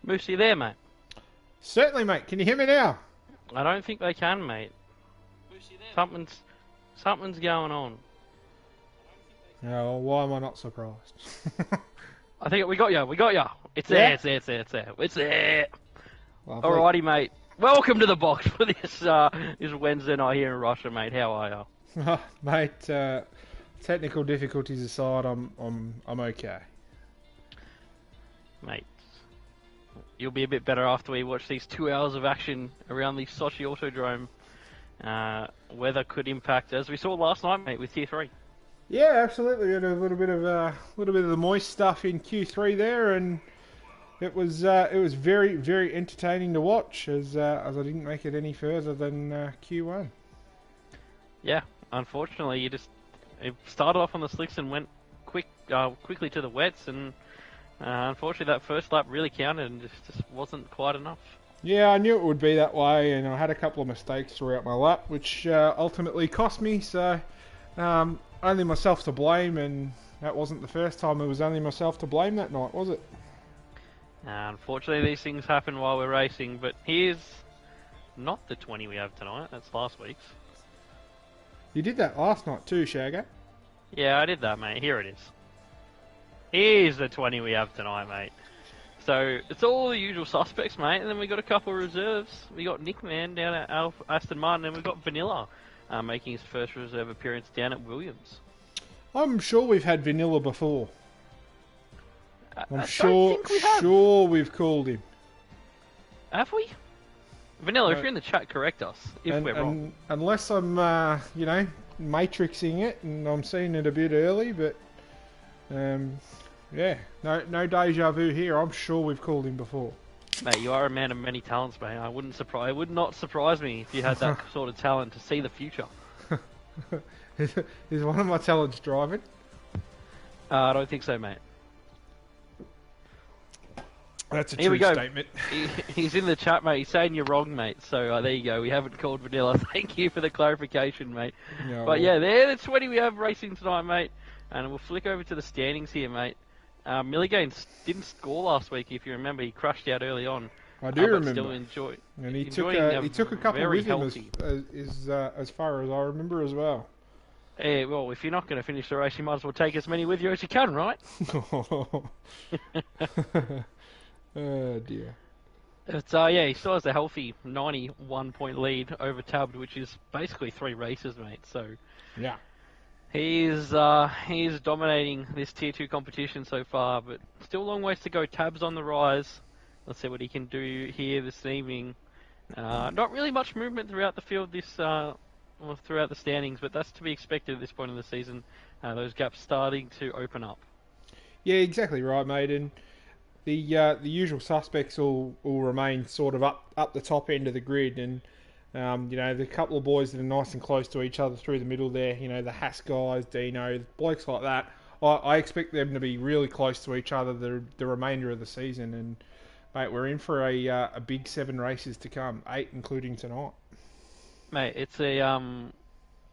Moose, you there, mate? Certainly, mate. Can you hear me now? I don't think they can, mate. Moose, you there? Something's going on. Oh, well, why am I not surprised? I think we got you. It's there. It's there. Lovely. Alrighty, mate. Welcome to the box for this Wednesday night here in Russia, mate. How are you? Mate, technical difficulties aside, I'm okay. Mate, you'll be a bit better after we watch these 2 hours of action around the Sochi Autodrome. Weather could impact, as we saw last night, mate, with Tier 3. Yeah, absolutely. We had a little bit of the moist stuff in Q3 there, and it was very, very entertaining to watch as I didn't make it any further than Q1. Yeah, unfortunately, it started off on the slicks and went quickly to the wets, and unfortunately that first lap really counted and just wasn't quite enough. Yeah, I knew it would be that way, and I had a couple of mistakes throughout my lap, which ultimately cost me, so only myself to blame, and that wasn't the first time it was only myself to blame that night, was it? Unfortunately, these things happen while we're racing, but here's not the 20 we have tonight, that's last week's. You did that last night too, Shagger. Yeah, I did that, mate. Here it is. Here's the 20 we have tonight, mate. So, it's all the usual suspects, mate, and then we got a couple of reserves. We got Nick Man down at Aston Martin, and we've got Vanilla making his first reserve appearance down at Williams. I'm sure we've had Vanilla before. I'm sure we've called him. Have we? Vanilla, if you're in the chat, correct us if we're wrong. Unless I'm, matrixing it and I'm seeing it a bit early, but yeah, no deja vu here. I'm sure we've called him before. Mate, you are a man of many talents, mate. It would not surprise me if you had that sort of talent to see the future. Is one of my talents driving? I don't think so, mate. That's a true statement. He's in the chat, mate. He's saying you're wrong, mate. So there you go. We haven't called Vanilla. Thank you for the clarification, mate. No. But yeah, they're the 20 we have racing tonight, mate. And we'll flick over to the standings here, mate. Milliganes didn't score last week, if you remember. He crashed out early on. I do remember. Still and he took a couple with him as far as I remember as well. Yeah, well, if you're not going to finish the race, you might as well take as many with you as you can, right? Oh dear. It's, yeah, he still has a healthy 91-point lead over Tabbed, which is basically 3 races, mate. So yeah, he's dominating this Tier 2 competition so far, but still a long ways to go. Tabb's on the rise. Let's see what he can do here this evening. Not really much movement throughout the field throughout the standings, but that's to be expected at this point in the season. Those gaps starting to open up. Yeah, exactly right, mate. And the usual suspects will remain sort of up the top end of the grid, and the couple of boys that are nice and close to each other through the middle there, the Haas guys, Dino, blokes like that, I expect them to be really close to each other the remainder of the season. And mate, we're in for a big 7 races to come, 8 including tonight. Mate, it's a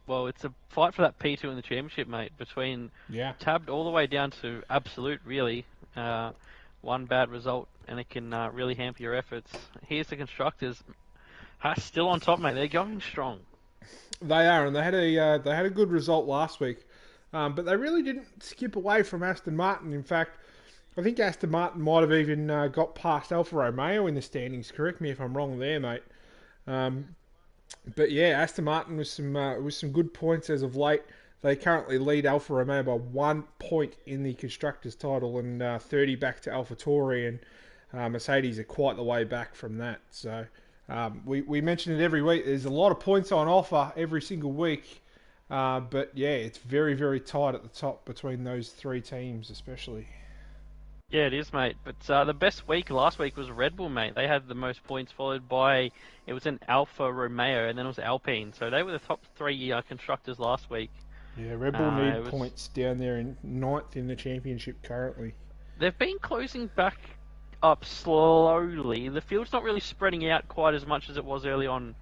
it's a fight for that P2 in the championship, mate, between Tabbed all the way down to Absolute, really. One bad result, and it can really hamper your efforts. Here's the constructors. Haas still on top, mate. They're going strong. They are, and they had a good result last week, but they really didn't skip away from Aston Martin. In fact, I think Aston Martin might have even got past Alfa Romeo in the standings. Correct me if I'm wrong there, mate. But yeah, Aston Martin with some good points as of late. They currently lead Alfa Romeo by 1 point in the Constructors' title, and 30 back to AlphaTauri, and Mercedes are quite the way back from that. So we mention it every week. There's a lot of points on offer every single week, but yeah, it's very, very tight at the top between those 3 teams, especially. Yeah, it is, mate. But the best week last week was Red Bull, mate. They had the most points, followed by it was an Alfa Romeo, and then it was Alpine. So they were the top 3 constructors last week. Yeah, Red Bull need points down there in 9th in the championship currently. They've been closing back up slowly. The field's not really spreading out quite as much as it was early on.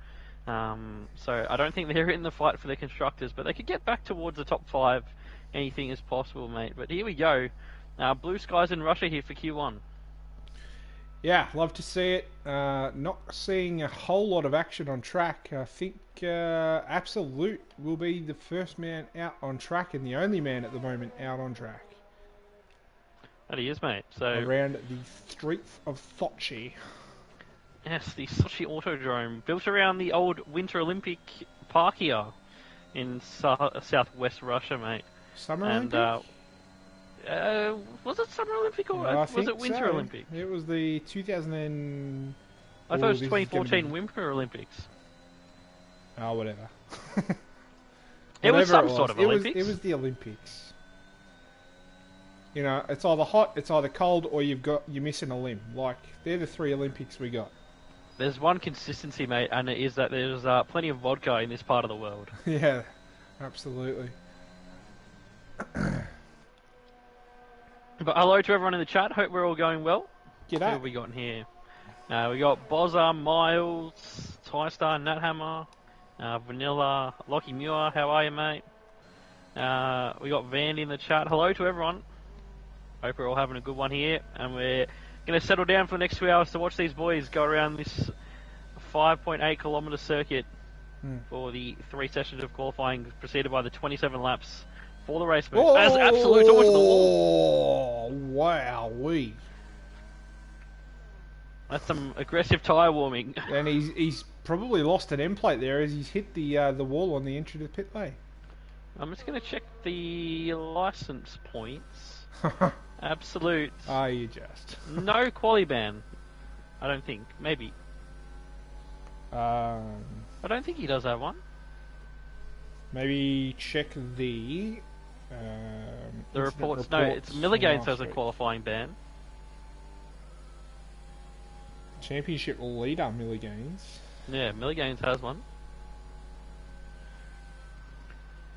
So I don't think they're in the fight for the constructors, but they could get back towards the top 5. Anything is possible, mate. But here we go. Blue skies in Russia here for Q1. Yeah, love to see it. Not seeing a whole lot of action on track. I think Absolute will be the first man out on track and the only man at the moment out on track. That he is, mate. So around the streets of Sochi. yes, the Sochi Autodrome, built around the old Winter Olympic Park here in southwest Russia, mate. Summer and, Olympic? Was it Summer Olympic or I was think it Winter so. Olympic? It was the 2000 and... I thought it was 2014 Winter Olympics. Oh, whatever. It was some sort of Olympics. It was the Olympics. You know, it's either hot, it's either cold, or you're missing a limb. Like, they're the 3 Olympics we got. There's one consistency, mate, and it is that there's plenty of vodka in this part of the world. Yeah, absolutely. But hello to everyone in the chat. Hope we're all going well. G'day. Who have we got in here? We got Bozza, Miles, Tystar, Nathammer, Vanilla, Lockie Muir. How are you, mate? We got Vandy in the chat. Hello to everyone. Hope we're all having a good one here, and we're going to settle down for the next 2 hours to watch these boys go around this 5.8 kilometre circuit for the 3 sessions of qualifying, preceded by the 27 laps for the race move. As Absolute almost the wall. Wowee. That's some aggressive tyre warming. And he's probably lost an end plate there as he's hit the wall on the entry to the pit lane. I'm just going to check the licence points. Absolute. Are you just? No quali ban. I don't think. Maybe. I don't think he does have one. Maybe check the reports. No, it's Milliganes has a qualifying ban. Championship leader Milliganes. Yeah, Milliganes has one.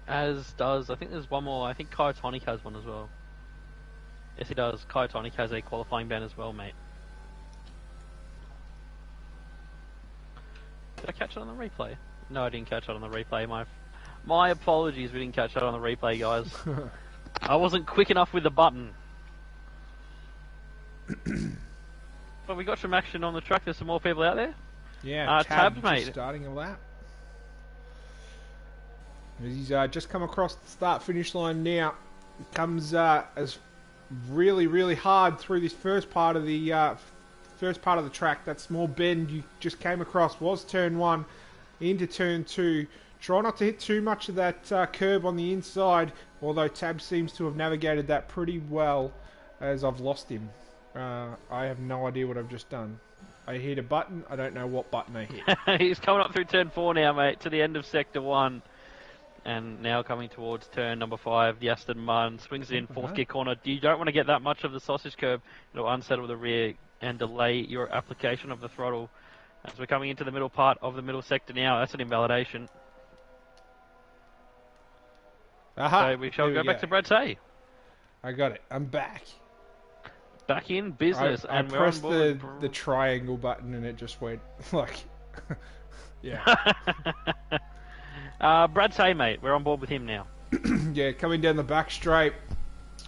As does, I think there's one more. I think Kai Tonic has one as well. Yes, he does. Kai Tonic has a qualifying ban as well, mate. Did I catch it on the replay? No, I didn't catch it on the replay. My apologies, we didn't catch that on the replay, guys. I wasn't quick enough with the button. But we got some action on the track. There's some more people out there. Yeah, Tab, mate. Starting a lap. He's just come across the start-finish line now. It comes as really, really hard through this first part of the track. That small bend you just came across was turn 1 into turn 2. Try not to hit too much of that curb on the inside, although Tab seems to have navigated that pretty well as I've lost him. I have no idea what I've just done. I hit a button, I don't know what button I hit. He's coming up through turn 4 now, mate, to the end of sector 1. And now coming towards turn number 5, the Aston Martin swings in, fourth gear corner. You don't want to get that much of the sausage curb. It'll unsettle the rear and delay your application of the throttle. As we're coming into the middle part of the middle sector now, that's an invalidation. So we shall go back to Brad Tay. I got it. I'm back. Back in business. I and we're pressed on board. the triangle button and it just went like... yeah. Brad Tay, mate. We're on board with him now. Yeah, coming down the back straight.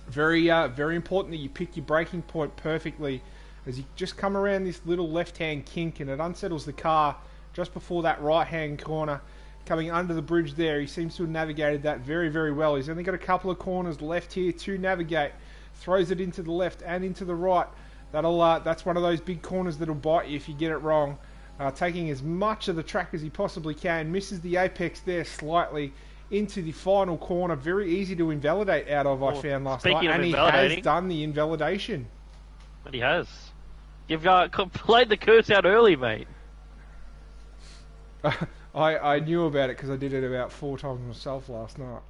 Very important that you pick your braking point perfectly as you just come around this little left-hand kink and it unsettles the car just before that right-hand corner. Coming under the bridge there, he seems to have navigated that very, very well. He's only got a couple of corners left here to navigate. Throws it into the left and into the right. That's one of those big corners that'll bite you if you get it wrong. Taking as much of the track as he possibly can. Misses the apex there slightly into the final corner. Very easy to invalidate out of, I found last night. And he has done the invalidation. But he has. You've played the curse out early, mate. I knew about it because I did it about 4 times myself last night.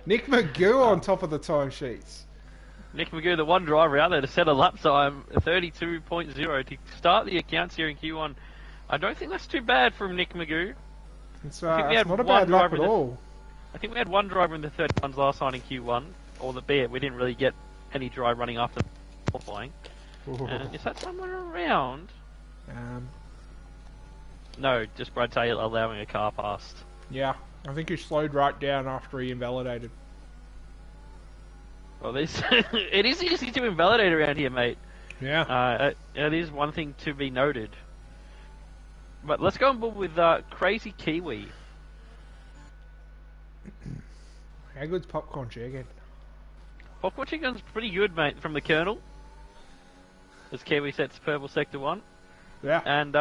Nick Magoo on top of the timesheets. Nick Magoo, the one driver out there to set a lap time, 32.0 to start the accounts here in Q1. I don't think that's too bad from Nick Magoo. It's not a bad lap at all. I think we had one driver in the 31s last night in Q1, or the be it, we didn't really get any dry running after qualifying. Is that somewhere around? No, just Brad Taylor allowing a car past. Yeah, I think he slowed right down after he invalidated. Well, it is easy to invalidate around here, mate. Yeah. It is one thing to be noted. But let's go on board with Crazy Kiwi. How good's popcorn chicken? Popcorn chicken's pretty good, mate, from the Colonel. As Kiwi sets Purple Sector 1. Yeah. And,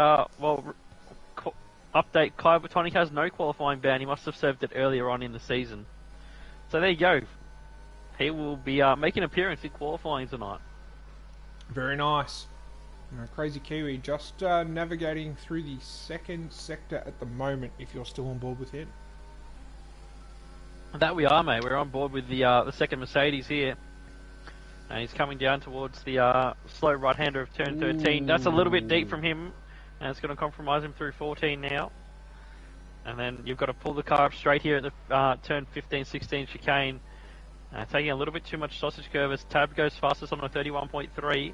update, Kai Botanic has no qualifying ban. He must have served it earlier on in the season. So there you go. He will be making an appearance in qualifying tonight. Very nice. Crazy Kiwi just navigating through the second sector at the moment, if you're still on board with him. That we are, mate. We're on board with the second Mercedes here. And he's coming down towards the slow right-hander of turn 13. Ooh. That's a little bit deep from him. And it's going to compromise him through 14 now. And then you've got to pull the car up straight here at the turn 15-16 chicane. Taking a little bit too much sausage curve as Tab goes fastest on a 31.3.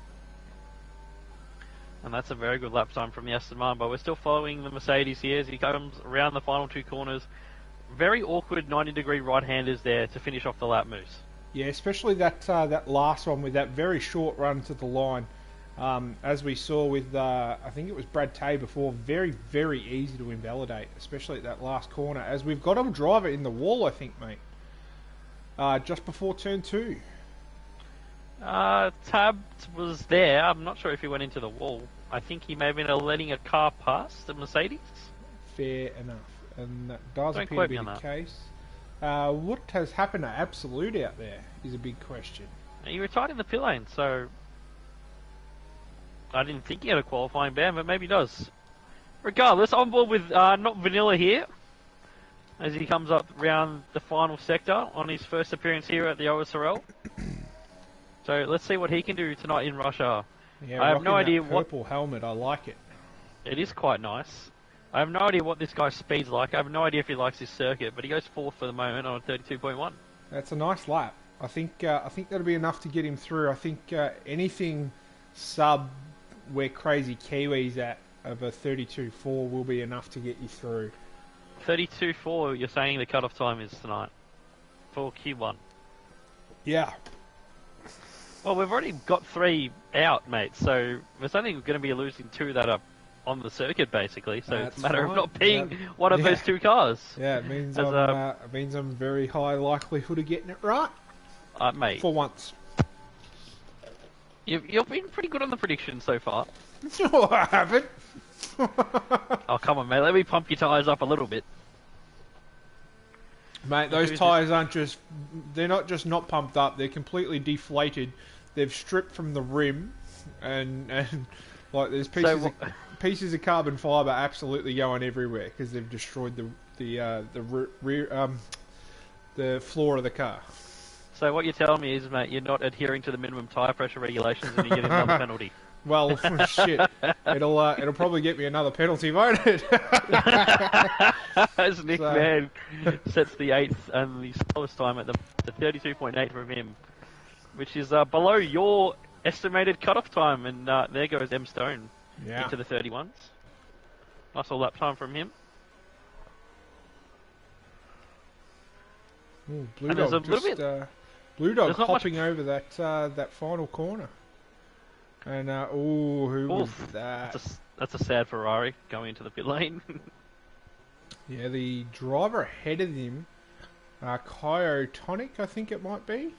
And that's a very good lap time from the Aston Martin. But we're still following the Mercedes here as he comes around the final two corners. Very awkward 90-degree right-handers there to finish off the lap, Moose. Yeah, especially that last one with that very short run to the line. As we saw with, I think it was Brad Tay before, very, very easy to invalidate, especially at that last corner. As we've got a driver in the wall, I think, mate. Just before turn 2. Tab was there. I'm not sure if he went into the wall. I think he may have been letting a car pass the Mercedes. Fair enough. And that does Don't appear to quote be me on the that. case. What has happened to Absolute out there is a big question. He retired in the pit lane, so I didn't think he had a qualifying ban, but maybe he does. Regardless, on board with not Vanilla here, as he comes up round the final sector on his first appearance here at the OSRL. So let's see what he can do tonight in Russia. Yeah, I have no idea what... purple helmet, I like it. It is quite nice. I have no idea what this guy's speed's like. I have no idea if he likes his circuit, but he goes fourth for the moment on a 32.1. That's a nice lap. I think that'll be enough to get him through. I think anything sub where Crazy Kiwi's at of a 32.4 will be enough to get you through. 32.4, you're saying the cutoff time is tonight for Q1. Yeah. Well, we've already got 3 out, mate, so there's only going to be losing 2 that are on the circuit, basically. So it's a matter of not being one of those 2 cars. Yeah, it means I'm very high likelihood of getting it right. Mate. For once. You've been pretty good on the predictions so far. No, I haven't. Oh, come on, mate. Let me pump your tyres up a little bit. Mate, those tyres aren't just... They're not just not pumped up. They're completely deflated. They've stripped from the rim. And like, there's pieces of carbon fibre absolutely going everywhere because they've destroyed the floor of the car. So what you're telling me is, mate, you're not adhering to the minimum tyre pressure regulations and you get another penalty. Well, shit. It'll probably get me another penalty, won't it? As Nick Mann sets the 8th and the slowest time at the 32.8 from him, which is below your estimated cutoff time. And there goes M Stone into the 31s. Nice little lap time from him. Ooh, Blue Dog hopping over that final corner. And, who was that? That's a sad Ferrari going into the pit lane. Yeah, the driver ahead of him, Kyotonic, I think it might be.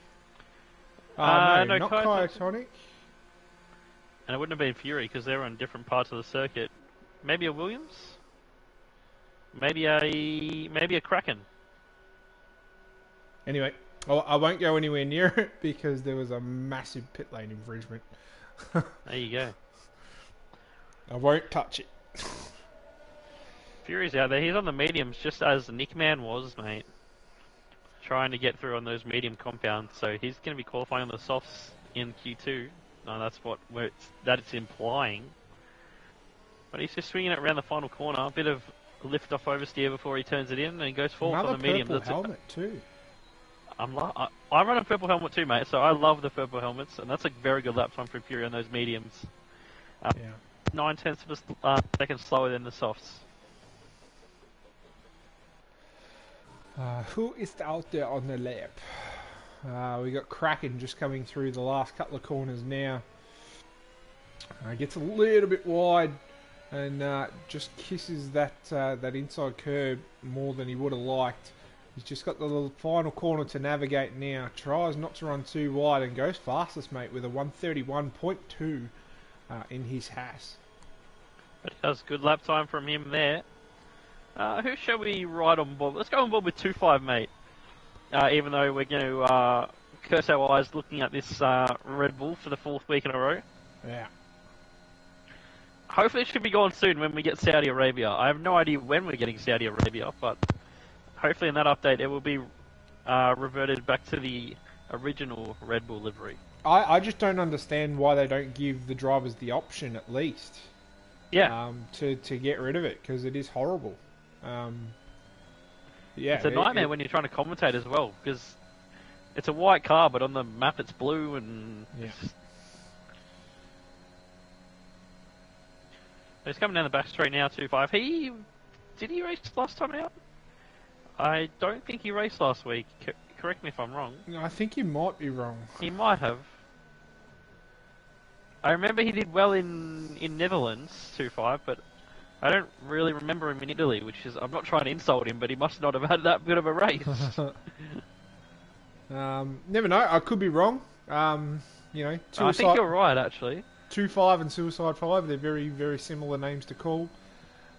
No, not Kyotonic. And it wouldn't have been Fury because they're on different parts of the circuit. Maybe a Williams? Maybe a Kraken. Anyway, I won't go anywhere near it because there was a massive pit lane infringement. There you go. I won't touch it. Fury's out there. He's on the mediums just as Nickman was, mate. Trying to get through on those medium compounds. So he's going to be qualifying on the softs in Q2. No, that's that it's implying. But he's just swinging it around the final corner. A bit of lift off oversteer before he turns it in, and he goes forward on the medium. Another purple helmet too. I run a purple helmet too, mate, so I love the purple helmets, and that's a very good lap time for Fury on those mediums. 9/10 of a second slower than the softs. Who is out there on the lap? We got Kraken just coming through the last couple of corners now. Gets a little bit wide and just kisses that inside curb more than he would have liked. He's just got the little final corner to navigate now. Tries not to run too wide and goes fastest, mate, with a 1:31.2 in his Haas. But he does good lap time from him there. Who shall we ride on board? Let's go on board with 2-5, mate. Even though we're going to curse our eyes looking at this Red Bull for the 4th week in a row. Yeah. Hopefully it should be gone soon when we get Saudi Arabia. I have no idea when we're getting Saudi Arabia, but hopefully in that update it will be reverted back to the original Red Bull livery. I just don't understand why they don't give the drivers the option at least. Yeah. To get rid of it, because it is horrible. Yeah. It's a nightmare when you're trying to commentate as well, because it's a white car, but on the map it's blue, and yeah. He's coming down the back straight now, 2-5. Did he race last time out? I don't think he raced last week. Correct me if I'm wrong. I think you might be wrong. He might have. I remember he did well in Netherlands, 2-5, but I don't really remember him in Italy, which is... I'm not trying to insult him, but he must not have had that good of a race. Never know. I could be wrong. You know, I think you're right, actually. 2-5 and Suicide 5, they're very, very similar names to call.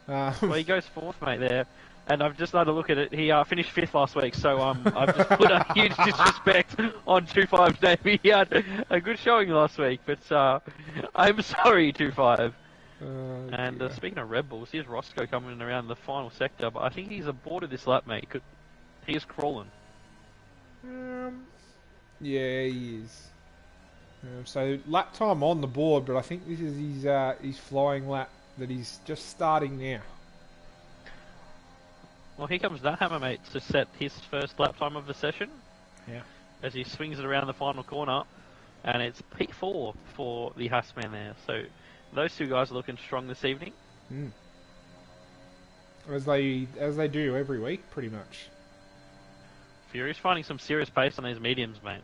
Well, he goes 4th, mate, there. And I've just had a look at it. He finished 5th last week, so I've just put a huge disrespect on 2-5's name. He had a good showing last week, but I'm sorry, 2-5. And speaking of Red Bulls, here's Roscoe coming in around the final sector, but I think he's aborted this lap, mate. He is crawling. Yeah, he is. So lap time on the board, but I think this is his flying lap that he's just starting now. Well, here comes that hammer, mate, to set his first lap time of the session. Yeah. As he swings it around the final corner, and it's P4 for the Haasman there. So those two guys are looking strong this evening. As they do every week, pretty much. Fury's finding some serious pace on these mediums, mate.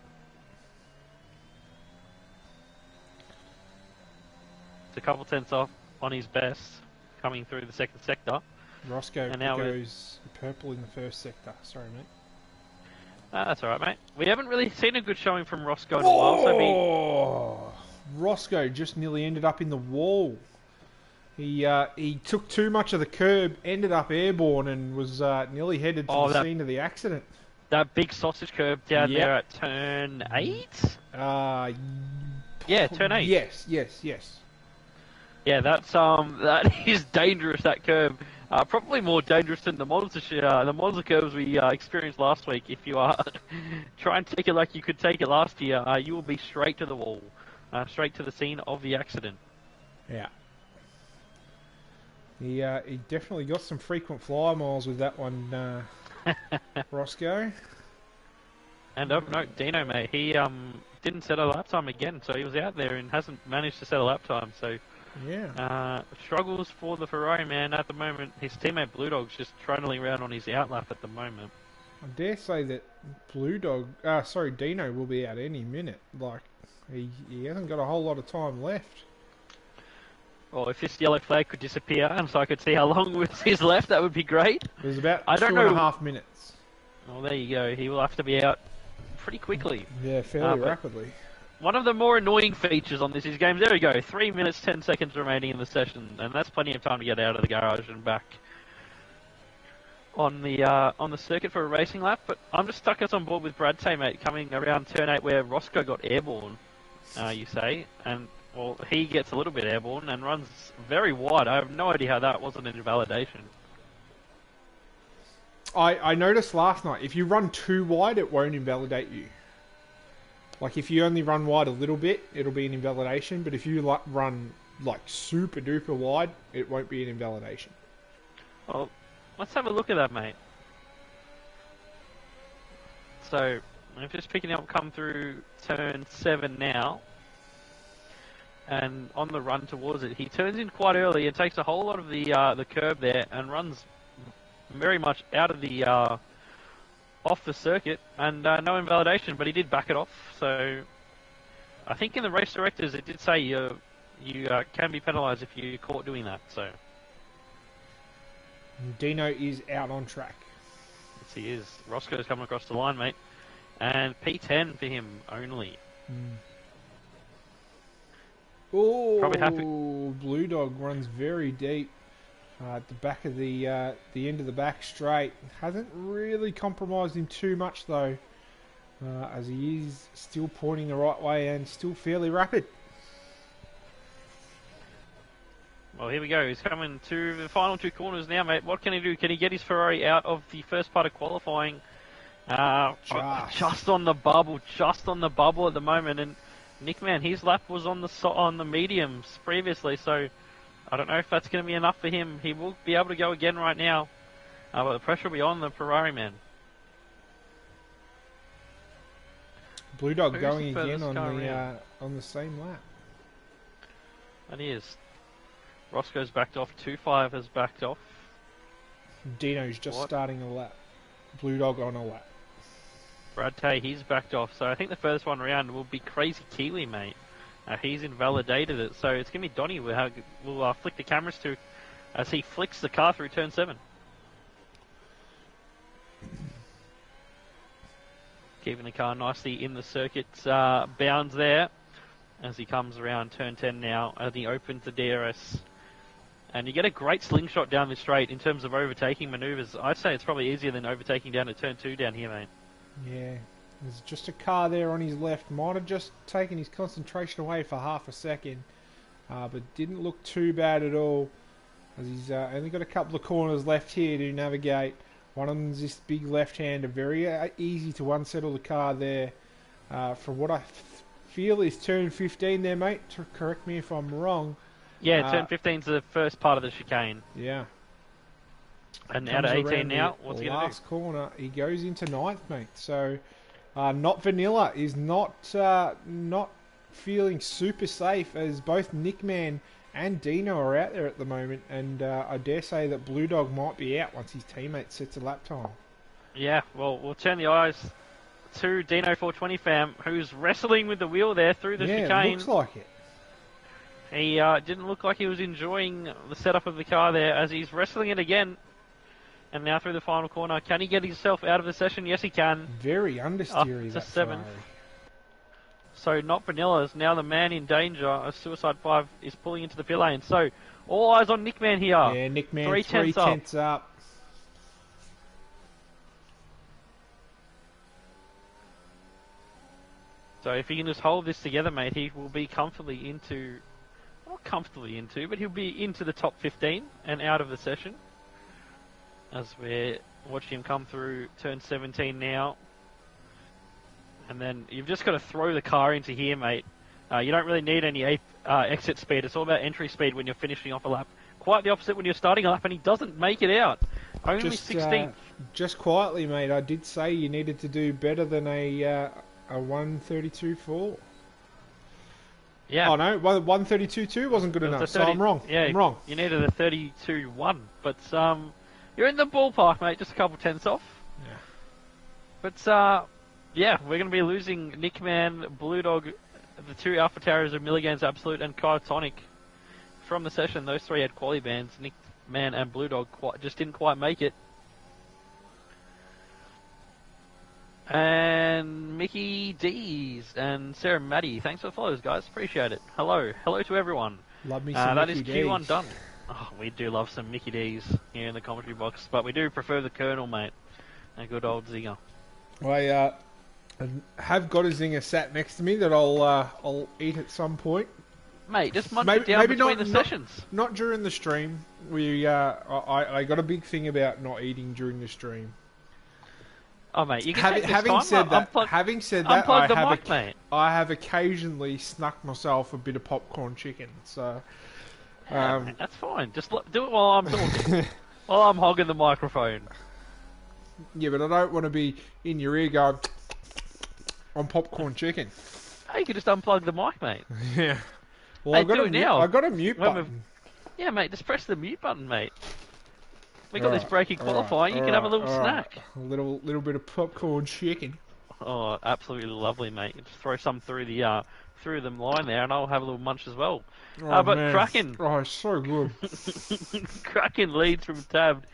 It's a couple tenths off on his best, coming through the second sector. Roscoe and now goes purple in the first sector. Sorry, mate. That's alright, mate. We haven't really seen a good showing from Roscoe in a while, so Roscoe just nearly ended up in the wall. He took too much of the curb, ended up airborne, and was nearly headed to the scene of the accident. That big sausage curb down there at turn 8? Yeah, turn 8. Yes. Yeah, that is dangerous, that curb. Probably more dangerous than the Monza curves we experienced last week. If you try and take it like you could take it last year, you will be straight to the wall, straight to the scene of the accident. Yeah. He definitely got some frequent flyer miles with that one, Roscoe. And of note, Dino, mate, he didn't set a lap time again, so he was out there and hasn't managed to set a lap time. So yeah, struggles for the Ferrari man at the moment. His teammate Blue Dog's just trundling around on his outlap at the moment. I dare say that Dino will be out any minute. Like he hasn't got a whole lot of time left. Well, if this yellow flag could disappear, and so I could see how long was his left, that would be great. There's about 2.5 minutes. Well, there you go. He will have to be out pretty quickly. Yeah, fairly rapidly. One of the more annoying features on this is games. There we go. 3 minutes 10 seconds remaining in the session, and that's plenty of time to get out of the garage and back on the circuit for a racing lap. But I'm just stuck us on board with Brad Tay, mate, coming around turn 8 where Roscoe got airborne. You say, and well, he gets a little bit airborne and runs very wide. I have no idea how that wasn't an invalidation. I noticed last night, if you run too wide, it won't invalidate you. Like, if you only run wide a little bit, it'll be an invalidation. But if you run, like, super duper wide, it won't be an invalidation. Well, let's have a look at that, mate. So, I'm just picking up, come through turn 7 now. And on the run towards it, he turns in quite early and takes a whole lot of the curb there and runs very much out of the off the circuit, and no invalidation, but he did back it off. So I think in the race directives it did say you you can be penalised if you're caught doing that. So Dino is out on track. yes, he is. Roscoe's coming across the line, mate, and P10 for him only. Oh, Probably happy. Blue Dog runs very deep at the back of the end of the back straight. Hasn't really compromised him too much though, as he is still pointing the right way and still fairly rapid. Well, here we go. He's coming to the final two corners now, mate. What can he do? Can he get his Ferrari out of the first part of qualifying? Just on the bubble at the moment. And Nickman, his lap was on the mediums previously, so I don't know if that's going to be enough for him. He will be able to go again right now, but the pressure will be on the Ferrari man. Blue Dog going again on the same lap. That is. Roscoe's backed off. 2-5 has backed off. Dino's just starting a lap. Blue Dog on a lap. Brad Tay, he's backed off. So I think the first one round will be Crazy Kiwi, mate. He's invalidated it. So it's going to be Donny we'll flick the cameras to as he flicks the car through turn 7. Keeping the car nicely in the circuit bounds there as he comes around turn 10 now as he opens the DRS. And you get a great slingshot down the straight in terms of overtaking manoeuvres. I'd say it's probably easier than overtaking down to turn 2 down here, mate. Yeah, there's just a car there on his left. Might have just taken his concentration away for half a second. But didn't look too bad at all. As he's only got a couple of corners left here to navigate. One of them's this big left-hander. Very easy to unsettle the car there. From what I feel is turn 15 there, mate. Correct me if I'm wrong. Yeah, turn 15's the first part of the chicane. Yeah. And out of 18 now, what's he going to do? Last corner, he goes into 9th, mate. So, Not Vanilla is not feeling super safe as both Nickman and Dino are out there at the moment. And I dare say that Blue Dog might be out once his teammate sets a lap time. Yeah, well, we'll turn the eyes to Dino 420 fam, who's wrestling with the wheel there through the chicane. Yeah, looks like it. He didn't look like he was enjoying the setup of the car there as he's wrestling it again. And now through the final corner. Can he get himself out of the session? Yes, he can. Very understeery. Up to 7th. So Not Vanilla is now the man in danger as Suicide 5 is pulling into the pit lane. So all eyes on Nickman here. Yeah, Nickman 3/10 up. So if he can just hold this together, mate, he will be comfortably into... Not comfortably into, but he'll be into the top 15 and out of the session. As we're watching him come through turn 17 now. And then you've just got to throw the car into here, mate. You don't really need any exit speed. It's all about entry speed when you're finishing off a lap. Quite the opposite when you're starting a lap, and he doesn't make it out. Only 16th. Just quietly, mate, I did say you needed to do better than a 132.4. Yeah. Oh no, 132.2 wasn't good enough, so I'm wrong. Yeah, I'm wrong. You needed a 32.1, but you're in the ballpark, mate. Just a couple tenths off. Yeah. But yeah, we're going to be losing Nickman, Blue Dog, the two Alpha Towers of Milligans Absolute, and Kyotonic from the session. Those three had quali bands. Nickman and Blue Dog just didn't quite make it. And Mickey D's and Sarah Maddie, thanks for the follows, guys. Appreciate it. Hello to everyone. Love me some Mickey That is Q1 done. Oh, we do love some Mickey D's here in the commentary box, but we do prefer the Colonel, mate. A good old zinger. I have got a zinger sat next to me that I'll eat at some point. Mate, just munch it down between the sessions. Not during the stream. I got a big thing about not eating during the stream. Oh mate, you can having said that, unplug the mic, mate. I have occasionally snuck myself a bit of popcorn chicken, so mate, that's fine. Just do it while I'm talking, while I'm hogging the microphone. Yeah, but I don't want to be in your ear going on popcorn chicken. Hey, you can just unplug the mic, mate. Yeah. Well, hey, I've got a mute button. Yeah, mate, just press the mute button, mate. We got this breaking qualifying. You can have a little snack. A little bit of popcorn chicken. Oh, absolutely lovely, mate. Just throw some through the line there, and I'll have a little munch as well. Oh But man, Kraken, oh it's so good. Kraken leads from tabbed.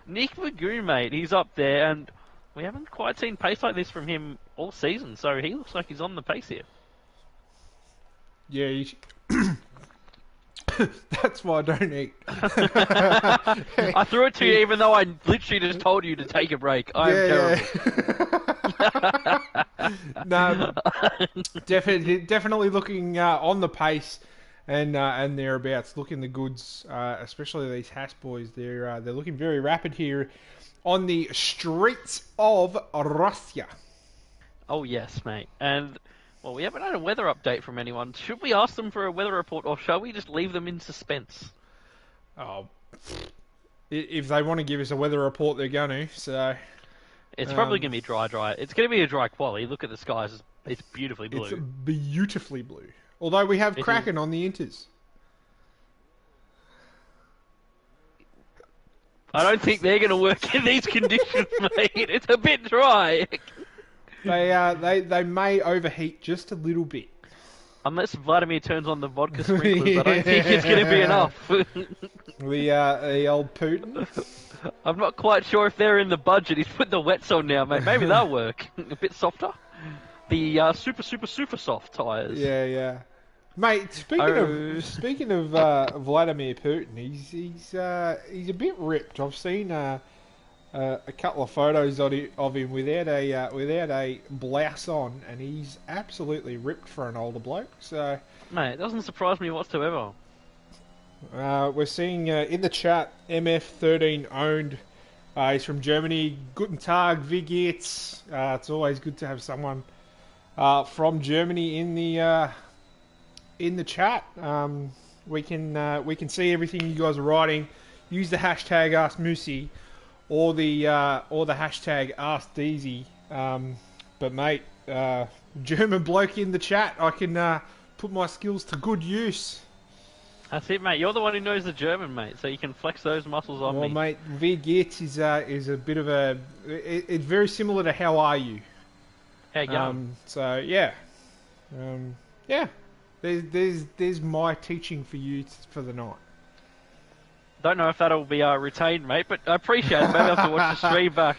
Nick Magoo, mate, he's up there, and we haven't quite seen pace like this from him all season, so he looks like he's on the pace here. Yeah, that's why I don't eat. I threw it to you even though I literally just told you to take a break. I am terrible. No, definitely looking on the pace and thereabouts, looking the goods. Especially these Hash boys, they're looking very rapid here on the streets of Russia. Oh yes, mate. And well, we haven't had a weather update from anyone. Should we ask them for a weather report, or shall we just leave them in suspense? Oh, if they want to give us a weather report, they're going to. So it's probably going to be dry. It's going to be a dry quality. Look at the skies; it's beautifully blue. It's beautifully blue. Although we have Kraken on the inters. I don't think they're going to work in these conditions, mate. It's a bit dry. They may overheat just a little bit. Unless Vladimir turns on the vodka sprinklers, I don't think it's going to be enough. The old Putin. I'm not quite sure if they're in the budget. He's put the wets on now, mate. Maybe that'll work. A bit softer. The super soft tyres. Yeah. Mate, speaking of Vladimir Putin, he's a bit ripped. I've seen a couple of photos of him without a blouse on, and he's absolutely ripped for an older bloke. So, mate, it doesn't surprise me whatsoever. We're seeing in the chat MF13 owned. He's from Germany. Guten Tag, wie geht's? It's always good to have someone from Germany in the chat. We can see everything you guys are writing. Use the hashtag AskMoosey or the hashtag AskDeezy. But mate, German bloke in the chat, I can put my skills to good use. That's it, mate. You're the one who knows the German, mate, so you can flex those muscles on me. Well, mate, wie geht's is a bit of a... It's very similar to how are you. How you going? So, yeah. Yeah. There's my teaching for you for the night. Don't know if that'll be retained, mate, but I appreciate it. Maybe I'll have to watch the stream back.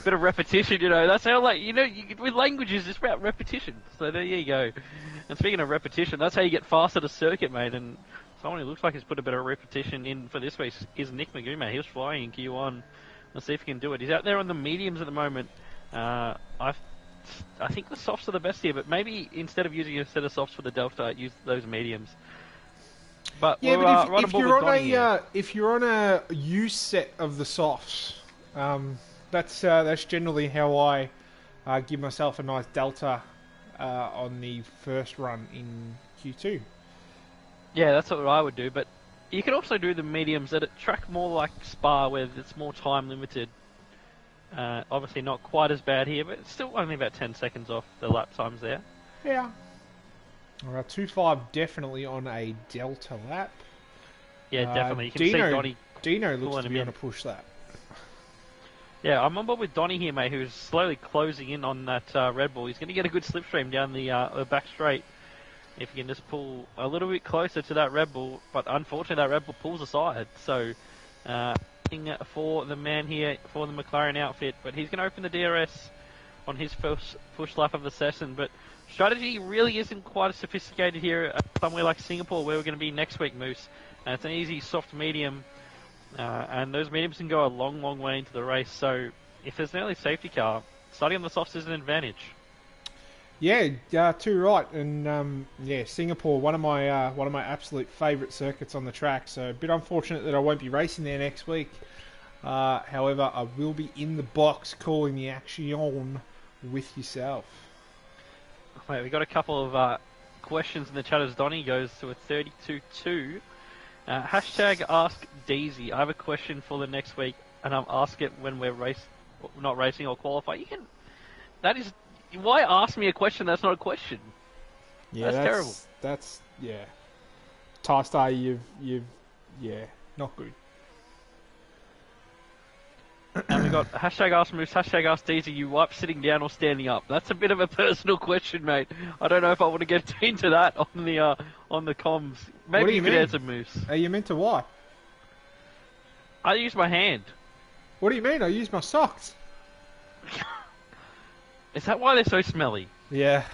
Bit of repetition, that's how, with languages, it's about repetition. So there you go. And speaking of repetition, that's how you get faster to circuit, mate. And someone who looks like he's put a bit of repetition in for this week is Nick Magoo, mate. He was flying in Q1. Let's see if he can do it. He's out there on the mediums at the moment. I think the softs are the best here, but maybe instead of using a set of softs for the Delta, use those mediums. But yeah, but if you're on a use set of the softs, that's generally how I give myself a nice Delta on the first run in Q2. Yeah, that's what I would do, but you can also do the mediums that track more like Spa, where it's more time limited. Obviously not quite as bad here, but it's still only about 10 seconds off the lap times there. Yeah. Alright, 2.5 definitely on a Delta lap. Yeah, definitely. You can see Donnie. Dino looks to be on a push lap. Yeah, I'm on board with Donnie here, mate, who's slowly closing in on that Red Bull. He's going to get a good slipstream down the back straight if he can just pull a little bit closer to that Red Bull. But unfortunately, that Red Bull pulls aside. So, for the man here, for the McLaren outfit. But he's going to open the DRS on his first push lap of the session. But strategy really isn't quite as sophisticated here somewhere like Singapore, where we're going to be next week, Moose. It's an easy soft medium. And those mediums can go a long way into the race. So if there's an early safety car, starting on the softs is an advantage. Yeah, too right. And Singapore, one of my absolute favourite circuits on the track. So a bit unfortunate that I won't be racing there next week. However, I will be in the box calling the action with yourself. Wait, we got a couple of questions in the chat as Donnie goes to a 32-2. Hashtag Ask Deezy. I have a question for the next week, and I'll ask it when we're not racing or qualifying. Why ask me a question that's not a question? Yeah, that's terrible. That's Ty-Star, you've not good. And we got hashtag Ask Moose, hashtag Ask Deezy, you wipe sitting down or standing up? That's a bit of a personal question, mate. I don't know if I want to get into that on the comms. Maybe What do you you could mean? answer, Moose. Are you meant to wipe? I use my hand. What do you mean? I use my socks. Is that why they're so smelly? Yeah.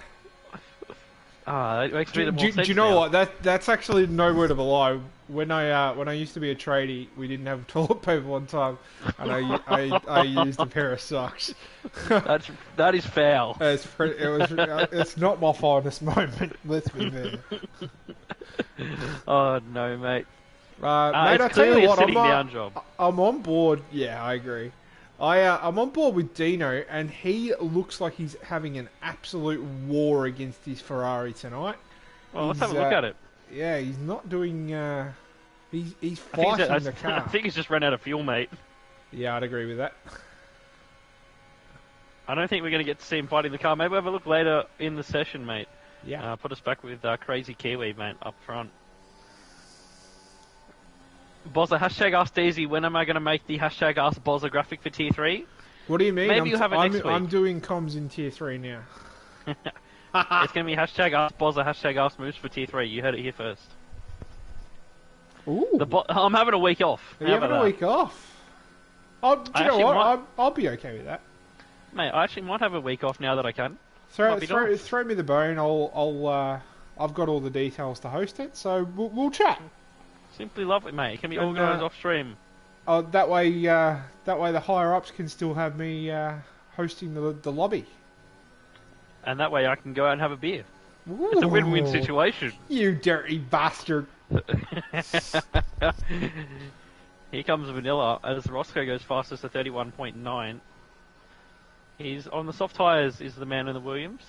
That makes a bit more Do sense you know now. what? That's actually no word of a lie. When I used to be a tradie, we didn't have toilet paper one time, and I used a pair of socks. That is foul. It's not my finest moment. Let's be fair. Oh no, mate. Mate, I it's tell clearly you a what, sitting down job. I'm on board. Yeah, I agree. I'm on board with Dino, and he looks like he's having an absolute war against his Ferrari tonight. Well, let's have a look at it. Yeah, he's not doing. He's fighting the car. I think he's just run out of fuel, mate. Yeah, I'd agree with that. I don't think we're going to get to see him fighting the car. Maybe we'll have a look later in the session, mate. Yeah. Put us back with Crazy Kiwi, mate, up front. Bozza, hashtag Ask Daisy, when am I going to make the hashtag Ask Bozza graphic for Tier 3? What do you mean? Maybe you'll have it next week. I'm doing comms in Tier 3 now. It's going to be hashtag Ask Bozza, hashtag Ask Moose for Tier 3. You heard it here first. Ooh. I'm having a week off. Are you having a week off? Oh, do you know what? I'll be okay with that. Mate, I actually might have a week off now that I can. Throw me the bone. I've got all the details to host it, so we'll chat. Simply lovely, mate. It can be organised off stream. Oh, that way the higher ups can still have me hosting the lobby. And that way I can go out and have a beer. Ooh. It's a win-win situation. You dirty bastard. Here comes Vanilla as Roscoe goes fastest to 31.9. He's on the soft tyres, is the man in the Williams.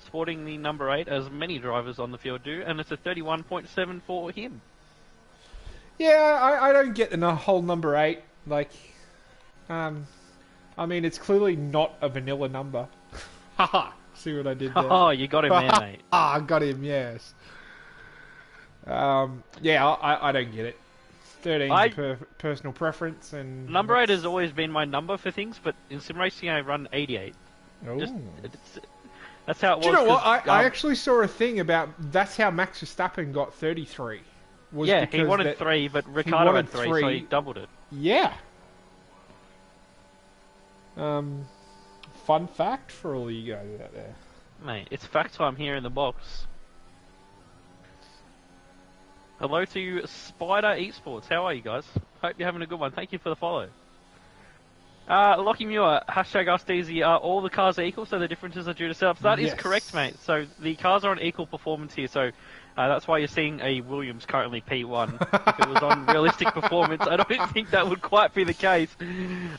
Sporting the number 8, as many drivers on the field do, and it's a 31.7 for him. Yeah, I don't get the whole number 8. Like, I mean, it's clearly not a vanilla number. Haha, see what I did there? Oh, you got him there, mate. I got him, yes. Yeah, I don't get it. 13's personal preference, and number 8 has always been my number for things, but in sim racing I run 88. That's how it was. Do you know what? I actually saw a thing about that's how Max Verstappen got 33. Yeah, he wanted 3, but Ricciardo had 3, so he doubled it. Yeah. Fun fact for all you guys out there. Mate, it's fact time here in the box. Hello to Spider Esports. How are you guys? Hope you're having a good one. Thank you for the follow. Lockie Muir, hashtag AskDeezy, all the cars are equal, so the differences are due to setups. That is correct, mate. So the cars are on equal performance here, so that's why you're seeing a Williams currently P1. If it was on realistic performance, I don't think that would quite be the case.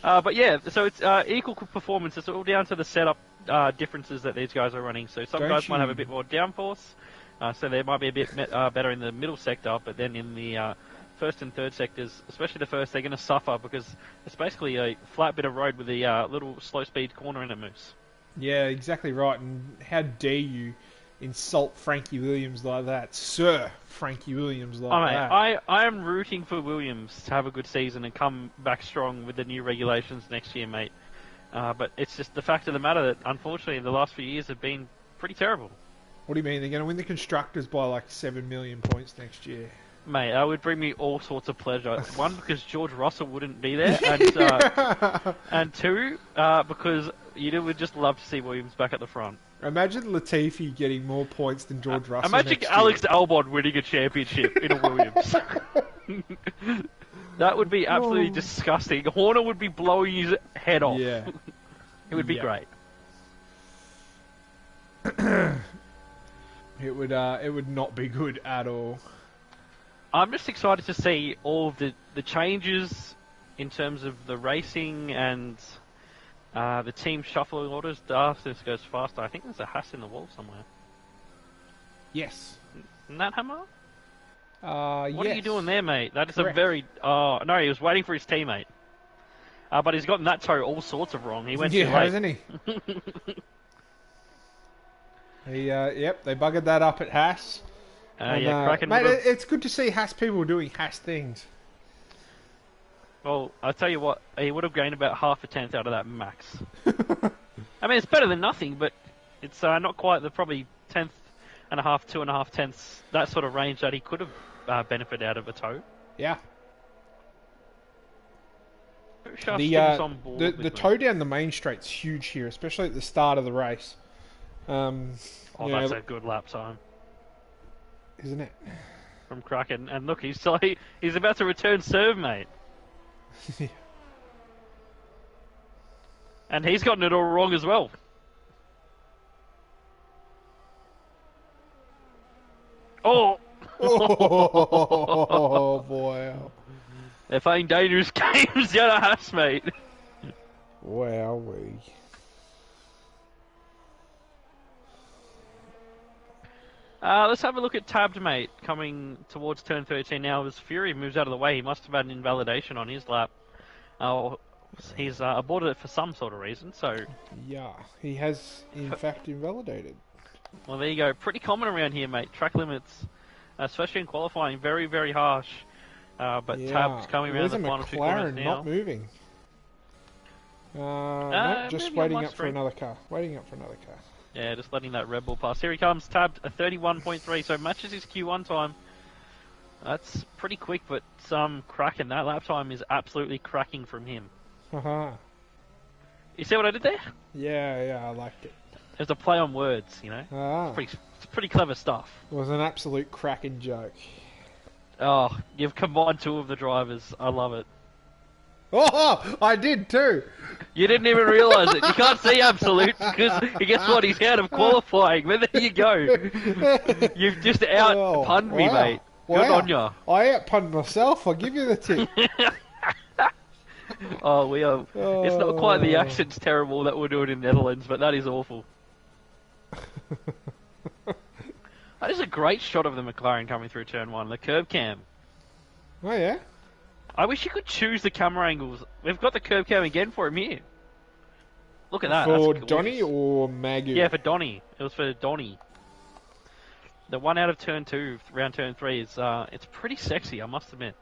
But yeah, so it's equal performance. It's all down to the setup differences that these guys are running. So some guys might have a bit more downforce, so they might be a bit better in the middle sector, but then in the first and third sectors, especially the first, they're going to suffer because it's basically a flat bit of road with a little slow-speed corner in it, Moose. Yeah, exactly right. And how dare you insult Frankie Williams like that, Sir Frankie Williams like that? I am rooting for Williams to have a good season and come back strong with the new regulations next year, mate. But it's just the fact of the matter that, unfortunately, the last few years have been pretty terrible. What do you mean? They're going to win the Constructors by like 7 million points next year? Mate, that would bring me all sorts of pleasure. One, because George Russell wouldn't be there, and two, because you would just love to see Williams back at the front. Imagine Latifi getting more points than George Russell. Imagine Alex Albon winning a championship in a Williams. That would be absolutely disgusting. Horner would be blowing his head off. Yeah. It would be great. It would not be good at all. I'm just excited to see all the changes in terms of the racing and the team shuffling orders. This goes faster. I think there's a Haas in the wall somewhere. Yes. Isn't that Hammer? What are you yes. doing there, mate? That is Correct. a very... Oh, no, he was waiting for his teammate. But he's gotten that toe all sorts of wrong. He went too late. Hasn't he? Yep, they buggered that up at Haas. Yeah, Kraken mate, it's good to see Haas people doing Haas things. Well, I'll tell you what, he would have gained about half a tenth out of that max. I mean, it's better than nothing, but it's not quite the probably tenth and a half, 2.5 tenths, that sort of range that he could have benefited out of a toe. Yeah. Shaft's getting us on board The toe down the main straight's huge here, especially at the start of the race. That's a good lap time, isn't it? from Kraken. And look, he's about to return serve, mate. And he's gotten it all wrong as well. Oh! Oh boy! They're playing dangerous games down at Haas, mate. Wowee. Let's have a look at Tabbed, mate, coming towards turn 13 now. As Fury moves out of the way, he must have had an invalidation on his lap. He's aborted it for some sort of reason, so... Yeah, he has, in fact, invalidated. Well, there you go. Pretty common around here, mate. Track limits, especially in qualifying, very, very harsh. But yeah, Tabbed's coming around the final 2 corners now. Not moving. No, just waiting up for another car. Waiting up for another car. Yeah, just letting that Red Bull pass. Here he comes, Tabbed, a 31.3, so matches his Q1 time. That's pretty quick, but some cracking. That lap time is absolutely cracking from him. You see what I did there? Yeah, I liked it. There's a play on words, you know. It's pretty clever stuff. It was an absolute cracking joke. Oh, you've combined 2 of the drivers. I love it. Oh, I did too. You didn't even realise it. You can't see Absolute because guess what? He's out of qualifying. But there you go. You've just out-punned me, mate. Good on ya. I out-punned myself. I'll give you the tip. Oh, we are. It's not quite the action's terrible that we're doing in Netherlands, but that is awful. That is a great shot of the McLaren coming through turn 1, the curb cam. Oh, yeah? I wish you could choose the camera angles. We've got the curb cam again for him here. Look at that. For Donny or Magoo? Yeah, for Donny. It was for Donny. The one out of turn 2, round turn 3, is it's pretty sexy, I must admit.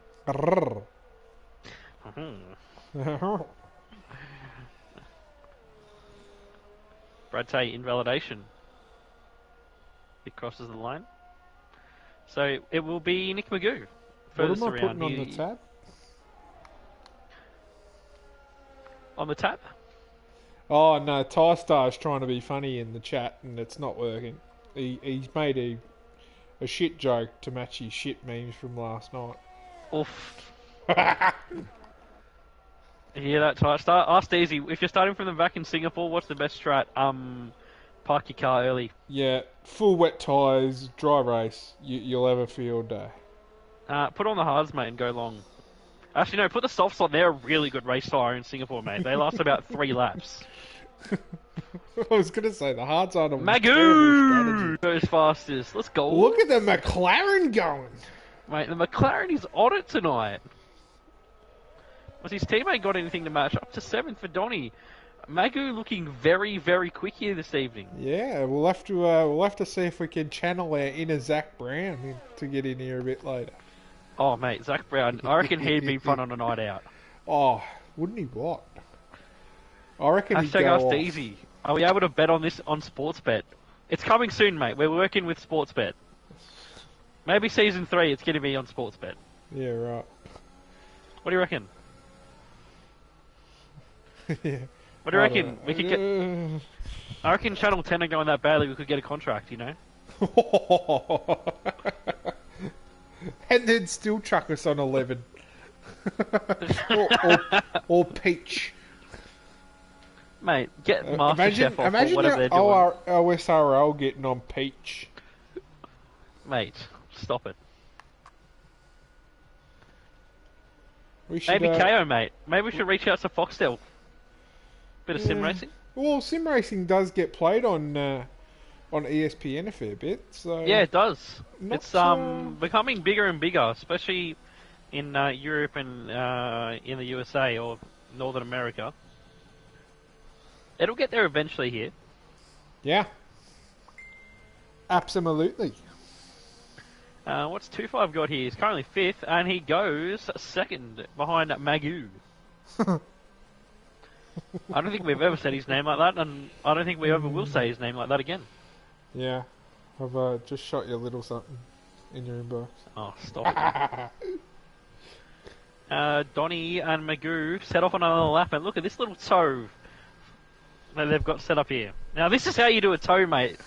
Brad Tay, invalidation. It crosses the line. So it will be Nick Magoo. What am I putting on the tab? On the tab? Oh no, Ty Star's trying to be funny in the chat and it's not working. He's made a shit joke to match his shit memes from last night. Oof. You hear that, Ty Star? Ask easy. If you're starting from the back in Singapore, what's the best strat? Park your car early. Yeah, full wet tyres, dry race. You'll have a field day. Put on the hards, mate, and go long. Actually, no, put the softs on. They're a really good race tyre in Singapore, mate. They last about 3 laps. I was going to say, the hards aren't a Magoo goes fastest. Let's go. Look at the McLaren going. Mate, the McLaren is on it tonight. Was his teammate got anything to match? Up to 7th for Donny. Magoo looking very, very quick here this evening. Yeah, we'll have to see if we can channel our inner Zach Brown to get in here a bit later. Oh, mate, Zach Brown. I reckon he'd be fun on a night out. Oh, wouldn't he what? I reckon he'd go Ask off. Easy. Are we able to bet on this on Sportsbet? It's coming soon, mate. We're working with Sportsbet. Maybe season 3 it's going to be on Sportsbet. Yeah, right. What do you reckon? Yeah. What do you reckon? We could get... I reckon Channel 10 are going that badly we could get a contract, you know? And then still chuck us on 11. or Peach. Mate, get MasterChef off or whatever they're doing. Our OSRL getting on Peach. Mate, stop it. We should, maybe KO, mate. Maybe we should reach out to Foxtel. Bit of sim racing. Well, sim racing does get played on ESPN a fair bit, so yeah, it does. It's becoming bigger and bigger, especially in Europe and in the USA or Northern America. It'll get there eventually here. Yeah, absolutely. What's 2-5 got here? He's currently 5th, and he goes 2nd behind Magoo. I don't think we've ever said his name like that, and I don't think we ever will say his name like that again. Yeah, I've just shot you a little something in your inbox. Oh, stop it. Donny and Magoo set off on another lap, and look at this little toe that they've got set up here. Now, this is how you do a toe, mate.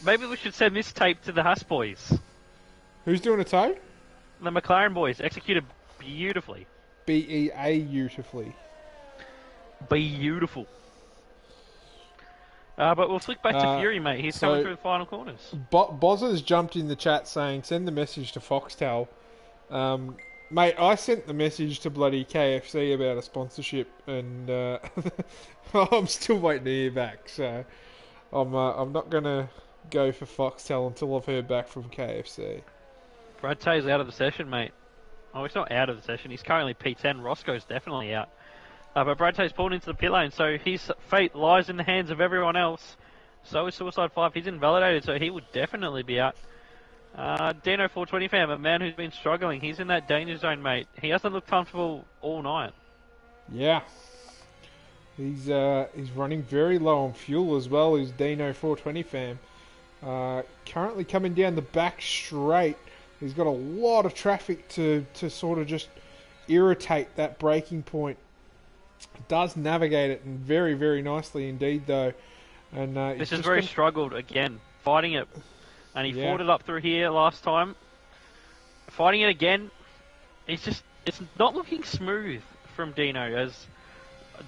Maybe we should send this tape to the Haas boys. Who's doing a toe? The McLaren boys, executed beautifully. beautifully. Beautiful. But we'll flick back to Fury, mate. He's coming through the final corners. Bozza's jumped in the chat saying, send the message to Foxtel. Mate, I sent the message to bloody KFC about a sponsorship, and I'm still waiting to hear back. So I'm not going to go for Foxtel until I've heard back from KFC. Brad Tay's out of the session, mate. Oh, he's not out of the session. He's currently P10. Roscoe's definitely out. But Brad Tay's pulled into the pit lane, so his fate lies in the hands of everyone else. So is Suicide 5. He's invalidated, so he would definitely be out. Dino 420 fam, a man who's been struggling. He's in that danger zone, mate. He hasn't looked comfortable all night. Yeah. He's running very low on fuel as well, is Dino 420 fam. Currently coming down the back straight. He's got a lot of traffic to sort of just irritate that braking point. Does navigate it very, very nicely indeed, though. And this is where he struggled again, fighting it. And he fought it up through here last time. Fighting it again, it's not looking smooth from Dino, as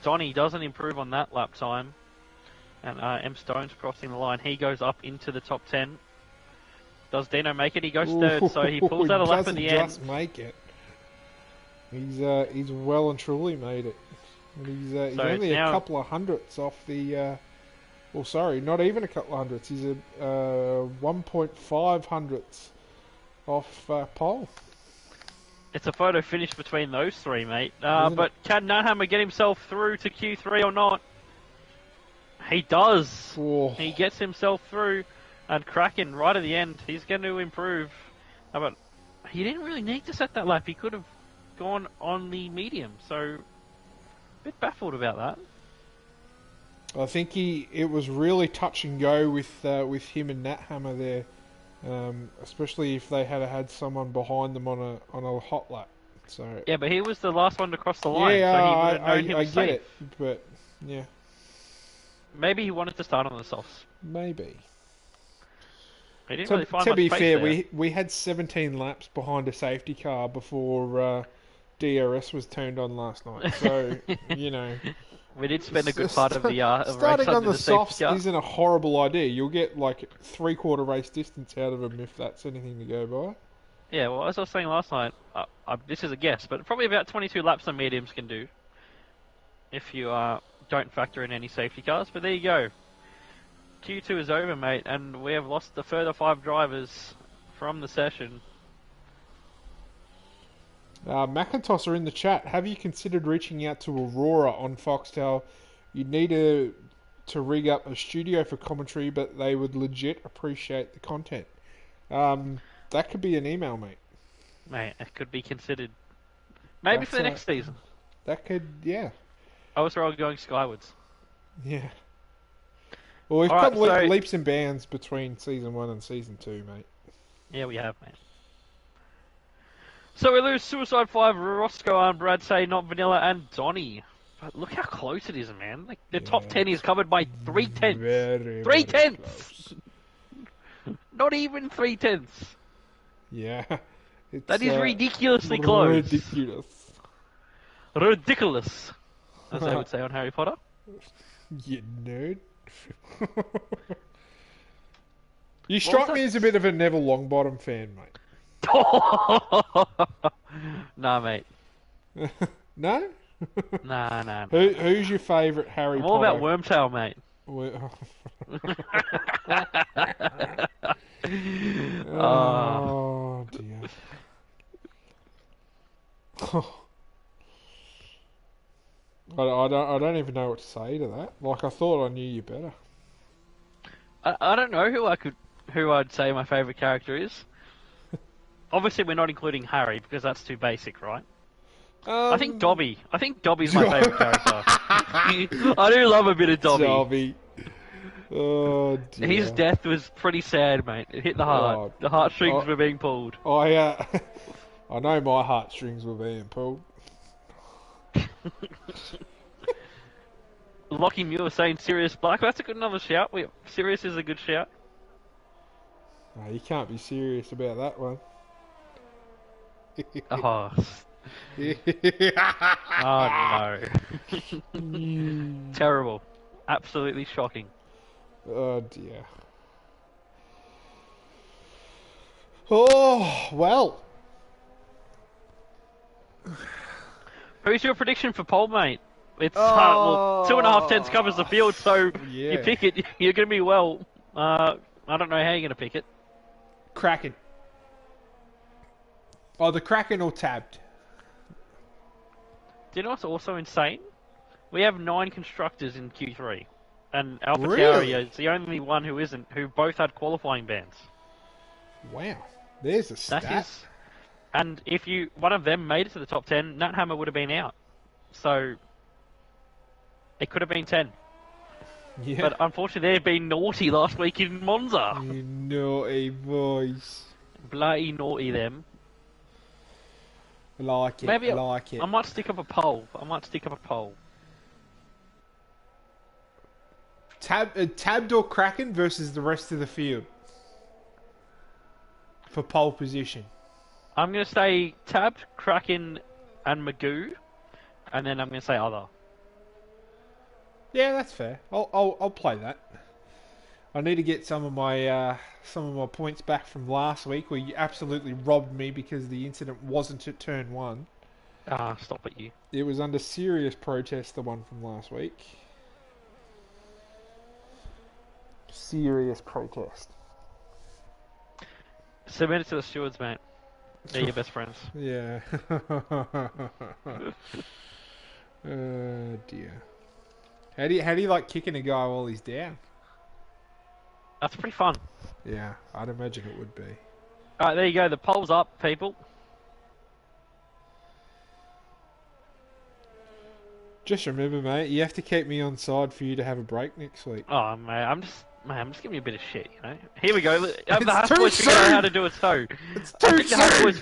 Donny doesn't improve on that lap time. And M Stone's crossing the line. He goes up into the top 10. Does Dino make it? He goes third, so he pulls out a lap at the end. Just make it. He's well and truly made it. And he's only a couple of hundredths off the... well, sorry, not even a couple of hundredths. He's a 1.5 hundredths off pole. It's a photo finish between those three, mate. But can Nuthammer get himself through to Q3 or not? He does. Oh. He gets himself through. And Kraken, right at the end, he's going to improve. But he didn't really need to set that lap. He could have gone on the medium. So, a bit baffled about that. I think it was really touch and go with him and Nathammer there, especially if they had someone behind them on a hot lap. So yeah, but he was the last one to cross the line. Yeah, so he would have known I safe. get it, but yeah, maybe he wanted to start on the softs. Maybe. He didn't really find to much be pace fair, there. we had 17 laps behind a safety car before DRS was turned on last night. So you know. We did spend a good part of the starting race on the softs car. isn't a horrible idea. You'll get like 3/4 race distance out of them if that's anything to go by. Yeah, well, as I was saying last night, this is a guess, but probably about 22 laps the mediums can do if you don't factor in any safety cars. But there you go. Q2 is over, mate, and we have lost the further 5 drivers from the session. Macintosh are in the chat. Have you considered reaching out to Aurora on Foxtel? You'd need to rig up a studio for commentary, but they would legit appreciate the content. That could be an email, mate. Mate, it could be considered. Maybe for the next season. That could, yeah. I was going skywards. Yeah. Well, we've come leaps and bounds between Season 1 and Season 2, mate. Yeah, we have, mate. So we lose Suicide 5, Roscoe and Brad say not Vanilla and Donny. But look how close it is, man. Like the top 10 is covered by 3/10. Very, 3/10. Not even 3/10. Yeah. That is ridiculously close. Ridiculous. Ridiculous. As they would say on Harry Potter. You nerd. You strike me as a bit of a Neville Longbottom fan, mate. Nah, mate. No? Nah. Who's your favourite Harry I'm Potter? all about Wormtail, mate. Oh, dear. I don't even know what to say to that. Like, I thought I knew you better. I don't know who I'd say my favourite character is. Obviously, we're not including Harry because that's too basic, right? I think Um, Dobby. I think Dobby's my favourite character. I do love a bit of Dobby. Dobby. Oh His dear. death was pretty sad, mate. It hit the heart. Oh, The heartstrings I, were being pulled. I know my heartstrings were being pulled. Lockie Muir saying Sirius Black. That's a good another shout. Sirius is a good shout. Oh, you can't be serious about that one. Oh, oh no. Terrible. Absolutely shocking. Oh dear. Oh, well. Who's your prediction for pole, mate? It's well, 2.5 tenths covers the field, so yeah. you pick it. You're going to be well. I don't know how you're going to pick it. Kraken. Oh, the Kraken or Tabbed? Do you know what's also insane? We have 9 constructors in Q3, and AlphaTauri Really? is the only one who isn't, who both had qualifying bans. Wow. There's a stat. That is, and if one of them made it to the top 10, Nat Hammer would have been out. So it could have been 10. Yeah. But unfortunately, they've been naughty last week in Monza. You naughty boys. Bloody naughty them. I like it. Maybe I like it. I might stick up a poll. Tabbed or Kraken versus the rest of the field for pole position. I'm going to say Tabbed, Kraken, and Magoo, and then I'm going to say other. Yeah, that's fair. I'll play that. I need to get some of my points back from last week, where you absolutely robbed me because the incident wasn't at turn 1. Stop it, you. It was under serious protest, the one from last week. Serious protest. Submit it to the stewards, mate. They're your best friends. Yeah. Oh dear. How do you like kicking a guy while he's down? That's pretty fun. Yeah, I'd imagine it would be. Alright, there you go. The poll's up, people. Just remember, mate, you have to keep me on side for you to have a break next week. Oh, mate, I'm just giving you a bit of shit, you know? Here we go. Have the Haas boys figured out how to do a toe. It's too soon!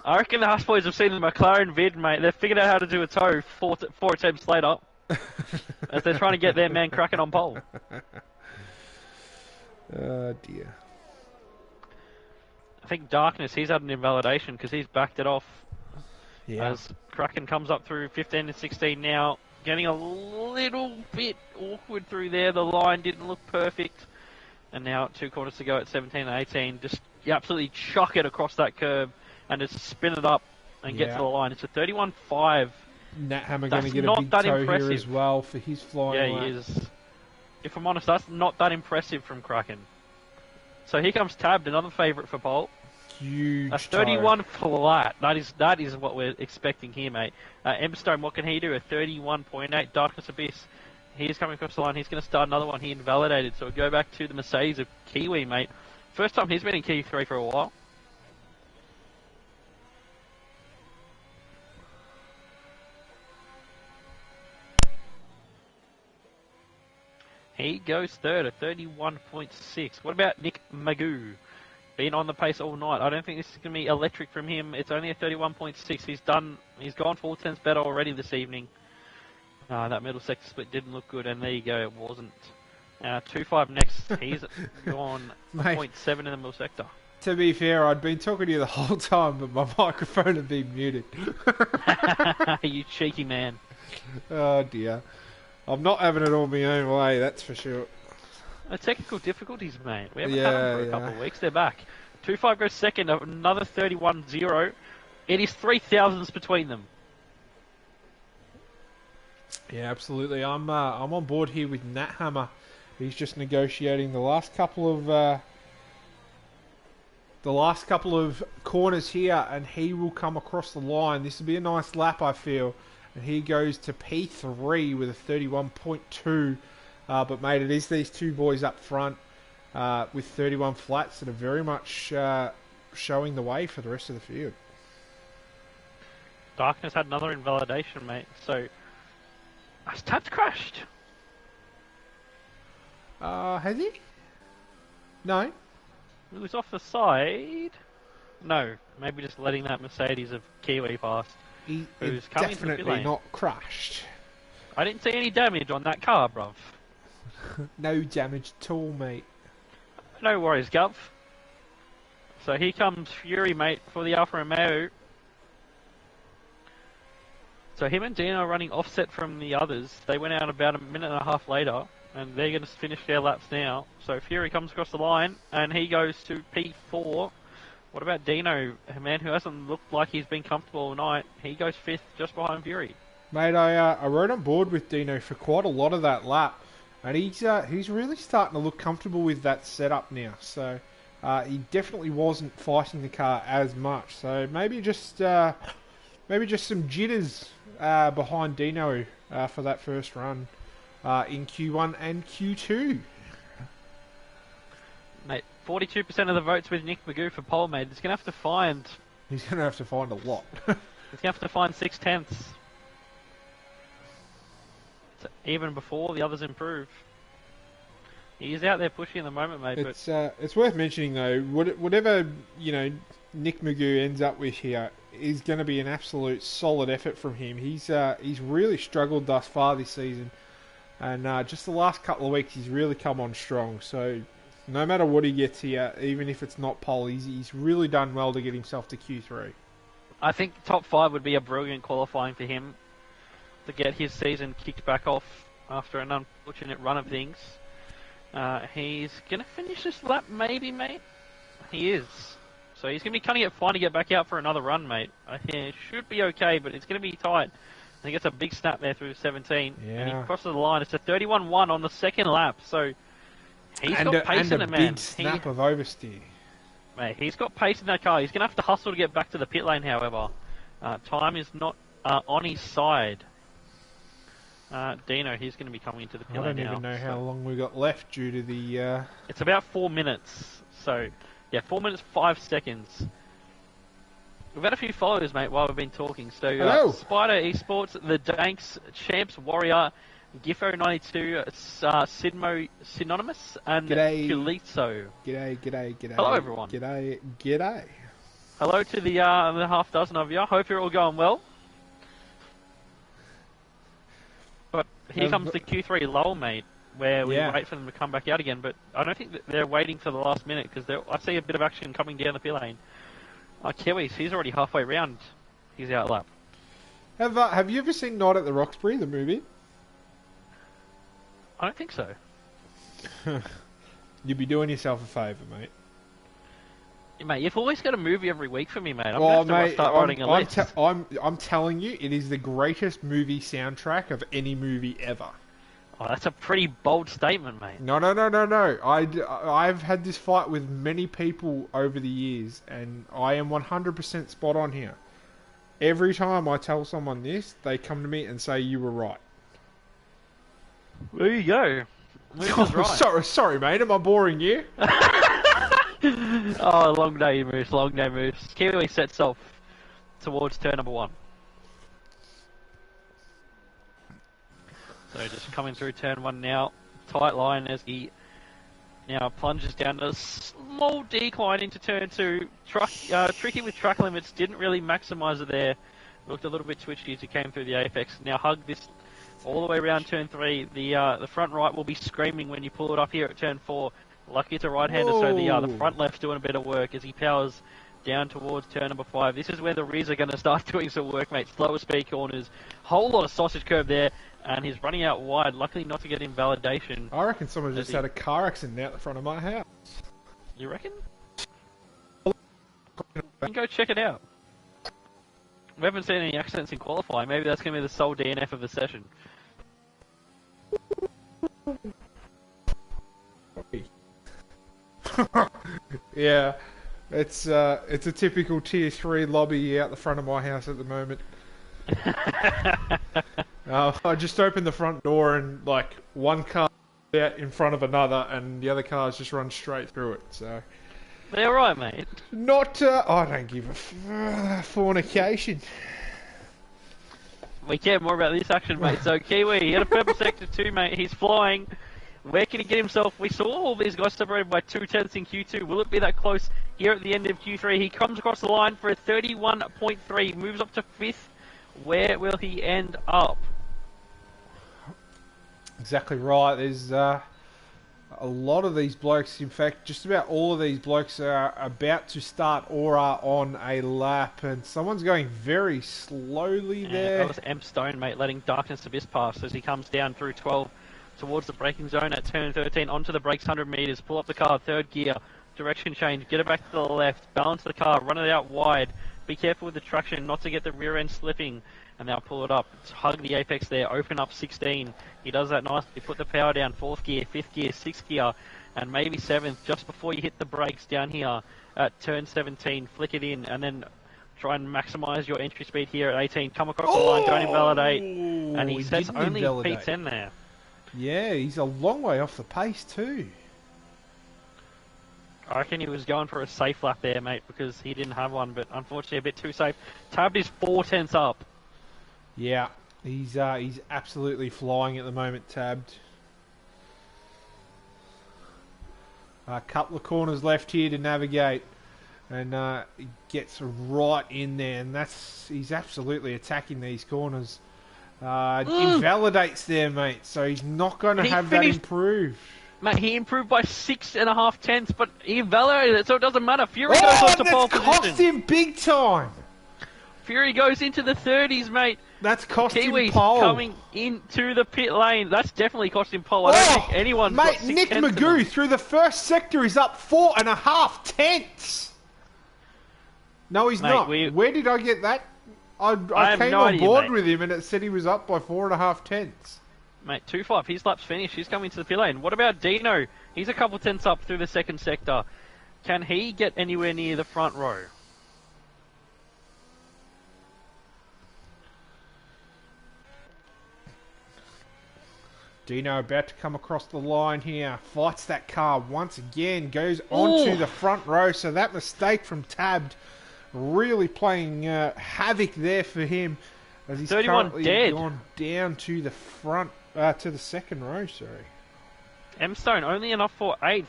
I reckon the Haas boys have seen the McLaren vid, mate. They've figured out how to do a toe four attempts later. As they're trying to get their man Kraken on pole. Oh, dear. I think Darkness, he's had an invalidation because he's backed it off. Yeah. As Kraken comes up through 15 and 16 now. Getting a little bit awkward through there. The line didn't look perfect. And now 2 quarters to go at 17 and 18. Just you absolutely chuck it across that curb and just spin it up and get to the line. It's a 31.5. Nat Hammer going to get a big toe here as well for his flying. Yeah, he is. If I'm honest, that's not that impressive from Kraken. So here comes Tabbed, another favourite for pole. Huge A 31 flat. That is what we're expecting here, mate. Emberstone, what can he do? A 31.8. Darkness Abyss. He's coming across the line. He's going to start another one. He invalidated. So we'll go back to the Mercedes of Kiwi, mate. First time he's been in Q3 for a while. He goes third at 31.6. What about Nick Magoo? Been on the pace all night. I don't think this is going to be electric from him. It's only a 31.6. He's gone 4 tenths better already this evening. That middle sector split didn't look good, and there you go, it wasn't. 2.5 next. He's gone 0.7 in the middle sector. To be fair, I'd been talking to you the whole time, but my microphone had been muted. You cheeky man. Oh dear. I'm not having it all my own way, that's for sure. Technical difficulties, mate. We haven't had them for a couple of weeks. They're back. 2.5 goes second, another 31.0. It is 3,000s between them. Yeah, absolutely. I'm on board here with Nat Hammer. He's just negotiating the last couple of corners here, and he will come across the line. This will be a nice lap, I feel. And he goes to P3 with a 31.2. But, mate, it is these two boys up front with 31 flats that are very much showing the way for the rest of the field. Darkness had another invalidation, mate. So, has Tabs crashed? Has he? No. He was off the side. No, maybe just letting that Mercedes of Kiwi past. He who's coming into the pit definitely lane. not crashed. I didn't see any damage on that car, bruv. No damage at all, mate. No worries, Gov. So here comes Fury, mate, for the Alfa Romeo. So him and Dino are running offset from the others. They went out about a minute and a half later, and they're going to finish their laps now. So Fury comes across the line, and he goes to P4. What about Dino, a man who hasn't looked like he's been comfortable all night? He goes 5th, just behind Fury. Mate, I rode on board with Dino for quite a lot of that lap, and he's really starting to look comfortable with that setup now. So he definitely wasn't fighting the car as much. So maybe just some jitters behind Dino for that first run in Q1 and Q2. Mate, 42% of the votes with Nick Magoo for pole, mate. He's going to have to find... He's going to have to find a lot. He's going to have to find 6/10. So even before the others improve. He's out there pushing at the moment, mate. It's worth mentioning, though, whatever, Nick Magoo ends up with here is going to be an absolute solid effort from him. He's really struggled thus far this season. And just the last couple of weeks, he's really come on strong. So no matter what he gets here, even if it's not pole, he's really done well to get himself to Q3. I think top 5 would be a brilliant qualifying for him to get his season kicked back off after an unfortunate run of things. He's going to finish this lap, maybe, mate? He is. So he's going to be cutting it fine to get back out for another run, mate. I think it should be okay, but it's going to be tight. I think it's a big snap there through 17. Yeah. And he crosses the line. It's a 31-1 on the second lap. So he's got pace in it, man. And a big snap of oversteer. Mate, he's got pace in that car. He's going to have to hustle to get back to the pit lane, however. Time is not on his side. Dino, he's going to be coming into the pit lane now. I don't even know how long we've got left due to the... It's about 4 minutes. So, yeah, 4 minutes, 5 seconds. We've had a few followers, mate, while we've been talking. So, Spider Esports, The Danks, Champs Warrior, Giffo92, Sidmo Synonymous, and Julito. G'day. Hello, everyone. G'day. Hello to the half dozen of you. Hope you're all going well. But here comes the Q3 lull, mate, where we wait for them to come back out again. But I don't think that they're waiting for the last minute, because I see a bit of action coming down the pit lane. Kiwis, he's already halfway round his out lap. Have you ever seen Night at the Roxbury, the movie? I don't think so. You'd be doing yourself a favour, mate. Mate, you've always got a movie every week for me, mate. I'm going to start writing a list. I'm telling you, it is the greatest movie soundtrack of any movie ever. Oh, that's a pretty bold statement, mate. No. I've had this fight with many people over the years, and I am 100% spot on here. Every time I tell someone this, they come to me and say, you were right. There you go. Right. Sorry, mate. Am I boring you? Oh, long day, Moose. Long day, Moose. Kiwi sets off towards turn number 1. So just coming through turn 1 now. Tight line as he now plunges down a small decline into turn 2. Tricky with track limits. Didn't really maximise it there. Looked a little bit twitchy as he came through the apex. Now hug this all the way around turn 3. The front right will be screaming when you pull it up here at turn 4. Lucky it's a right-hander, so the front left's doing a bit of work as he powers down towards turn number 5. This is where the rears are going to start doing some work, mate. Slower speed corners. Whole lot of sausage curve there, and he's running out wide. Luckily not to get invalidation. I reckon someone just had a car accident out the front of my house. You reckon? You can go check it out. We haven't seen any accidents in qualifying. Maybe that's going to be the sole DNF of the session. Yeah, it's a typical tier 3 lobby out the front of my house at the moment. I just opened the front door and one car out in front of another, and the other cars just run straight through it. So They're alright, mate. Not, I don't give a fornication. We care more about this action, mate. So, Kiwi, he had a purple sector 2, mate. He's flying. Where can he get himself? We saw all these guys separated by 2/10 in Q2. Will it be that close here at the end of Q3? He comes across the line for a 31.3, moves up to 5th. Where will he end up? Exactly right. There's a lot of these blokes. In fact, just about all of these blokes are about to start or are on a lap, and someone's going very slowly there. That was M Stone, mate, letting Darkness Abyss pass as he comes down through 12 towards the braking zone at turn 13 onto the brakes, 100 meters. Pull up the car, third gear, direction change, get it back to the left, balance the car, run it out wide. Be careful with the traction, not to get the rear end slipping. And now pull it up. Hug the apex there. Open up 16. He does that nicely. Put the power down. 4th gear, 5th gear, 6th gear, and maybe 7th. Just before you hit the brakes down here at turn 17. Flick it in, and then try and maximise your entry speed here at 18. Come across the line. Don't invalidate. And he sets only P10 there. Yeah, he's a long way off the pace too. I reckon he was going for a safe lap there, mate, because he didn't have one, but unfortunately a bit too safe. Tabbed is 4/10 up. Yeah, he's absolutely flying at the moment, Tabbed. A couple of corners left here to navigate, and he gets right in there, and he's absolutely attacking these corners. Invalidates there, mate, so he's not going to have that improved. Mate, he improved by 6.5 tenths, but he invalidated it, so it doesn't matter. Fury goes on to pole position. Cost him big time. Fury goes into the 30s, mate. That's cost Kiwi's him pole. Coming into the pit lane. That's definitely cost him pole. I don't think anyone's got 6 Nick tenths Magoo through the first sector is up 4.5 tenths. No, he's not. Where did I get that? I came on board with him and it said he was up by 4.5 tenths. Mate, 2-5. His lap's finished. He's coming to the pit lane. What about Dino? He's a couple tenths up through the second sector. Can he get anywhere near the front row? Dino about to come across the line here. Fights that car once again. Goes onto the front row. So that mistake from Tabbed really playing havoc there for him. As he's 31 currently dead. Gone down to the front, to the second row, sorry. M Stone only enough for 8th.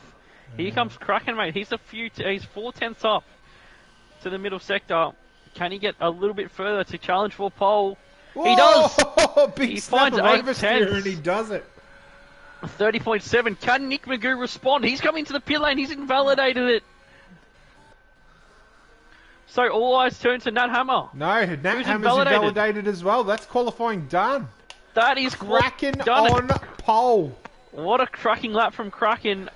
Here comes Kraken, mate. He's he's 4 tenths up to the middle sector. Can he get a little bit further to challenge for pole? He does! Big snap of oversteer and he does it. 30.7. Can Nick Magoo respond? He's coming to the pit lane. He's invalidated it. So all eyes turn to Nat Hammer. No, Nat Hammer's invalidated as well. That's qualifying done. That is Kraken on pole. What a cracking lap from Kraken.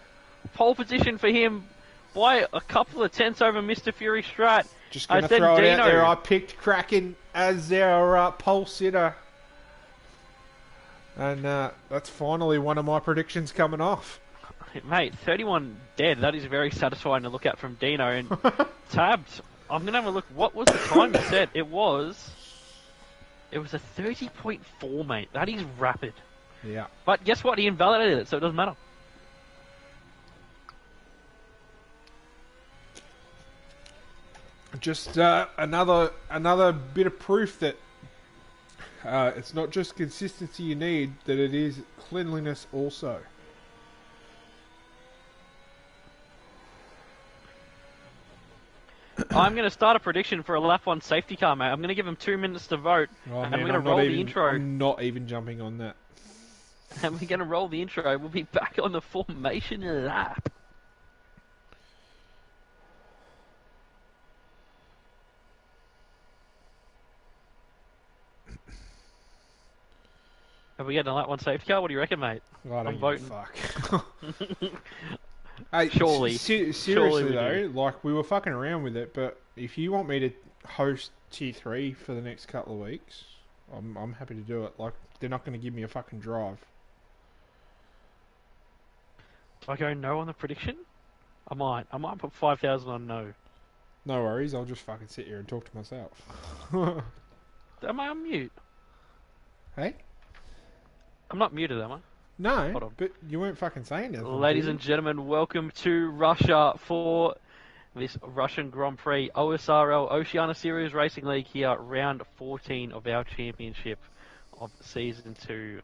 Pole position for him by a couple of tenths over Mr. Fury Strat. Just going to throw it out there. I picked Kraken as our pole sitter. And that's finally one of my predictions coming off. Mate, 31 dead. That is very satisfying to look at from Dino. And Tabbed, I'm going to have a look. What was the time you said? It was a 30.4, mate. That is rapid. Yeah. But guess what? He invalidated it, so it doesn't matter. Just another bit of proof that it's not just consistency you need, that it is cleanliness also. I'm going to start a prediction for a lap 1 safety car, mate. I'm going to give him 2 minutes to vote, and we're going to roll the intro. I'm not even jumping on that. And we're going to roll the intro. We'll be back on the formation lap. Have we got a lap 1 safety car? What do you reckon, mate? I'm voting. Fuck. Hey, surely. Seriously though, like we were fucking around with it, but if you want me to host Tier 3 for the next couple of weeks, I'm happy to do it. Like they're not going to give me a fucking drive. Do I go no on the prediction? I might put 5,000 on no. No worries, I'll just fucking sit here and talk to myself. Am I on mute? Hey? I'm not muted, am I? No, but you weren't fucking saying anything. Ladies and gentlemen, welcome to Russia for this Russian Grand Prix OSRL Oceania Series Racing League here, round 14 of our championship of Season 2.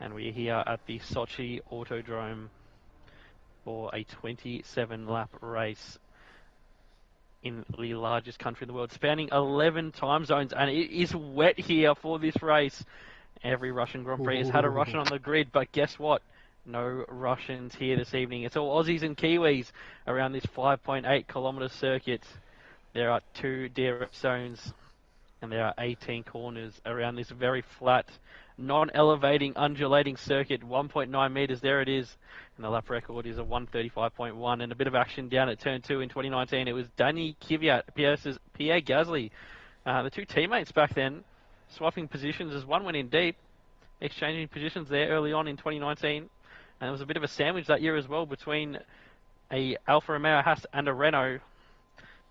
And we're here at the Sochi Autodrome for a 27-lap race in the largest country in the world, spanning 11 time zones, and it is wet here for this race. Every Russian Grand Prix has had a Russian on the grid, but guess what? No Russians here this evening. It's all Aussies and Kiwis around this 5.8 kilometre circuit. There are 2 DRS zones, and there are 18 corners around this very flat, non-elevating, undulating circuit. 1.9 metres, there it is. And the lap record is a 1:35.1, and a bit of action down at turn 2 in 2019. It was Danny Kvyat versus Pierre Gasly. The 2 teammates back then swapping positions as one went in deep, exchanging positions there early on in 2019. And there was a bit of a sandwich that year as well between a Alfa Romeo Haas and a Renault.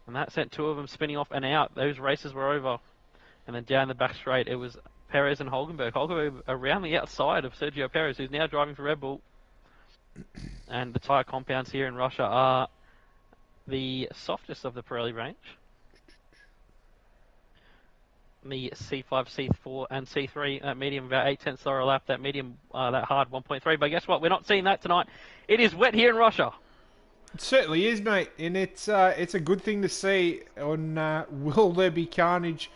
And that sent 2 of them spinning off and out. Those races were over. And then down the back straight, it was Perez and Hulkenberg. Hulkenberg around the outside of Sergio Perez, who's now driving for Red Bull. And the tyre compounds here in Russia are the softest of the Pirelli range. The C5, C4, and C3. That medium about 0.8 a lap. That medium, that hard 1.3. But guess what? We're not seeing that tonight. It is wet here in Russia. It certainly is, mate, and it's a good thing to see. On will there be carnage?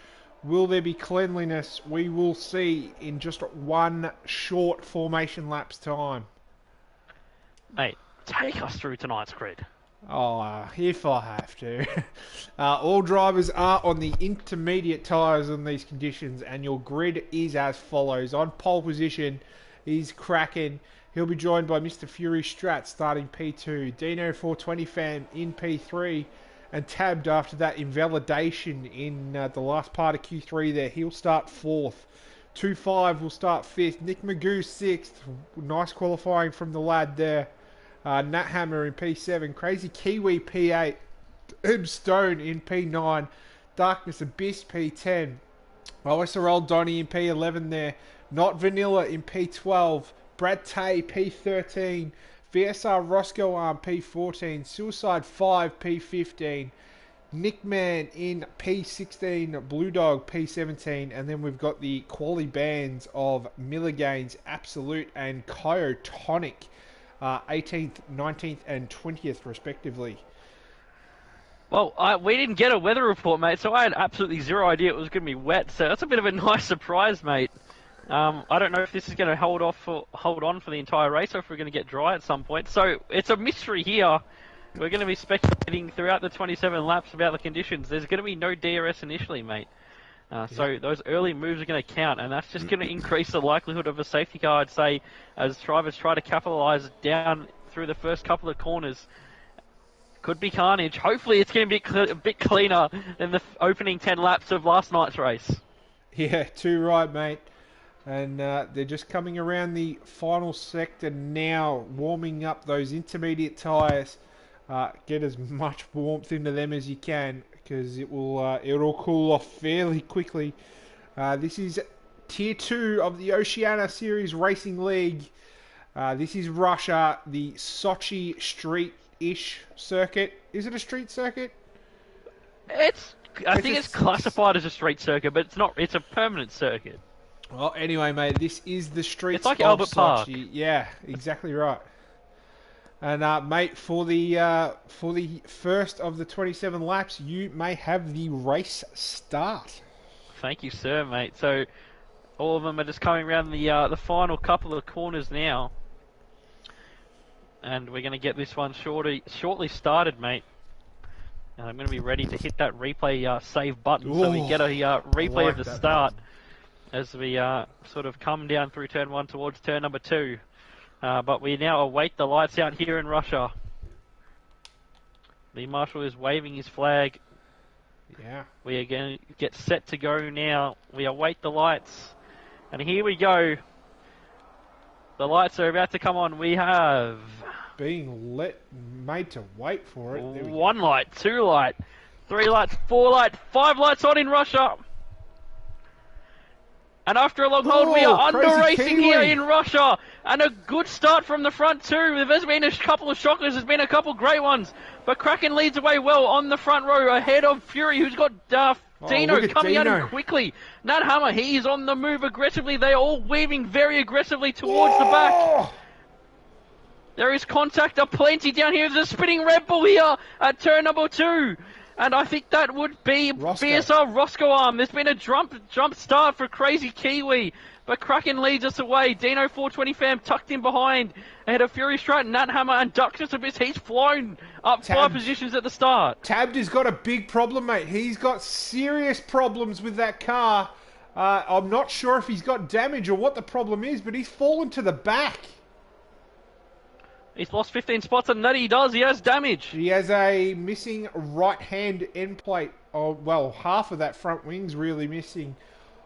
Will there be cleanliness? We will see in just one short formation lap's time. Mate, take us through tonight's grid. Oh, if I have to. All drivers are on the intermediate tyres in these conditions, and your grid is as follows. On pole position is Kraken. He'll be joined by Mr. Fury Strat starting P2. Dino 420 Fam in P3. And tabbed after that invalidation in the last part of Q3 there. He'll start 4th. 2.5 will start 5th. Nick Magoo 6th. Nice qualifying from the lad there. Nat Hammer in P7. Crazy Kiwi P8. Stone in P9. Darkness Abyss P10. OSRL Donny in P11 there. Not Vanilla in P12. Brad Tay P13. VSR Roscoe Arm P14. Suicide 5 P15. Nick Man in P16. Blue Dog P17. And then we've got the quality bands of Milligains Absolute and Kyotonic. 18th, 19th and 20th respectively. Well, we didn't get a weather report, mate, so I had absolutely zero idea it was going to be wet. So that's a bit of a nice surprise, mate. I don't know if this is going to hold on for the entire race, or if we're going to get dry at some point. So it's a mystery here. We're going to be speculating throughout the 27 laps about the conditions. There's going to be no DRS initially, mate. So those early moves are going to count, and that's just going to increase the likelihood of a safety car, I'd say, as drivers try to capitalise down through the first couple of corners. Could be carnage. Hopefully it's going to be a bit cleaner than the opening 10 laps of last night's race. Yeah, too right, mate. And they're just coming around the final sector now, warming up those intermediate tyres. Get as much warmth into them as you can, because it'll cool off fairly quickly. This is Tier 2 of the Oceania Series Racing League. This is Russia, the Sochi street-ish circuit. Is it a street circuit? I think it's classified as a street circuit, but it's not. It's a permanent circuit. Well, anyway, mate, this is the streets It's like of Albert Sochi. Park. Yeah, exactly right. And mate, for the first of the 27 laps, you may have the race start. Thank you, sir, mate. So all of them are just coming around the final couple of corners now, and we're going to get this one shortly started, mate. And I'm going to be ready to hit that replay save button, so we get a replay of the start as we sort of come down through turn 1 towards turn number 2. But we now await the lights out here in Russia. The marshal is waving his flag. Yeah. We are going to get set to go now. We await the lights. And here we go. The lights are about to come on. We have... made to wait for it. 1 light, 2 light, 3 lights, 4 light, 5 lights on in Russia. And after a long hold, we are under crazy racing Kiwi. here in Russia. And a good start from the front too. There's been a couple of shockers, there's been a couple great ones. But Kraken leads away well on the front row ahead of Fury, who's got Dino coming at him quickly. Nat Hammer, he's on the move aggressively. They're all weaving very aggressively towards the back. There is contact aplenty down here. There's a spinning Red Bull here at turn number 2. And I think that would be BSR Roscoe Arm. There's been a jump start for Crazy Kiwi. But Kraken leads us away. Dino 420 fam tucked in behind. Ahead of Fury Strat, Nat Hammer and Darkness Abyss. He's flown up 5 positions at the start. Tabbed has got a big problem, mate. He's got serious problems with that car. I'm not sure if he's got damage or what the problem is, but he's fallen to the back. He's lost 15 spots, and that he does. He has damage. He has a missing right-hand end plate. Oh, well, half of that front wing's really missing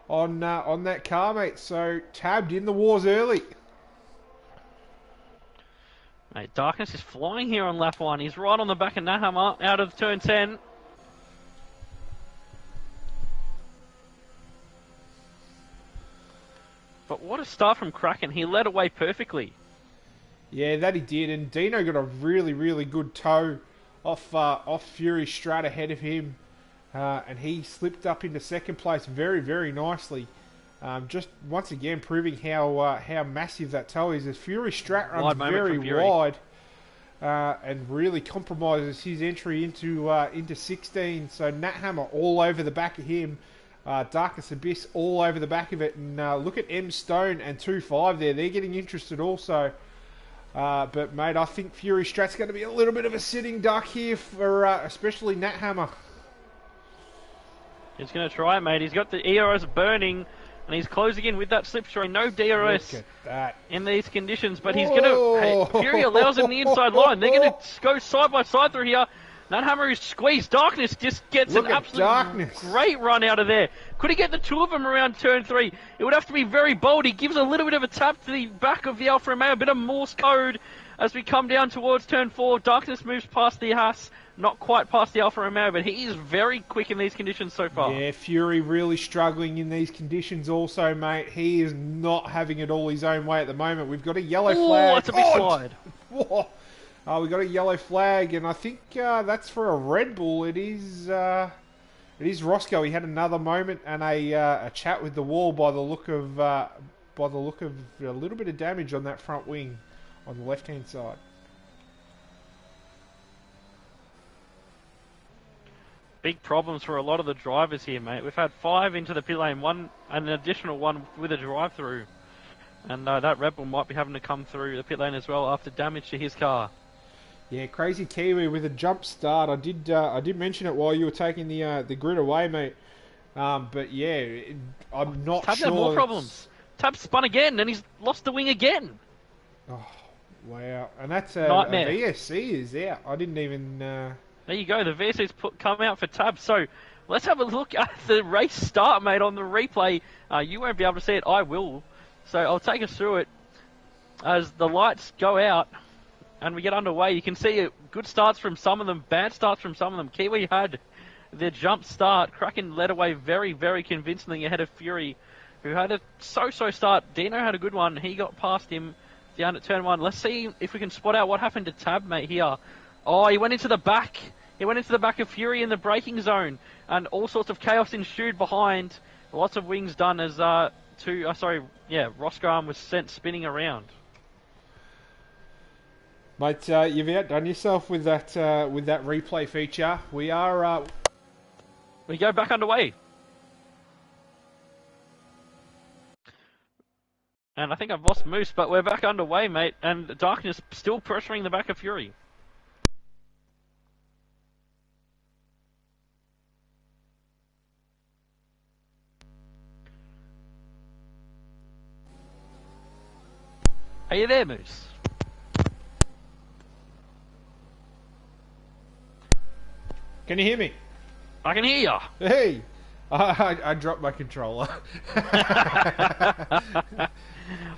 on that car, mate. So, Tabbed in the wars early. Mate, Darkness is flying here on lap 1. He's right on the back of Nahammer out of turn 10. But what a start from Kraken. He led away perfectly. Yeah, that he did, and Dino got a really, really good tow off Fury Strat ahead of him, and he slipped up into second place very, very nicely. Just once again proving how massive that tow is. As Fury Strat runs very wide, and really compromises his entry into 16. So Nat Hammer all over the back of him. Darkness Abyss all over the back of it, and look at M Stone and 2-5 there. They're getting interested also. But mate, I think Fury Strat's going to be a little bit of a sitting duck here for especially Nat Hammer. He's going to try it, mate. He's got the ERS burning, and he's closing in with that slipstream. No DRS in these conditions, but he's going to... Hey, Fury allows him the inside line. They're going to go side by side through here. Nat Hammer is squeezed. Darkness just gets an absolute great run out of there. Could he get the two of them around turn 3? It would have to be very bold. He gives a little bit of a tap to the back of the Alfa Romeo, a bit of Morse code as we come down towards turn 4. Darkness moves past the Haas, not quite past the Alfa Romeo, but he is very quick in these conditions so far. Yeah, Fury really struggling in these conditions also, mate. He is not having it all his own way at the moment. We've got a yellow flag. Oh, that's a big slide. We got a yellow flag, and I think that's for a Red Bull. It is Roscoe. He had another moment and a chat with the wall by the look of a little bit of damage on that front wing on the left hand side. Big problems for a lot of the drivers here, mate. We've had 5 into the pit lane, one and an additional one with a drive through, and that Red Bull might be having to come through the pit lane as well after damage to his car. Yeah, Crazy Kiwi with a jump start. I did mention it while you were taking the grid away, mate. But yeah, I'm not sure. Tab's had more problems. Tab spun again, and he's lost the wing again. Oh, wow! And that's Nightmare. A VSC is out. I didn't even. There you go. The VSC's come out for Tab. So let's have a look at the race start, mate, on the replay. You won't be able to see it. I will. So I'll take us through it as the lights go out. And we get underway. You can see good starts from some of them, bad starts from some of them. Kiwi had the jump start. Kraken led away very, very convincingly ahead of Fury, who had a so-so start. Dino had a good one. He got past him down at turn 1. Let's see if we can spot out what happened to Tab, mate, here. Oh, he went into the back. He went into the back of Fury in the braking zone. And all sorts of chaos ensued behind. Lots of wings done as Roscoe Arm was sent spinning around. Mate, you've outdone yourself with that replay feature. We go back underway. And I think I've lost Moose, but we're back underway, mate. And Darkness still pressuring the back of Fury. Are you there, Moose? Can you hear me? I can hear you. Hey, I dropped my controller.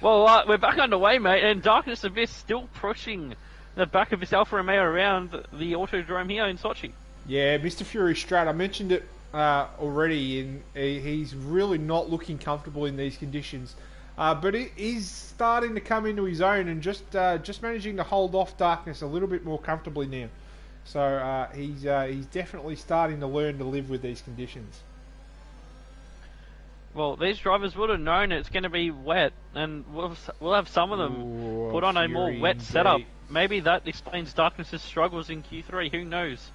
Well, we're back underway, mate, and Darkness Abyss still pushing the back of his Alfa Romeo around the Autodrome here in Sochi. Yeah, Mr. Fury Strat, I mentioned it already, and he's really not looking comfortable in these conditions. But he's starting to come into his own and just managing to hold off darkness a little bit more comfortably now. So he's definitely starting to learn to live with these conditions. Well, these drivers would have known it's going to be wet, and we'll have some of them put on a more wet setup. Maybe that explains Darkness's struggles in Q3, who knows?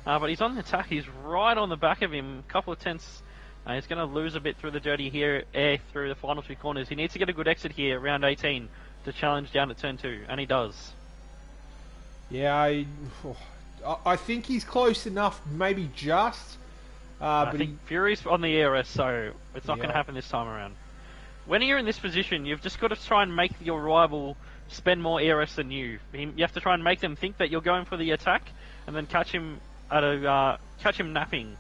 But he's on the attack, he's right on the back of him, a couple of tenths. He's going to lose a bit through the dirty air through the final two corners. He needs to get a good exit here, round 18, to challenge down at turn 2, and he does. Yeah, I think he's close enough, maybe just. I think Fury's on the ERS, so it's not going to happen this time around. When you're in this position, you've just got to try and make your rival spend more ERS than you. You have to try and make them think that you're going for the attack, and then catch him napping.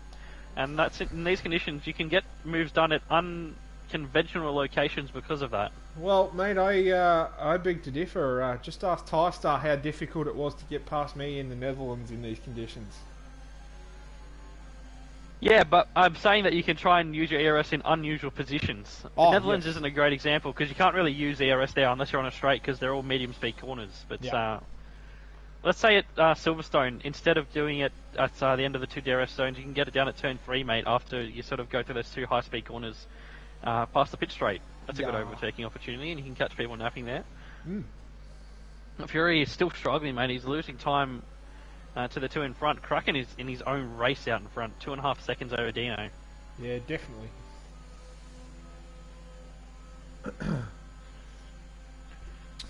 And that's it. In these conditions, you can get moves done at unconventional locations because of that. Well, mate, I beg to differ. Just ask TyStar how difficult it was to get past me in the Netherlands in these conditions. Yeah, but I'm saying that you can try and use your ERS in unusual positions. The Netherlands isn't a great example because you can't really use ERS there unless you're on a straight because they're all medium speed corners. But let's say at Silverstone, instead of doing it at the end of the 2 DRS zones, you can get it down at turn 3, mate, after you sort of go through those 2 high speed corners past the pit straight. That's a good overtaking opportunity, and you can catch people napping there. Fury is still struggling, mate. He's losing time to the 2 in front. Kraken is in his own race out in front, 2.5 seconds over Dino. Yeah, definitely.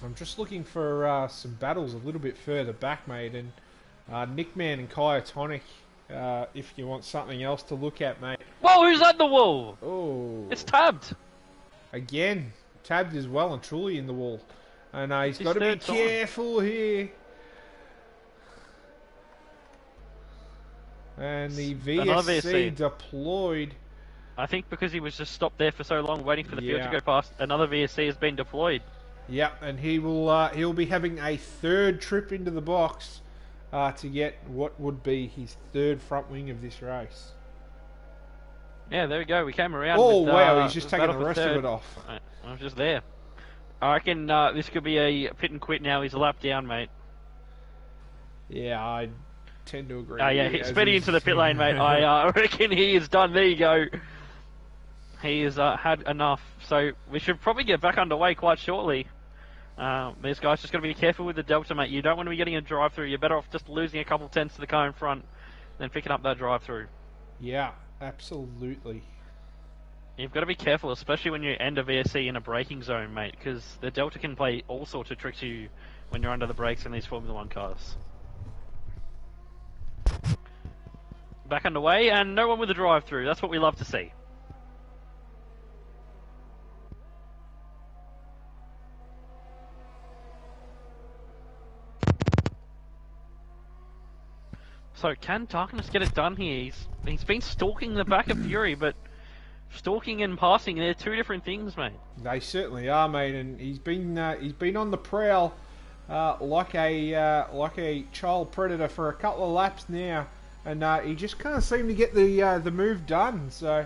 I'm just looking for some battles a little bit further back, mate, and Nickman and Kyotonic, if you want something else to look at, mate. Whoa, who's at the wall? Oh, it's tabbed. Again, tabbed is well and truly in the wall. And he's got to be careful here. And the VSC deployed. I think because he was just stopped there for so long waiting for the field to go past, another VSC has been deployed. Yeah, and he'll be having a 3rd trip into the box to get what would be his 3rd front wing of this race. Yeah, there we go. We came around. Oh, wow, he's just taking the rest of it off. I was just there. I reckon this could be a pit and quit now. He's a lap down, mate. Yeah, I tend to agree. Yeah, he's speeding into the pit lane, mate. I reckon he is done. There you go. He has had enough. So we should probably get back underway quite shortly. These guys just got to be careful with the delta, mate. You don't want to be getting a drive-through. You're better off just losing a couple tenths to the car in front than picking up that drive-through. Yeah, absolutely. You've got to be careful, especially when you end a VSC in a braking zone, mate, because the delta can play all sorts of tricks to you when you're under the brakes in these Formula 1 cars. Back underway, and no one with a drive-through. That's what we love to see. So can Darkness get it done here? He's been stalking the back of Fury, but stalking and passing, they're 2 different things, mate. They certainly are, mate, and he's been on the prowl like a child predator for a couple of laps now, and he just can't seem to get the move done. So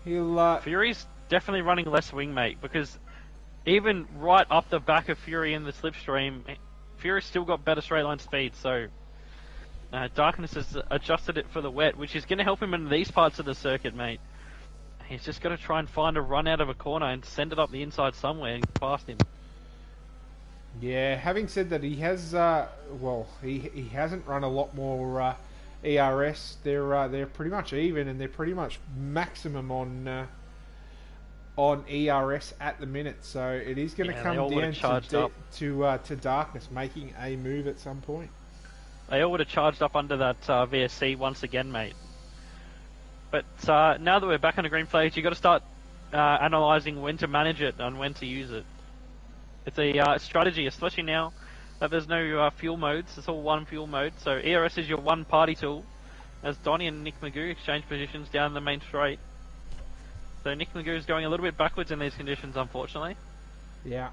he'll Fury's definitely running less wing, mate, because even right up the back of Fury in the slipstream, Fury's still got better straight line speed. So Darkness has adjusted it for the wet, which is going to help him in these parts of the circuit, mate. He's just got to try and find a run out of a corner and send it up the inside somewhere and get past him. Yeah, having said that, he has he hasn't run a lot more ERS. They're pretty much even, and they're pretty much maximum on ERS at the minute. So it is going to come down to Darkness making a move at some point. They all would have charged up under that VSC once again, mate. But now that we're back on the green flag, you've got to start analysing when to manage it and when to use it. It's a strategy, especially now that there's no fuel modes. It's all one fuel mode. So ERS is your one party tool, as Donnie and Nick Magoo exchange positions down the main straight. So Nick Magoo is going a little bit backwards in these conditions, unfortunately. Yeah.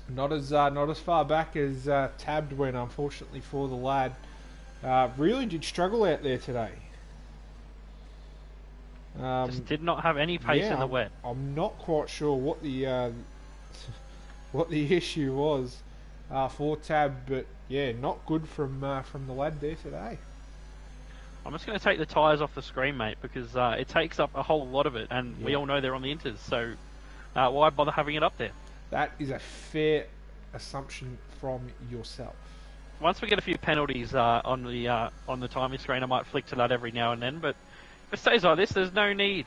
Not as far back as Tabbed went, unfortunately for the lad. Really did struggle out there today. Just did not have any pace in the wet. I'm not quite sure what the what the issue was for Tab, but yeah, not good from the lad there today. I'm just going to take the tyres off the screen, mate, because it takes up a whole lot of it, and we all know they're on the inters, so why bother having it up there? That is a fair assumption from yourself. Once we get a few penalties on the timing screen, I might flick to that every now and then, but if it stays like this, there's no need.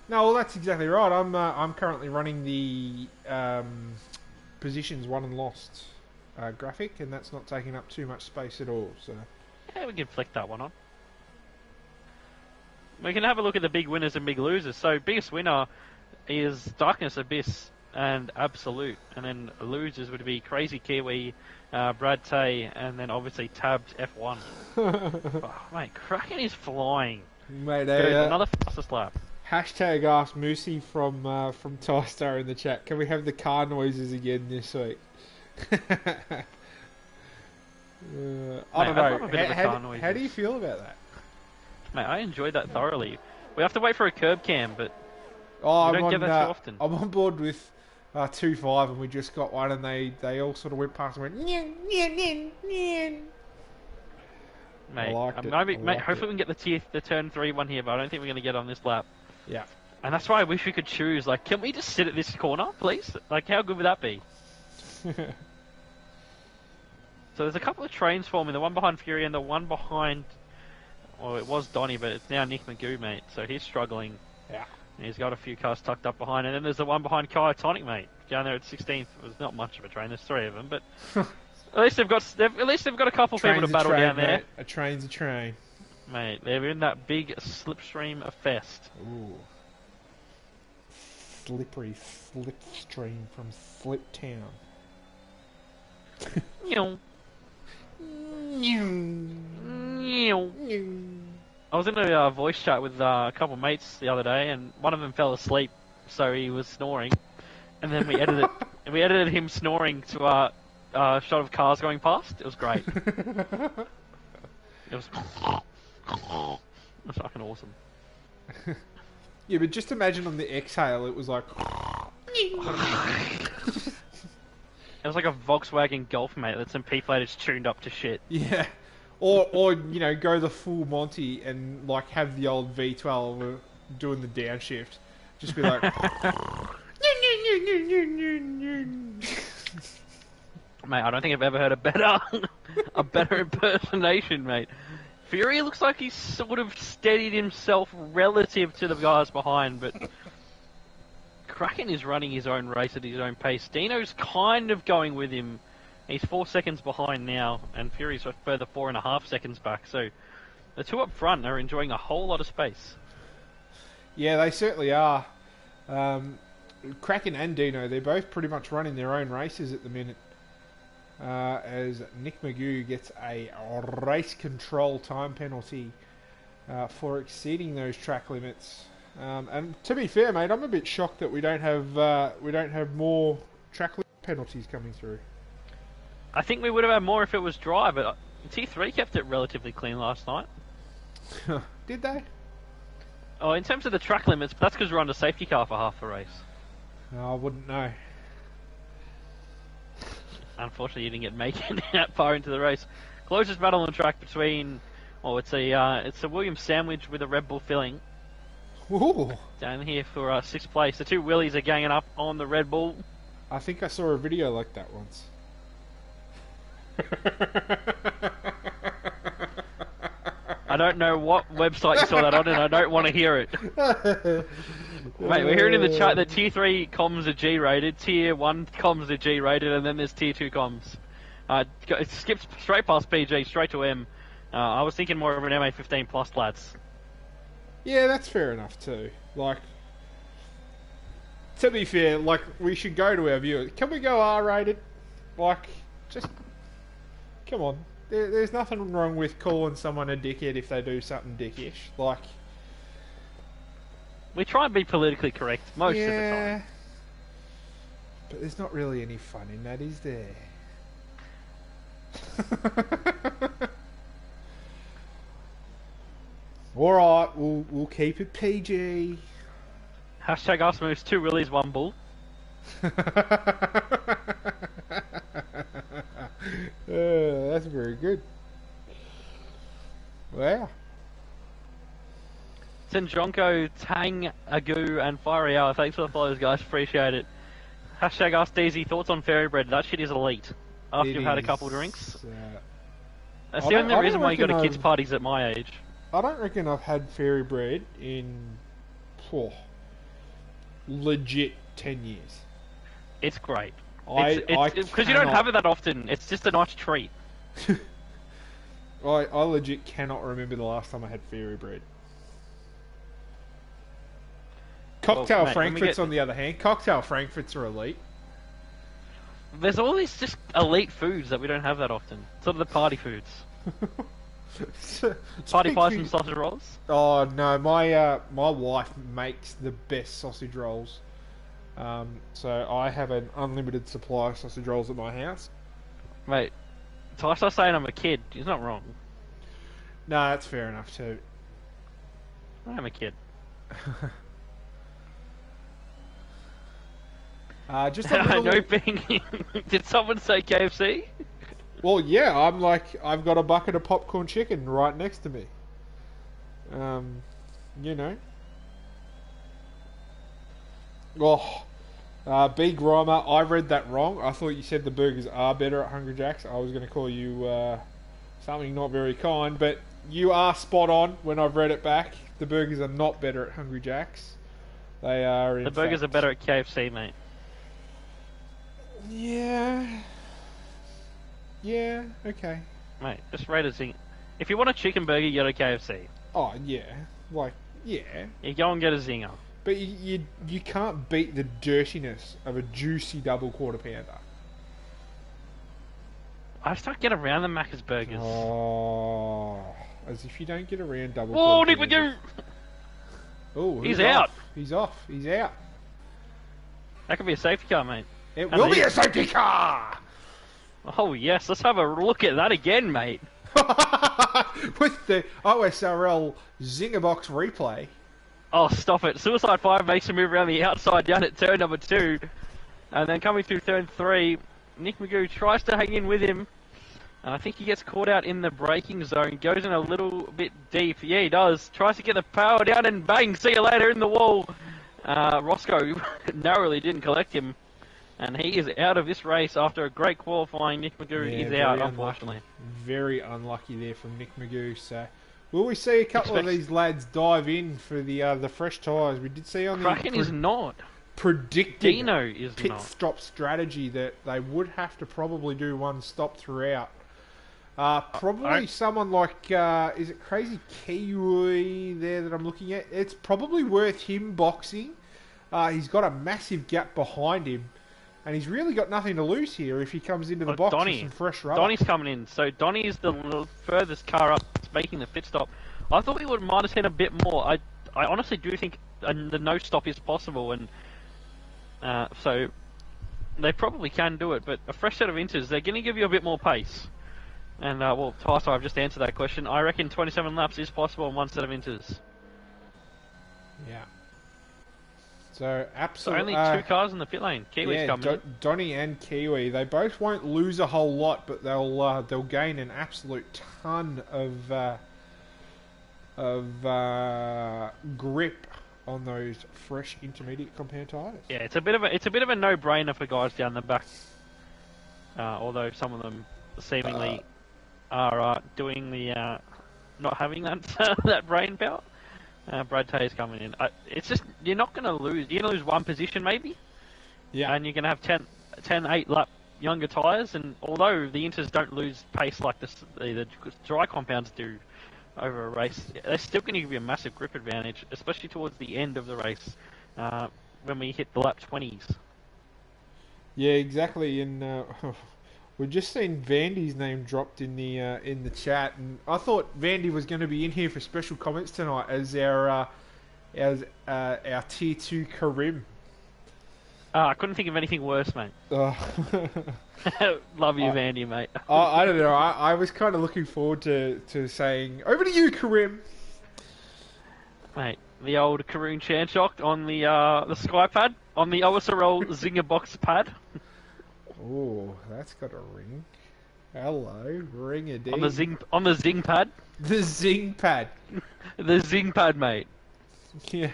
No, well, that's exactly right. I'm currently running the positions won and lost graphic, and that's not taking up too much space at all, so... Yeah, we can flick that one on. We can have a look at the big winners and big losers. So, biggest winner is Darkness Abyss and Absolute. And then losers would be Crazy Kiwi, Brad Tay, and then obviously Tabs F1. Oh, mate, Kraken is flying. Mate, another fastest lap. Hashtag Ask Moosey from Tystar in the chat. Can we have the car noises again this week? I don't know. How do you feel about that? Mate, I enjoyed that thoroughly. We have to wait for a curb cam, but we don't get that too often. I'm on board with 2.5, and we just got one, and they all sort of went past and went nyan, nyan, nyan, nyan. Mate, hopefully we can get the turn 3 one here, but I don't think we're going to get on this lap. Yeah. And that's why I wish we could choose. Like, can we just sit at this corner, please? Like, how good would that be? So there's a couple of trains forming, the one behind Fury and the one behind... Well, it was Donny, but it's now Nick Magoo, mate. So he's struggling. Yeah. And he's got a few cars tucked up behind. And then there's the one behind Tonic, mate. Down there at 16th. It was not much of a train. There's 3 of them, but... at least they've got a couple of people to battle down there. Mate. A train's a train. Mate, they're in that big slipstream of fest. Ooh. Slippery slipstream from Slip Town. I was in a voice chat with a couple of mates the other day, and one of them fell asleep, so he was snoring. And then we edited him snoring to a shot of cars going past. It was great. It was fucking awesome. Yeah, but just imagine on the exhale, it was like... It was like a Volkswagen Golf, mate, that's in P-Flaters tuned up to shit. Yeah. Or you know, go the full Monty and like have the old V12 doing the downshift. Just be like... Mate, I don't think I've ever heard a better impersonation, mate. Fury looks like he's sort of steadied himself relative to the guys behind, but Kraken is running his own race at his own pace. Dino's kind of going with him. He's 4 seconds behind now, and Fury's a further 4.5 seconds back. So the two up front are enjoying a whole lot of space. Yeah, they certainly are. Kraken and Dino, they're both pretty much running their own races at the minute. As Nick Magoo gets a race control time penalty for exceeding those track limits. And to be fair, mate, I'm a bit shocked that we don't have more track limit penalties coming through. I think we would have had more if it was dry, but T3 kept it relatively clean last night. Did they? Oh, in terms of the track limits, but that's because we're on the safety car for half the race. No, I wouldn't know. Unfortunately, you didn't get making that far into the race. Closest battle on the track between... Oh, it's a Williams sandwich with a Red Bull filling. Ooh. Down here for 6th place. The two Willies are ganging up on the Red Bull. I think I saw a video like that once. I don't know what website you saw that on, and I don't want to hear it. Mate, we're hearing in the chat that Tier 3 comms are G-rated, Tier 1 comms are G-rated, and then there's Tier 2 comms. It skips straight past PG, straight to M. I was thinking more of an MA15 plus, lads. Yeah, that's fair enough too. Like, to be fair, like, we should go to our viewers. Can we go R-rated? Like, just... Come on. There's nothing wrong with calling someone a dickhead if they do something dickish. Like... We try and be politically correct most of the time. But there's not really any fun in that, is there? Alright, we'll keep it PG. Hashtag Ask Moose, 2 Willies, 1 Bull. That's very good. Wow. Sinjonko, Tang, Agu, and Fiery Hour. Thanks for the follows, guys. Appreciate it. Hashtag Ask DZ, thoughts on fairy bread. That shit is elite. After you've had a couple drinks. That's the only reason why you go to kids' parties at my age. I don't reckon I've had fairy bread in legit 10 years. It's great. Because you don't have it that often. It's just a nice treat. I legit cannot remember the last time I had fairy bread. Cocktail Frankfurts, on the other hand, cocktail Frankfurts are elite. There's all these just elite foods that we don't have that often. Sort of the party foods. Party pies and sausage rolls? Oh no, my wife makes the best sausage rolls. So I have an unlimited supply of sausage rolls at my house. Mate, so I start saying I'm a kid. He's not wrong. No, that's fair enough too. I'm a kid. Just a little... I know being... Did someone say KFC? Well, yeah, I've got a bucket of popcorn chicken right next to me. You know. Oh, Big Rhymer, I read that wrong. I thought you said the burgers are better at Hungry Jack's. I was going to call you something not very kind, but you are spot on when I've read it back. The burgers are not better at Hungry Jack's. They are, the burgers are better at KFC, mate. Yeah. Yeah, okay. Mate, just rate a Zinger. If you want a chicken burger, you go to KFC. Oh, yeah. Yeah. You go and get a Zinger. But you can't beat the dirtiness of a juicy double quarter pounder. I just don't get around the Macca's burgers. Oh, as if you don't get around double Oh, quarter Nick pounders. McGoo! Oh, he's out. He's off. He's out. That could be a safety car, mate. It will be a safety car! Oh, yes. Let's have a look at that again, mate. With the OSRL Zinger Box replay. Oh, stop it. Suicide 5 makes a move around the outside down at turn number 2. And then coming through turn 3, Nick Magoo tries to hang in with him. And I think he gets caught out in the braking zone. Goes in a little bit deep. Yeah, he does. Tries to get the power down and bang, see you later in the wall. Roscoe narrowly didn't collect him. And he is out of this race after a great qualifying. Nick Magoo is out, unfortunately. Very unlucky there from Nick Magoo. So, will we see a couple of these lads dive in for the fresh tyres? We did see on the Kraken is not. Predicted Dino is pit not. stop strategy that they would have to probably do one stop throughout. Probably someone like, is it Crazy Kiwi there that I'm looking at? It's probably worth him boxing. He's got a massive gap behind him. And he's really got nothing to lose here if he comes into the box with some fresh rubber. Donny's coming in. So Donny is the furthest car up making the pit stop. I thought we might have seen a bit more. I honestly do think the no stop is possible. And so they probably can do it. But a fresh set of inters, they're going to give you a bit more pace. And, well, Tyso, I've just answered that question. I reckon 27 laps is possible on one set of inters. Yeah. So, absolutely. So only 2 cars in the pit lane. Kiwi's coming in. Donny and Kiwi. They both won't lose a whole lot, but they'll gain an absolute ton of grip on those fresh intermediate compound tyres. Yeah, it's a bit of a no-brainer for guys down the back. Although some of them seemingly are doing the not having that that brain power. Brad Tay's coming in. It's just, you're not going to lose. You're going to lose one position maybe. Yeah. And you're going to have 10 8-lap younger tyres. And although the Inters don't lose pace like the dry compounds do over a race, they're still going to give you a massive grip advantage, especially towards the end of the race when we hit the lap 20s. Yeah, exactly. And we've just seen Vandy's name dropped in the chat, and I thought Vandy was going to be in here for special comments tonight as our tier 2 Karim. I couldn't think of anything worse, mate. Love you, Vandy, mate. I don't know. I was kind of looking forward to saying over to you, Karim. Mate, the old Karoon Chanshock on the Skypad, on the OSRL Zinger Box pad, Oh, that's got a ring. Hello, ring a on the ding. Zing pad, The Zing pad. the Zing pad, mate. Yeah.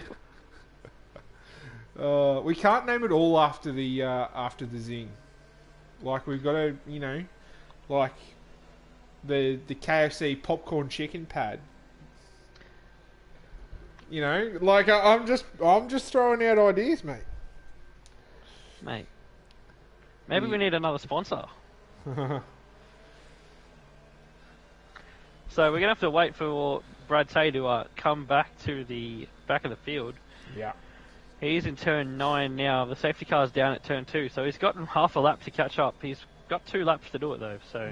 We can't name it all after the Zing. Like we've got to, like the KFC popcorn chicken pad. Like I'm just throwing out ideas, mate. Mate, maybe we need another sponsor. So we're gonna have to wait for Brad Tay to come back to the back of the field. Yeah. He's in turn 9 now. The safety car's down at turn 2, so he's got half a lap to catch up. He's got 2 laps to do it though, so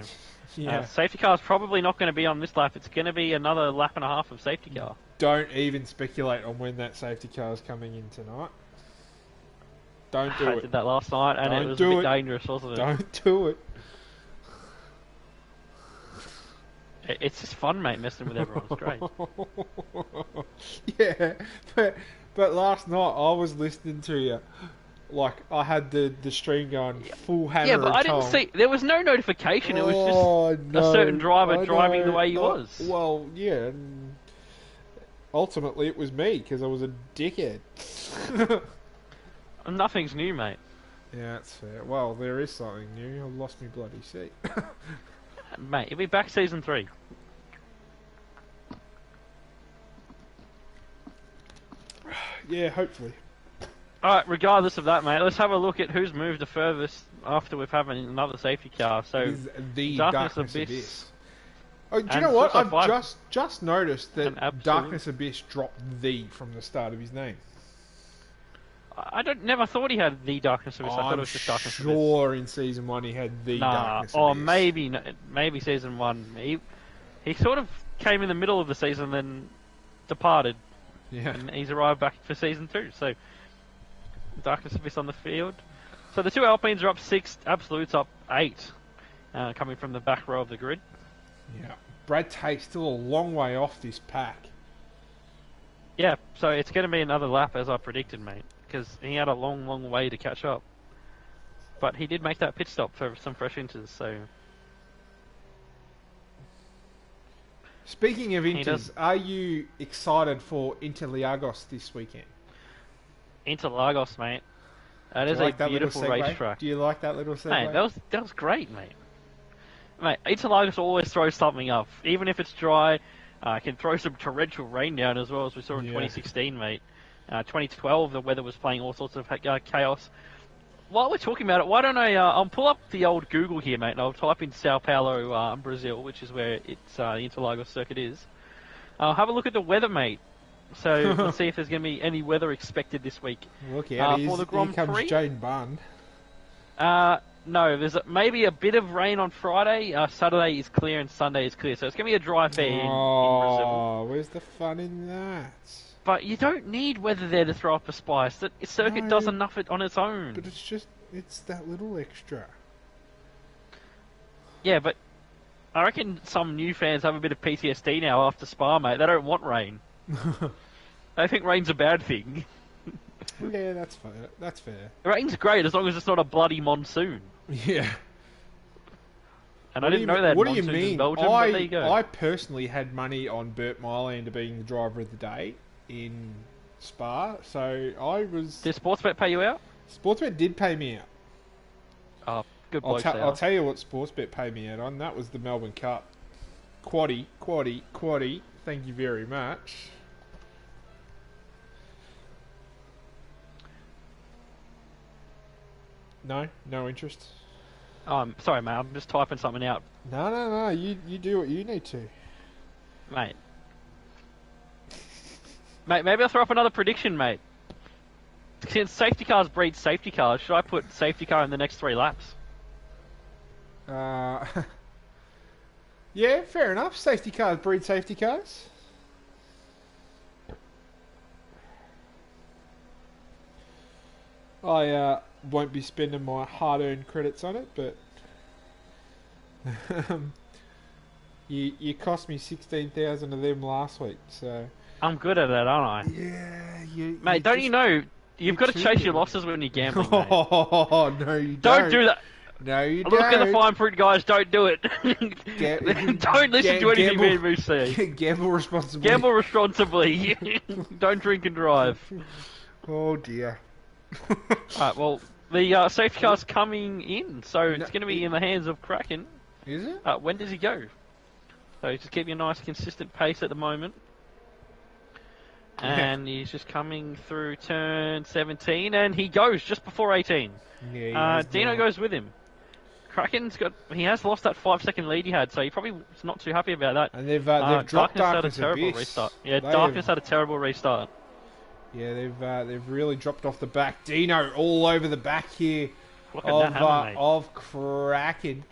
Yeah. safety car's probably not going to be on this lap. It's going to be another lap and a half of safety car. Don't even speculate on when that safety car is coming in tonight. Don't do I it. did that last night, and Don't it was do a bit it. dangerous, wasn't it? Don't do it. It's just fun, mate, messing with everyone. It's great. Yeah, but last night I was listening to you. Like I had the stream going full hammer. Yeah, but and I didn't tone. see. There was no notification. It was just no, a certain driver I driving know. the way he was. Well, yeah. And ultimately, it was me because I was a dickhead. Nothing's new, mate. Yeah, that's fair. Well, there is something new. I lost my bloody seat. Mate, he'll be back season 3. Yeah, hopefully. Alright, regardless of that, mate, let's have a look at who's moved the furthest after we've had another safety car. So, Is the Darkness Darkness Abyss. Abyss. Oh, do you And know what? Suicide I've Five. just noticed An that absolute- Darkness Abyss dropped the from the start of his name. never thought he had the Darkness Abyss. I thought it I'm was just Darkness Abyss. sure in season 1 he had the Nah, Darkness or Abyss. maybe season 1. He sort of came in the middle of the season, then departed, Yeah. and he's arrived back for season 2. So, Darkness Abyss on the field. So the two Alpines are up 6, Absolute's up 8, coming from the back row of the grid. Yeah. Brad Tate's still a long way off this pack. Yeah, so it's going to be another lap as I predicted, mate, because he had a long way to catch up. But he did make that pit stop for some fresh inters, so... Speaking of He Inters, does- are you excited for Interlagos this weekend? Interlagos, mate. That is Do you like a that little beautiful segue? racetrack. Do you like that little segue? Mate, that was great, mate. Mate, Interlagos always throws something up. Even if it's dry, can throw some torrential rain down as well, as we saw in Yeah. 2016, mate. 2012, the weather was playing all sorts of chaos. While we're talking about it, why don't I'll pull up the old Google here, mate, and I'll type in Sao Paulo, Brazil, which is where it's the Interlagos circuit is. I'll have a look at the weather, mate. So let's see if there's going to be any weather expected this week. Look out, for the Grand here comes Prix? Jaden Bund. No, there's maybe a bit of rain on Friday. Saturday is clear and Sunday is clear. So it's going to be a dry fair in Brazil. Oh, where's the fun in that? But you don't need weather there to throw up a spice. The circuit No. does enough on its own. But it's that little extra. Yeah, but I reckon some new fans have a bit of PTSD now after Spa, mate. They don't want rain. They think rain's a bad thing. Yeah, that's fair. That's fair. Rain's great as long as it's not a bloody monsoon. Yeah. And I didn't know that What do you monsoons in mean? Belgium, but there you go. I personally had money on Bert Mylander being the driver of the day in Spa, so I was. Did Sportsbet pay you out? Sportsbet did pay me out. Oh, good I'll, bloke, I'll tell you what Sportsbet paid me out on. That was the Melbourne Cup. Quaddy. Thank you very much. No interest. Sorry, mate. I'm just typing something out, No. You do what you need to. mate. Mate, maybe I'll throw up another prediction, mate. Since safety cars breed safety cars, should I put safety car in the next 3 laps? Yeah, fair enough. Safety cars breed safety cars. I won't be spending my hard-earned credits on it, but you cost me 16,000 of them last week, so I'm good at it, aren't I? Yeah, you. Mate, don't you know you've got to chase your good. losses when you're gambling, mate. Oh, no, you Don't do that. No, you Look at the don't. fine print, guys. Don't do it. Don't listen to anything me and Moose say. Gamble responsibly. Gamble responsibly. Don't drink and drive. Oh, dear. Alright, well, the safety car's coming in, so it's going to be in the hands of Kraken. Is it? When does he go? So he's just keeping a nice, consistent pace at the moment. And he's just coming through turn 17, and he goes just before 18. Yeah, Dino goes with him. Kraken's he has lost that 5-second lead he had, so he probably is not too happy about that. And they've dropped Darkness had a Abyss. terrible restart. Yeah, Darkness had a terrible restart. Yeah, they've really dropped off the back. Dino all over the back here Look at that hammer, mate. of Kraken.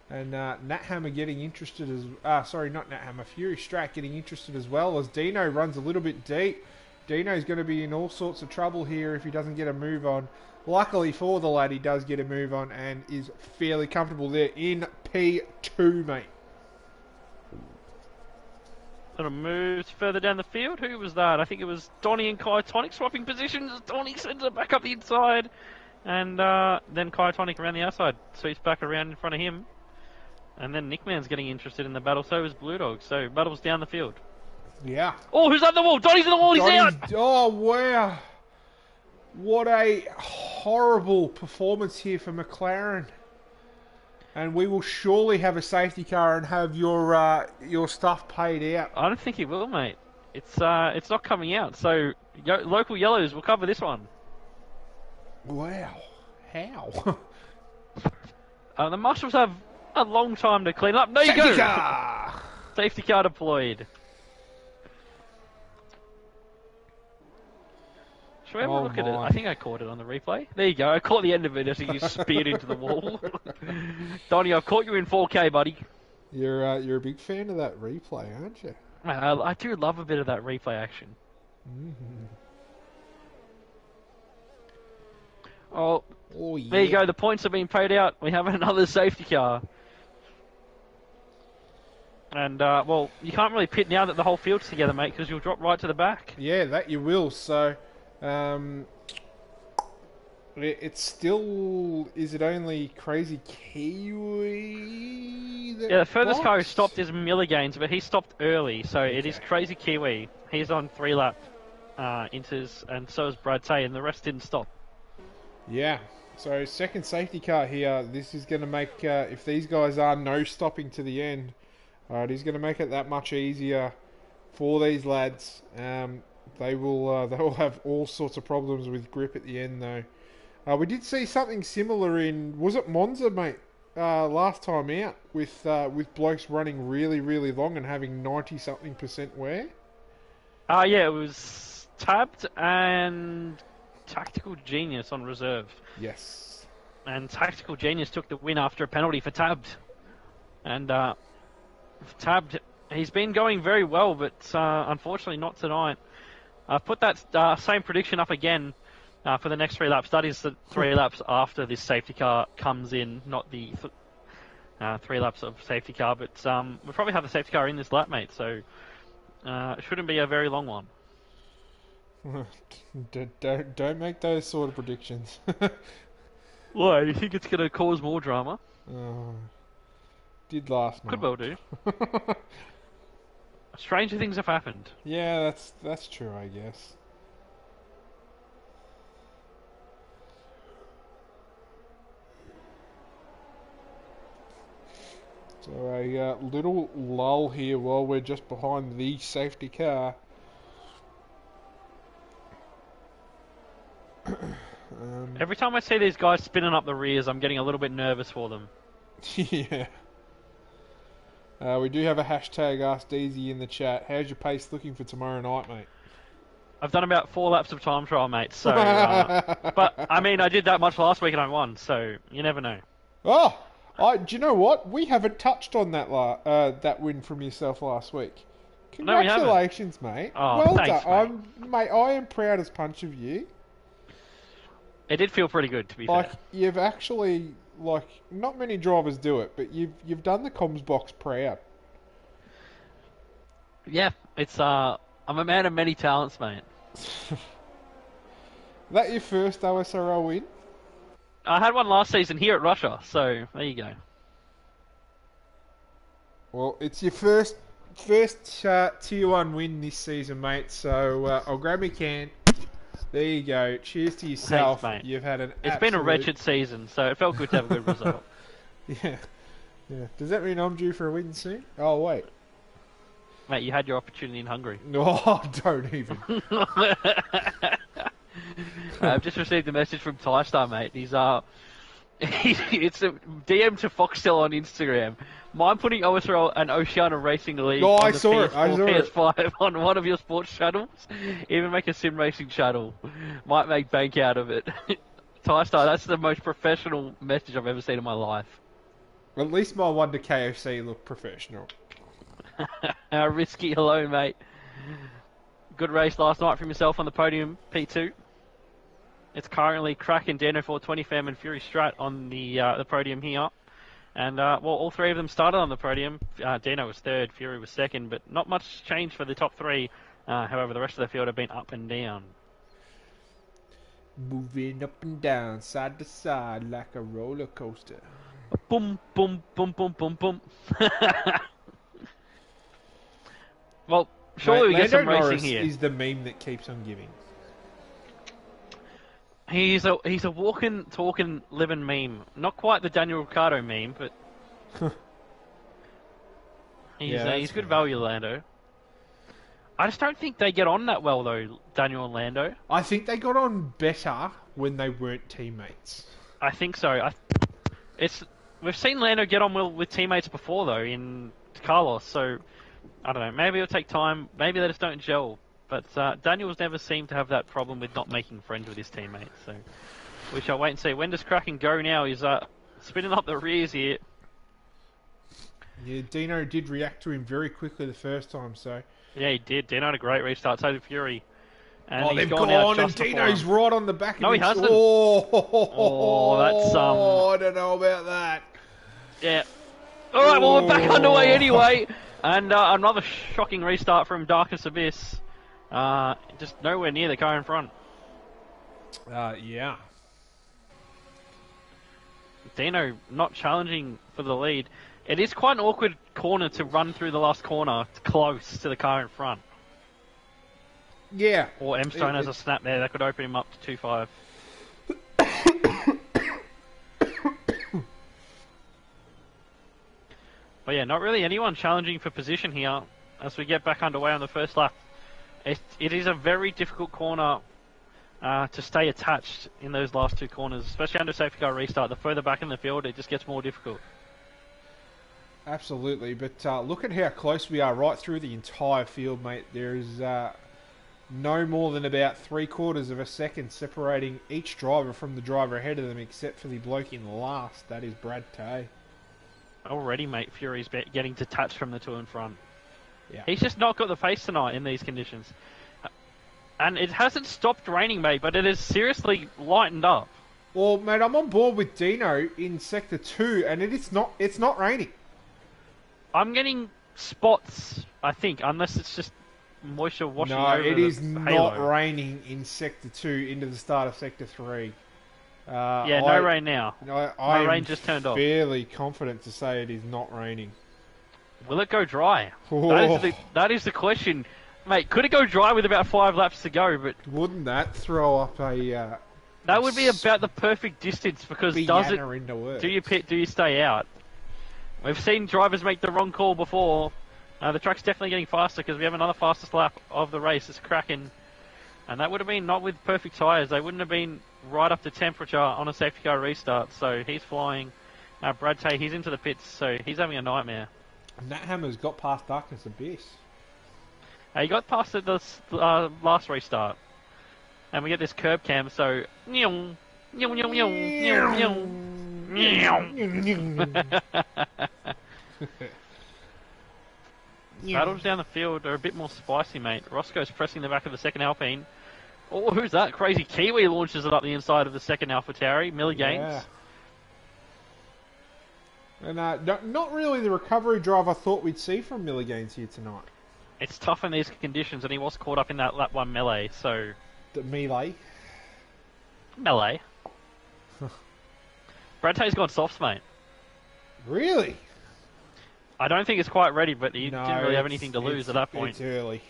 And Nat Hammer getting interested as... sorry, not Nat Hammer. Fury Strat getting interested as well as Dino runs a little bit deep. Dino's going to be in all sorts of trouble here if he doesn't get a move on. Luckily for the lad, he does get a move on and is fairly comfortable there in P2, mate. Sort of moves further down the field. Who was that? I think it was Donny and Kytonic swapping positions. Donny sends it back up the inside. And then Kytonic around the outside. So he's back around in front of him. And then Nickman's getting interested in the battle, so is Blue Dog. So battle's down the field. Yeah. Oh, who's on the wall? Donny's on the wall, he's out! Oh, wow. What a horrible performance here for McLaren. And we will surely have a safety car and have your stuff paid out. I don't think he will, mate. It's not coming out. So local yellows will cover this one. Wow. How? The marshals have a long time to clean up. There you go. Safety car! Safety car deployed. Should we have a look at it? I think I caught it on the replay. There you go. I caught the end of it as he speared into the wall. Donnie, I've caught you in 4K, buddy. You're a big fan of that replay, aren't you? I do love a bit of that replay action. Mm-hmm. Oh, yeah. There you go. The points have been paid out. We have another safety car. And, well, you can't really pit now that the whole field's together, mate, because you'll drop right to the back. Yeah, that you will. So, it's still... Is it only Crazy Kiwi? Yeah, the furthest car who stopped is Milligains, but he stopped early, so it is Crazy Kiwi. He's on 3-lap inters, and so is Brad Tay, and the rest didn't stop. Yeah. So, second safety car here. This is going to make... if these guys are no stopping to the end... Alright, he's going to make it that much easier for these lads. They will have all sorts of problems with grip at the end, though. We did see something similar in... Was it Monza, mate? Last time out with blokes running really, really long and having 90-something% wear? Yeah, it was Tabbed and Tactical Genius on reserve. Yes. And Tactical Genius took the win after a penalty for Tabbed. And... Tabbed, he's been going very well, but unfortunately not tonight. I've put that same prediction up again for the next 3 laps. That is the 3 laps after this safety car comes in, not the 3 laps of safety car. But we'll probably have the safety car in this lap, mate, so it shouldn't be a very long one. Don't make those sort of predictions. Why? You think it's going to cause more drama? Did last night. Could well do. Stranger things have happened. Yeah, that's true, I guess. So a little lull here while we're just behind the safety car. Every time I see these guys spinning up the rears, I'm getting a little bit nervous for them. Yeah. We do have a hashtag Ask Deezy in the chat. How's your pace looking for tomorrow night, mate? I've done about 4 laps of time trial, mate. So, but I mean, I did that much last week and I won. So you never know. Oh, do you know what? We haven't touched on that that win from yourself last week. Congratulations, mate. Oh, well thanks, done, mate. I am proud as punch of you. It did feel pretty good, to be fair. fair. You've actually, not many drivers do it, but you've done the comms box proud. Yeah, it's I'm a man of many talents, mate. That your first OSRL win? I had one last season here at Russia, so there you go. Well, it's your first Tier 1 win this season, mate, so I'll grab my can. There you go. Cheers to yourself. Thanks, mate. You've had an It's been a wretched season, so it felt good to have a good result. Yeah. Does that mean I'm due for a win soon? Oh, wait. Mate, you had your opportunity in Hungary. No, don't even. I've just received a message from Tystar, mate. He's it's a DM to Foxtel on Instagram. Mind putting OSRL and Oceania Racing League No, on I the saw PS4, it. I saw it. PS5 on one of your sports channels. Even make a sim racing channel. Might make bank out of it. Tystar, that's the most professional message I've ever seen in my life. At least my one to KFC looked professional. Risky, hello, mate. Good race last night from yourself on the podium, P2. It's currently Kraken, Dano 420, Fam, and Fury Strat on the podium here. And, well, all three of them started on the podium. Dano was third, Fury was second, but not much change for the top three. However, the rest of the field have been up and down. Moving up and down, side to side, like a roller coaster. Boom, boom, boom, boom, boom, boom. Well, surely we get some Lando racing Norris here. is the meme that keeps on giving. He's a walking, talking, living meme. Not quite the Daniel Ricciardo meme, but he's good value, Lando. I just don't think they get on that well, though, Daniel and Lando. I think they got on better when they weren't teammates. I think so. We've seen Lando get on well with teammates before, though, in Carlos, so I don't know. Maybe it'll take time. Maybe they just don't gel. But Daniel's never seemed to have that problem with not making friends with his teammates, so we shall wait and see. When does Kraken go now? He's spinning up the rears here. Yeah, Dino did react to him very quickly the first time, so... Yeah, he did. Dino had a great restart, so did Fury. And they've gone out and Dino's right on the back of him. No, he hasn't. Oh, that's I don't know about that. Yeah. Alright, well, we're back underway anyway. And another shocking restart from Darkness Abyss. Just nowhere near the car in front. Yeah. Dino not challenging for the lead. It is quite an awkward corner to run through the last corner close to the car in front. Yeah. Or M-Stone has a snap there that could open him up to 2-5. But yeah, not really anyone challenging for position here as we get back underway on the first lap. It is a very difficult corner to stay attached in those last two corners, especially under safety car restart. The further back in the field, it just gets more difficult. Absolutely, but look at how close we are right through the entire field, mate. There is no more than about 3/4 of a second separating each driver from the driver ahead of them, except for the bloke in last. That is Brad Tay. Already, mate, Fury's getting detached from the two in front. Yeah. He's just not got the pace tonight in these conditions. And it hasn't stopped raining, mate, but it has seriously lightened up. Well, mate, I'm on board with Dino in Sector 2, and it's not raining. I'm getting spots, I think, unless it's just moisture washing over No, it is not halo. raining in Sector 2 into the start of Sector 3. Yeah, no rain now. I rain just turned off. Fairly confident to say it is not raining. Will it go dry? Oh. That is the question. Mate, could it go dry with about 5 laps to go? But wouldn't that throw up a... that would be about the perfect distance, because does it... into work. Do you pit, do you stay out? We've seen drivers make the wrong call before. The track's definitely getting faster because we have another fastest lap of the race. It's Kraken. And that would have been not with perfect tyres. They wouldn't have been right up to temperature on a safety car restart. So he's flying. Brad Tay, he's into the pits, so he's having a nightmare. And that hammer's got past Darkness Abyss. He got past it the last restart. And we get this curb cam, so... Battles down the field are a bit more spicy, mate. Roscoe's pressing the back of the second Alpine. Oh, who's that? Crazy Kiwi launches it up the inside of the second Alpha Tauri. Millie Gaines. Yeah. And not really the recovery drive I thought we'd see from Millie Gaines here tonight. It's tough in these conditions, and he was caught up in that lap 1 melee, so... The melee. Melee. Brad Tay's gone softs, mate. Really? I don't think it's quite ready, but he No, didn't really have anything to lose at that point. It's early.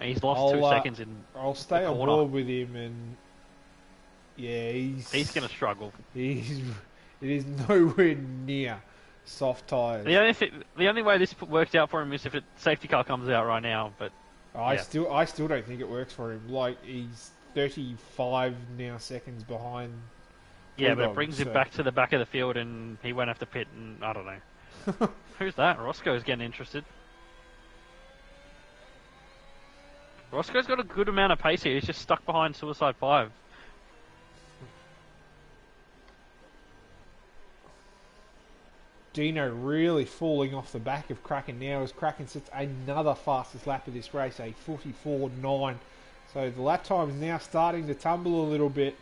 He's lost 2 seconds in I'll stay the on corner. board with him, and yeah, He's going to struggle. It is nowhere near soft tyres. The only way this worked out for him is if a safety car comes out right now, but... I still don't think it works for him. Like, he's 35 now seconds behind. Yeah, but it brings him back to the back of the field, and he won't have to pit, and I don't know. Who's that? Roscoe's getting interested. Roscoe's got a good amount of pace here. He's just stuck behind Suicide 5. Dino really falling off the back of Kraken now as Kraken sets another fastest lap of this race, a 44.9. So the lap time is now starting to tumble a little bit.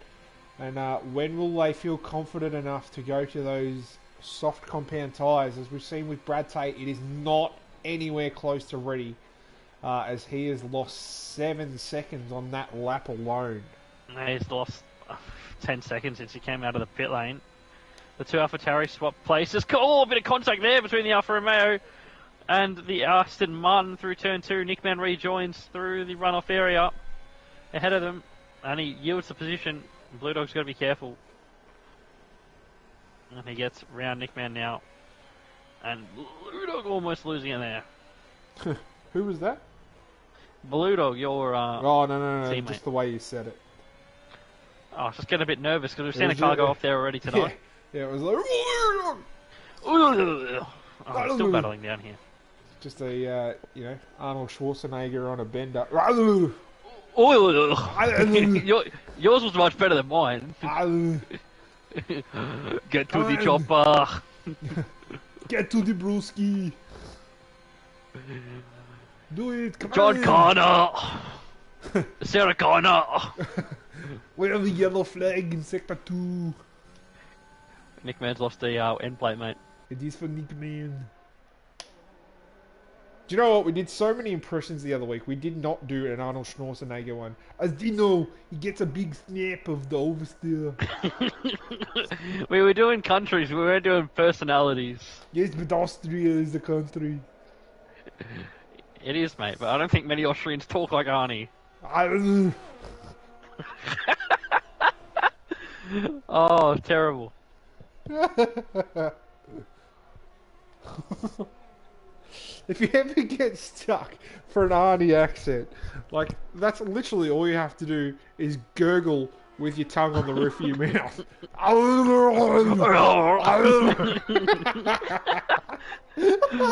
And when will they feel confident enough to go to those soft compound tyres? As we've seen with Brad Tate, it is not anywhere close to ready, as he has lost 7 seconds on that lap alone. He's lost 10 seconds since he came out of the pit lane. The two AlphaTauri swap places. Oh, a bit of contact there between the Alfa Romeo and the Aston Martin through turn 2. Nickman rejoins through the runoff area ahead of them, and he yields the position. Blue Dog's got to be careful. And he gets round Nickman now. And Blue Dog almost losing it there. Who was that? Blue Dog, your oh, no, teammate. Just the way you said it. Oh, I was just getting a bit nervous because we've seen a car go off there already tonight. Yeah, it was like... Oh, I'm still battling down here. Just a, Arnold Schwarzenegger on a bender. Yours was much better than mine. Get to the chopper. Get to the brewski. Do it, come John on. Connor. Sarah Connor. Wear the yellow flag in sector 2. Nickman's lost the end plate, mate. It is for Nickman. Do you know what? We did so many impressions the other week. We did not do an Arnold Schwarzenegger one. As Dino, he gets a big snap of the oversteer. We were doing countries, we weren't doing personalities. Yes, but Austria is the country. It is, mate, but I don't think many Austrians talk like Arnie. Oh, terrible. If you ever get stuck for an Arnie accent, like, that's literally all you have to do is gurgle with your tongue on the roof of your mouth.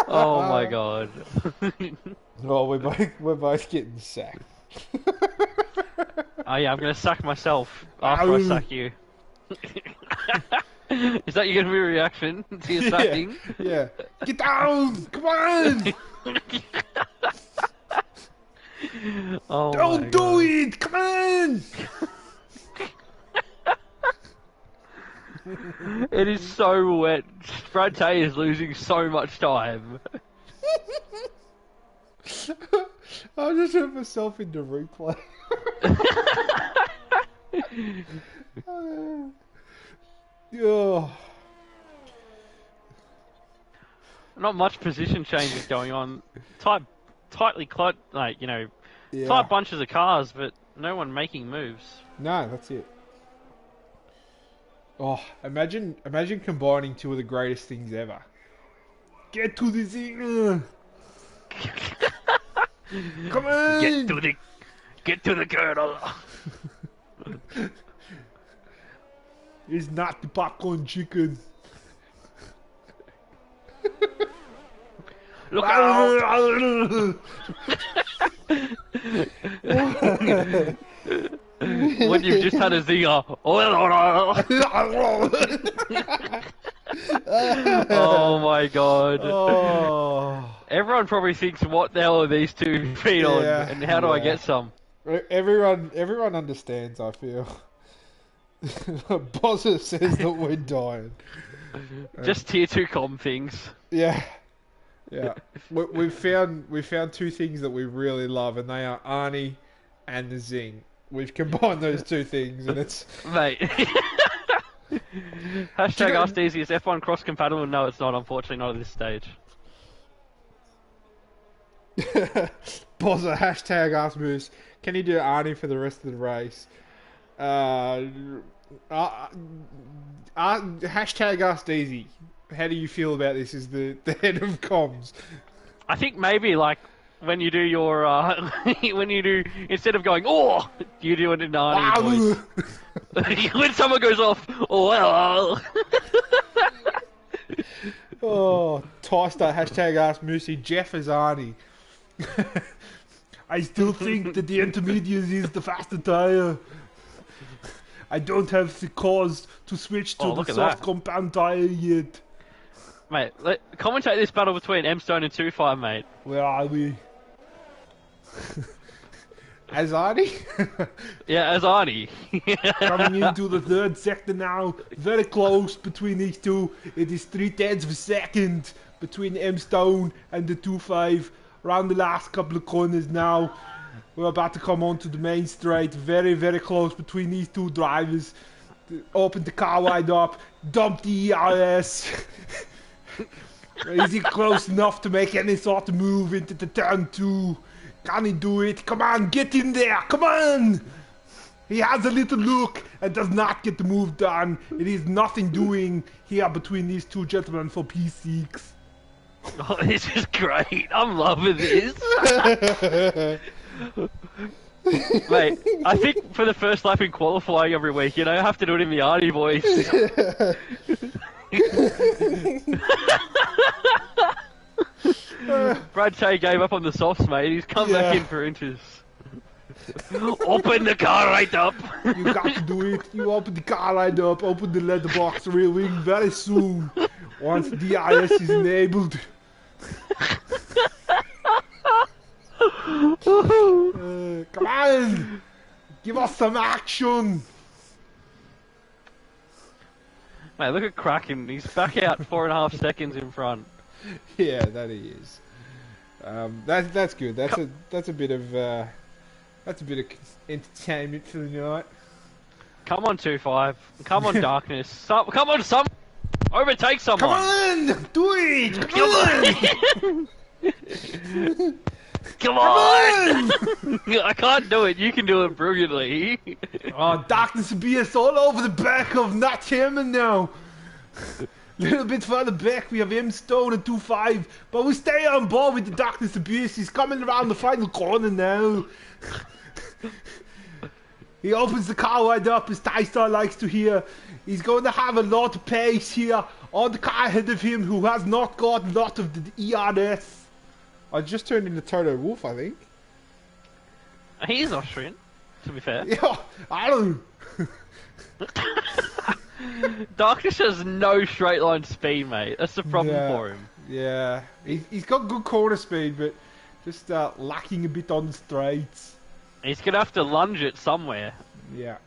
Oh my god. Oh, we're both getting sacked. Oh yeah, I'm gonna sack myself after I sack you. Is that going to be a reaction to your sacking? Yeah. Get down! Come on! Oh Don't do it! Come on! It is so wet. Brad Tay is losing so much time. I just hurt myself into replay. Oh. Not much position changes going on. Tightly tight bunches of cars, but no one making moves. No, that's it. Oh, imagine combining two of the greatest things ever. Get to the thing. Come on. Get to the girdle. It's not the popcorn chicken. Look out! When you've just had a zinger. Oh my god. Oh. Everyone probably thinks, what the hell are these 2 feet on, and how do I get some? Everyone understands, I feel. Bozza says that we're dying. Just tier 2 com things. Yeah. Yeah, we found two things that we really love, and they are Arnie and the Zing. We've combined those two things, and it's Mate. Hashtag Ask Easy, is F1 cross compatible? No, it's not. Unfortunately, not at this stage. Bozza, hashtag Ask Moose. Can you do Arnie for the rest of the race? Hashtag Ask Easy. How do you feel about this as the head of comms? I think maybe like when you do your when you do instead of going oh, you do it in Arnie voice. When someone goes off, oh well. Oh, Tyster, hashtag Ask Moosey. Jeff is Arnie. I still think that the intermediate is the faster tyre. I don't have the cause to switch to the soft compound tyre yet. Mate, commentate this battle between M-Stone and 2-5, mate. Where are we? As Arnie? Yeah, as Arnie. Coming into the third sector now. Very close between these two. It is 3/10 of a second between M-Stone and the 2-5. Around the last couple of corners now. We're about to come onto the main straight. Very, very close between these two drivers. Open the car wide up. Dump the ERS. Is he close enough to make any sort of move into the turn 2? Can he do it? Come on, get in there. Come on. He has a little look and does not get the move done. It is nothing doing here between these two gentlemen for P6. Oh, this is great. I'm loving this. Mate, I think for the first lap in qualifying every week, you know, I have to do it in the Arnie voice. Brad Tay gave up on the softs, mate. He's come back in for inches. Open the car right up. You got to do it. You open the car right up. Open the letterbox rear wing very soon. Once DRS is enabled. Come on! Give us some action! Mate, look at Kraken. He's back out 4.5 seconds in front. Yeah, that he is. That's good. That's a bit of entertainment for the night. Come on, 2-5. Come on, Darkness. Come on, overtake someone. Come on, do it. Come on. Come on! I can't do it. You can do it brilliantly. Oh, Darkness BS all over the back of Nat Hammond now. A little bit further back, we have M-Stone and 2-5, but we stay on board with the Darkness Abuse. He's coming around the final corner now. He opens the car wide up, as Ty-Star likes to hear. He's going to have a lot of pace here on the car ahead of him, who has not got a lot of the ERS. I just turned into Toto Wolff, I think. He's Austrian, to be fair. Yeah, I don't know. Darkness has no straight line speed, mate. That's the problem for him. Yeah, he's got good corner speed, but just lacking a bit on the straights. He's going to have to lunge it somewhere. Yeah.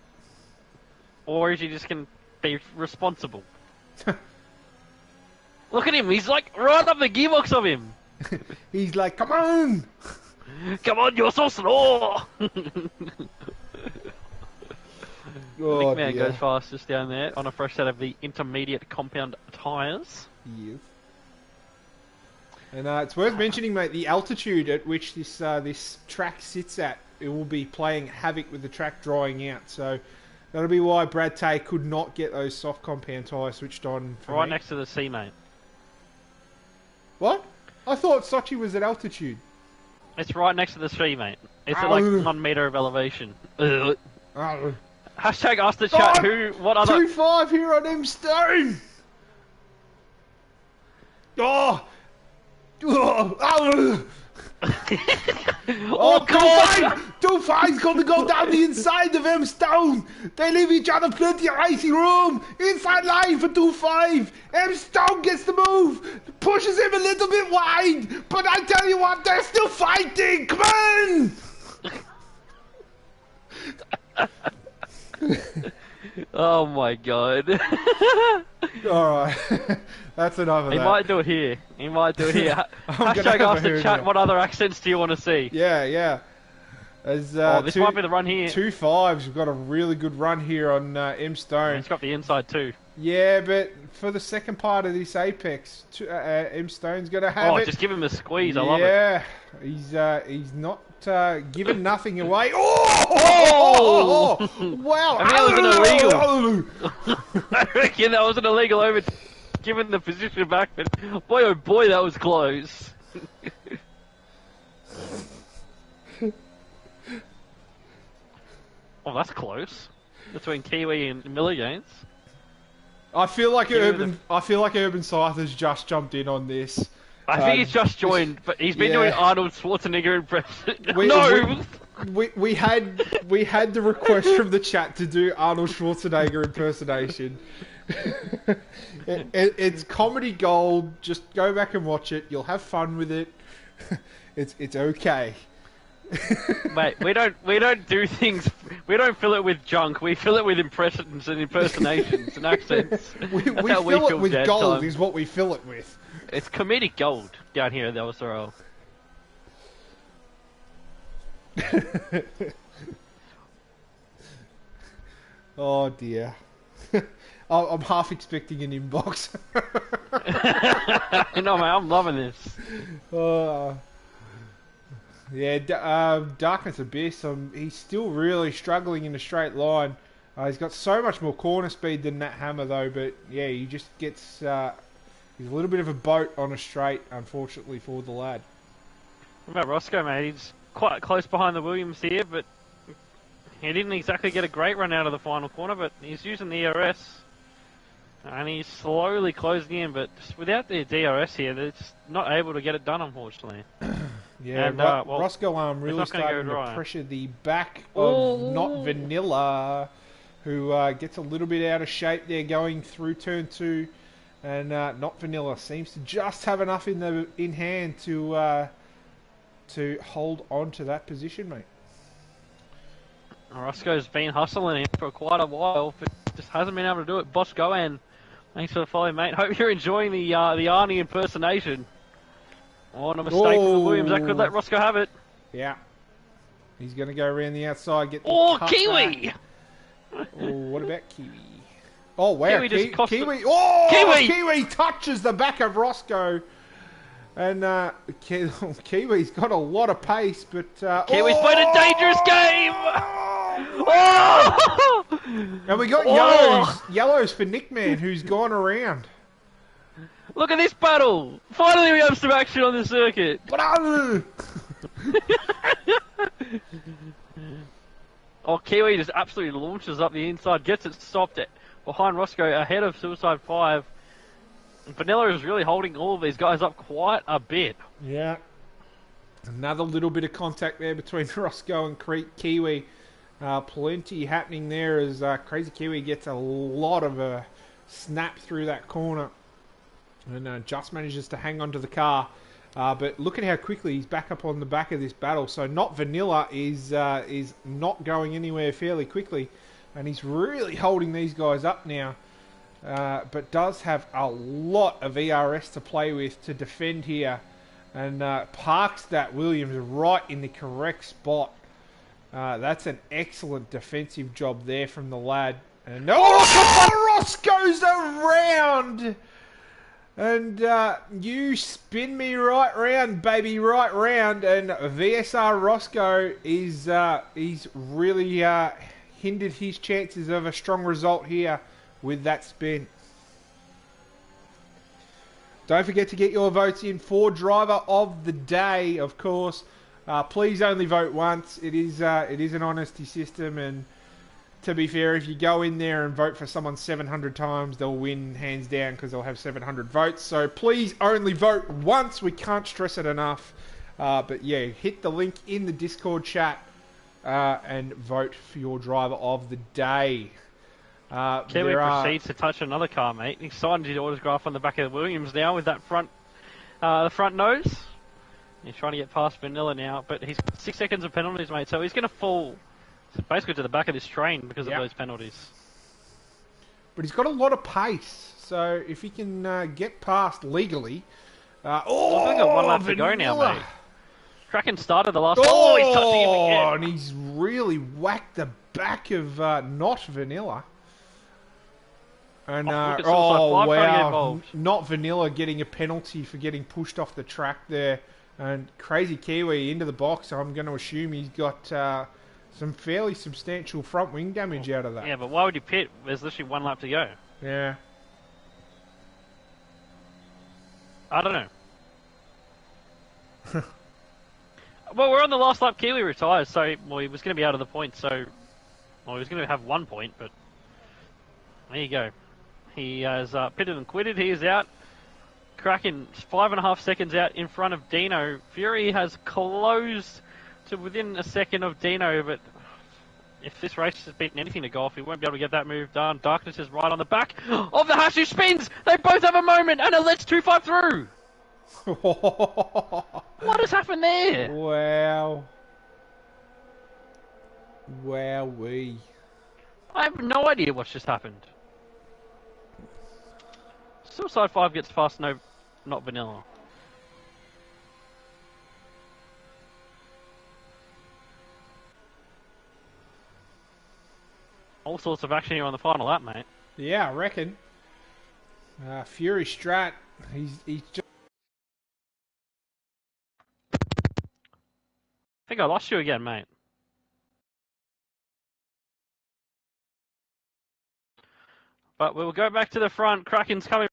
Or is he just going to be responsible? Look at him, he's like right up the gearbox of him. He's like, come on! Come on, you're so slow! Oh, Big man goes fastest down there on a fresh set of the intermediate compound tyres. Yes. And it's worth mentioning, mate, the altitude at which this track sits at, it will be playing havoc with the track drying out. So that'll be why Brad Tay could not get those soft compound tyres switched on. Right next to the sea, mate. What? I thought Sochi was at altitude. It's right next to the sea, mate. It's at like 1 metre of elevation. Hashtag ask the chat what other... 2-5 here on M-Stone! Oh! Oh, come on! 2-5's going to go down the inside of M-Stone. They leave each other plenty of racing room. Inside line for 2-5. M-Stone gets the move. Pushes him a little bit wide. But I tell you what, they're still fighting. Come on! Oh my god. Alright, that's enough of He that. might do it here. He might do it here. I'm gonna Hashtag have ask a the hoot chat here. what other accents do you want to see? Yeah, yeah. As, Oh, this might be the run here. 2-5s, we've got a really good run here on M Stone. He's got the inside too. Yeah, but for the second part of this Apex, M Stone's gonna have Oh, it. just give him a squeeze. I love it. Yeah, he's not giving nothing away. Oh! Wow! I mean, that was I reckon that wasn't illegal over given the position back, but boy oh boy, that was close. Oh, that's close. Between Kiwi and Milligains. I feel like Urban Scyther's just jumped in on this. I think he's just joined, but he's been doing Arnold Schwarzenegger impression. We had the request from the chat to do Arnold Schwarzenegger impersonation. It's comedy gold. Just go back and watch it. You'll have fun with it. It's okay. Mate, we don't do things. We don't fill it with junk. We fill it with impressions and impersonations and accents. We That's how fill it feel with jazz gold. time. Is what we fill it with. It's comedic gold down here at the Osoro. Oh dear. I'm half expecting an inbox. No, man, I'm loving this. Yeah, Darkness Abyss, he's still really struggling in a straight line. He's got so much more corner speed than Nat Hammer though, but yeah, he just gets... he's a little bit of a boat on a straight, unfortunately, for the lad. What about Roscoe, mate? He's quite close behind the Williams here, but he didn't exactly get a great run out of the final corner, but he's using the ERS. And he's slowly closing in, but just without the DRS here, they're just not able to get it done, unfortunately. Yeah, and, well, Roscoe really starting to pressure the back of Not Vanilla, who gets a little bit out of shape there going through turn 2. And Not Vanilla seems to just have enough in hand to hold on to that position, mate. Roscoe's been hustling him for quite a while, but just hasn't been able to do it. Boss Goan, thanks for the follow, mate. Hope you're enjoying the Arnie impersonation. Oh, and a mistake from the Williams. That could let Roscoe have it. Yeah. He's going to go around the outside, get the cut Kiwi! back. Oh, what about Kiwi? Oh, wow. Kiwi! Oh, Kiwi touches the back of Roscoe. And Kiwi's got a lot of pace, but... Kiwi's played a dangerous game! Oh! And we got yellows for Nickman, who's gone around. Look at this battle! Finally we have some action on the circuit! Oh, Kiwi just absolutely launches up the inside, gets it stopped behind Roscoe, ahead of Suicide 5. Vanilla is really holding all of these guys up quite a bit. Yeah. Another little bit of contact there between Roscoe and Kiwi. Plenty happening there as Crazy Kiwi gets a lot of snap through that corner. And just manages to hang on to the car. But look at how quickly he's back up on the back of this battle. So Not Vanilla is not going anywhere fairly quickly. And he's really holding these guys up now. But does have a lot of ERS to play with to defend here. And parks that Williams right in the correct spot. That's an excellent defensive job there from the lad. And Ross goes around! And you spin me right round, baby, right round. And VSR Roscoe is he's really hindered his chances of a strong result here with that spin. Don't forget to get your votes in for Driver of the Day, of course. Please only vote once. It is an honesty system, and to be fair, if you go in there and vote for someone 700 times, they'll win hands down because they'll have 700 votes. So please only vote once. We can't stress it enough. But yeah, hit the link in the Discord chat and vote for your Driver of the Day. Kiwi proceeds to touch another car, mate. He's signed his autograph on the back of the Williams now with that the front nose. He's trying to get past Vanilla now, but he's 6 seconds of penalties, mate, so he's going to fall basically to the back of this train because of those penalties. but he's got a lot of pace. So if he can get past legally... I've only got one lap to go now, mate. Kraken started the last... Oh, he's touching him again. And he's really whacked the back of not Vanilla. And wow, not Vanilla getting a penalty for getting pushed off the track there. And Crazy Kiwi into the box. I'm going to assume he's got some fairly substantial front wing damage out of that. Yeah, but why would you pit? There's literally one lap to go. Yeah. I don't know. Well, we're on the last lap. Kiwi retires, so he was going to be out of the points. So, he was going to have 1 point, but there you go. He has pitted and quitted. He is out. Kraken 5.5 seconds out in front of Dino. Fury has closed to within a second of Dino, but if this race has beaten anything to golf, he won't be able to get that move done. Darkness is right on the back of the Hash who spins. They both have a moment, and it lets 2-5 through. What has happened there? Wow. Wowee. I have no idea what's just happened. Suicide 5 gets fast, no, not Vanilla. All sorts of action here on the final lap, mate. Yeah, I reckon. Fury Strat, he's just... I think I lost you again, mate. But we'll go back to the front. Kraken's coming.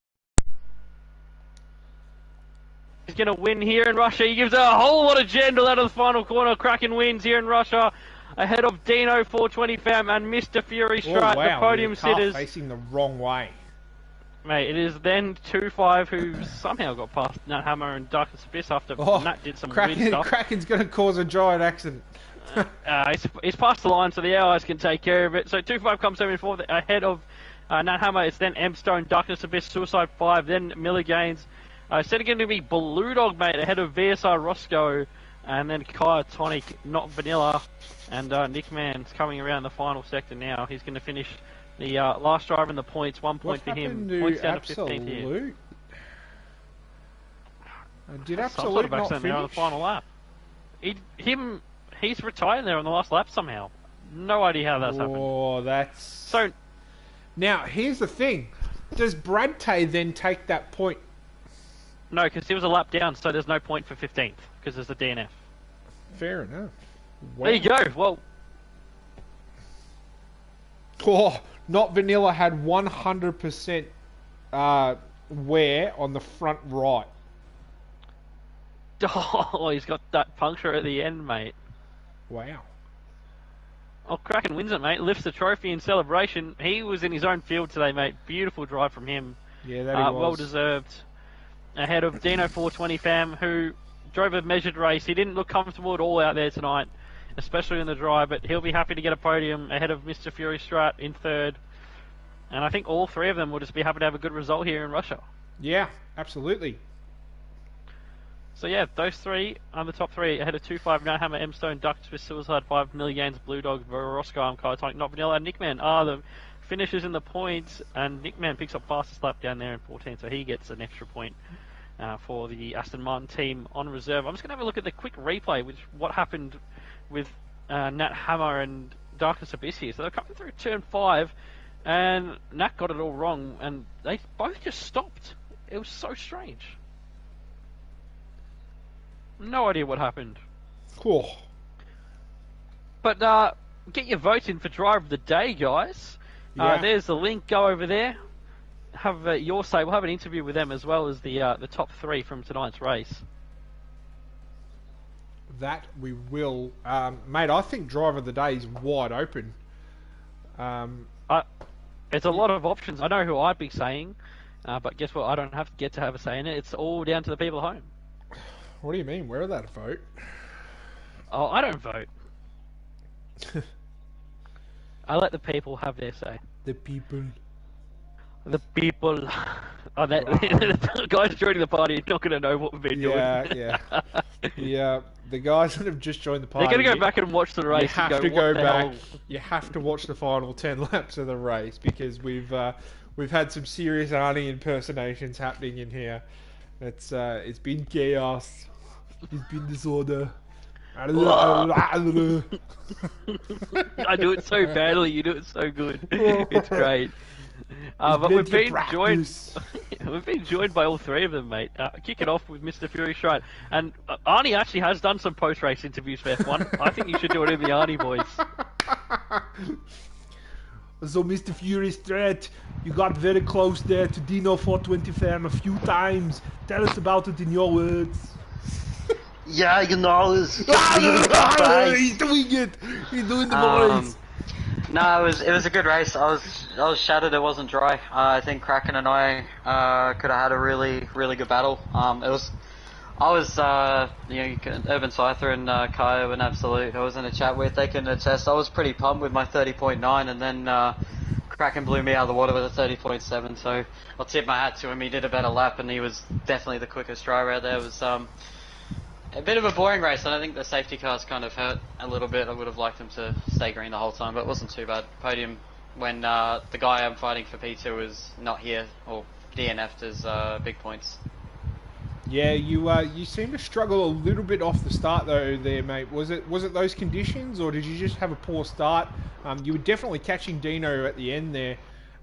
He's going to win here in Russia. He gives a whole lot of gentle out of the final corner. Kraken wins here in Russia. Ahead of Dino 420 fam and Mr. Fury Strat, the podium sitters. Facing the wrong way. Mate, it is then 2-5 who somehow got past Nat Hammer and Darkness Abyss after Nat did some weird stuff. Kraken's going to cause a giant accident. He's past the line, so the Allies can take care of it. So 2-5 comes home in fourth ahead of Nat Hammer. It's then M Stone, Darkness Abyss, Suicide 5, then Miller Gaines. Second going to be Blue Dog, mate, ahead of VSR Roscoe, and then Kaya Tonic, not Vanilla, and Nick Mann's coming around the final sector now. He's going to finish the last driver in the points, 1 point for him. Points down to 15 here. Did Absolute not finish? There on the final lap. He's retired there on the last lap somehow. No idea how that's happened. Oh, that's... So... Now, here's the thing. Does Bradtay then take that point? No, because he was a lap down, so there's no point for 15th, because there's a DNF. Fair enough. Wow. There you go. Well... Oh, not Vanilla had 100% wear on the front right. Oh, he's got that puncture at the end, mate. Wow. Oh, Kraken wins it, mate. Lifts the trophy in celebration. He was in his own field today, mate. Beautiful drive from him. Yeah, that he was. Well deserved. Ahead of Dino 420 fam, who drove a measured race. He didn't look comfortable at all out there tonight, especially in the drive, but he'll be happy to get a podium ahead of Mr. Fury Strat in third. And I think all three of them will just be happy to have a good result here in Russia. Yeah, absolutely. So yeah, those three are the top three ahead of 2-5, Nat Hammer, M Stone, Ducks with Suicide 5, Millie Gaines, Blue Dog, Roscoe, and Kyle Not Vanilla, and Nickman are the finishers in the points, and Nickman picks up fastest lap down there in 14, so he gets an extra point for the Aston Martin team on reserve. I'm just going to have a look at the quick replay, which what happened with Nat Hammer and Darkness Abyss here. So they're coming through turn 5, and Nat got it all wrong, and they both just stopped. It was so strange. No idea what happened. Cool. But get your votes in for Driver of the Day, guys. Yeah. There's the link. Go over there. Have your say. We'll have an interview with them as well as the top three from tonight's race. That we will. Mate, I think Driver of the Day is wide open. It's a lot of options. I know who I'd be saying, but guess what? I don't get to have a say in it. It's all down to the people at home. What do you mean? Where are that vote? Oh, I don't vote. I let the people have their say. The people. The people, Um, the guys joining the party are not going to know what we've been doing. yeah. The guys that have just joined the They're going party, to go back and watch the you race and have go, to "What go the back. hell?" You have to watch the final 10 laps of the race because we've had some serious Arnie impersonations happening in here. It's been chaos. It's been disorder. I do it so badly. You do it so good. It's great. It's But we've plenty of been joined. practice. We've been joined by all three of them, mate. Kick it off with Mr. Fury Stride, and Arnie actually has done some post-race interviews for F1. I think you should do it in the Arnie voice. So, Mr. Fury Strat, you got very close there to Dino 420 fan a few times. Tell us about it in your words. Yeah, you know, it's just He's doing it. He's doing the voice. No, it was a good race. I was shattered. It wasn't dry. I think Kraken and I could have had a really good battle. Urban Scyther and Kaya were an absolute. I was in a chat with. They can attest. I was pretty pumped with my 30.9, and then Kraken blew me out of the water with a 30.7. So I'll tip my hat to him. He did a better lap, and he was definitely the quickest driver out there. It was a bit of a boring race, and I think the safety cars kind of hurt a little bit. I would have liked them to stay green the whole time, but it wasn't too bad. Podium when the guy I'm fighting for P2 was not here, or DNF'd as big points. Yeah, you seem to struggle a little bit off the start though, there, mate. Was it those conditions, or did you just have a poor start? You were definitely catching Dino at the end there,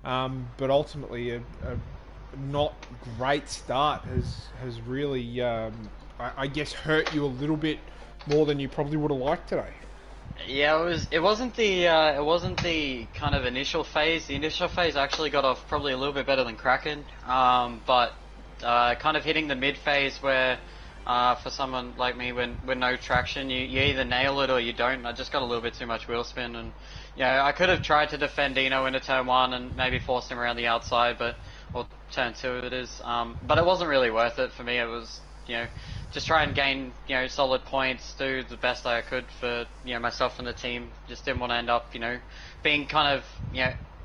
but ultimately a not great start has really, I guess, hurt you a little bit more than you probably would have liked today. Yeah, it wasn't the kind of initial phase. The initial phase actually got off probably a little bit better than Kraken, but kind of hitting the mid phase where for someone like me with no traction, you either nail it or you don't. I just got a little bit too much wheel spin, and I could have tried to defend Dino into turn 1 and maybe force him around the outside, or turn 2 it is, but it wasn't really worth it for me. It was just try and gain solid points, do the best I could for myself and the team. Just didn't want to end up being kind of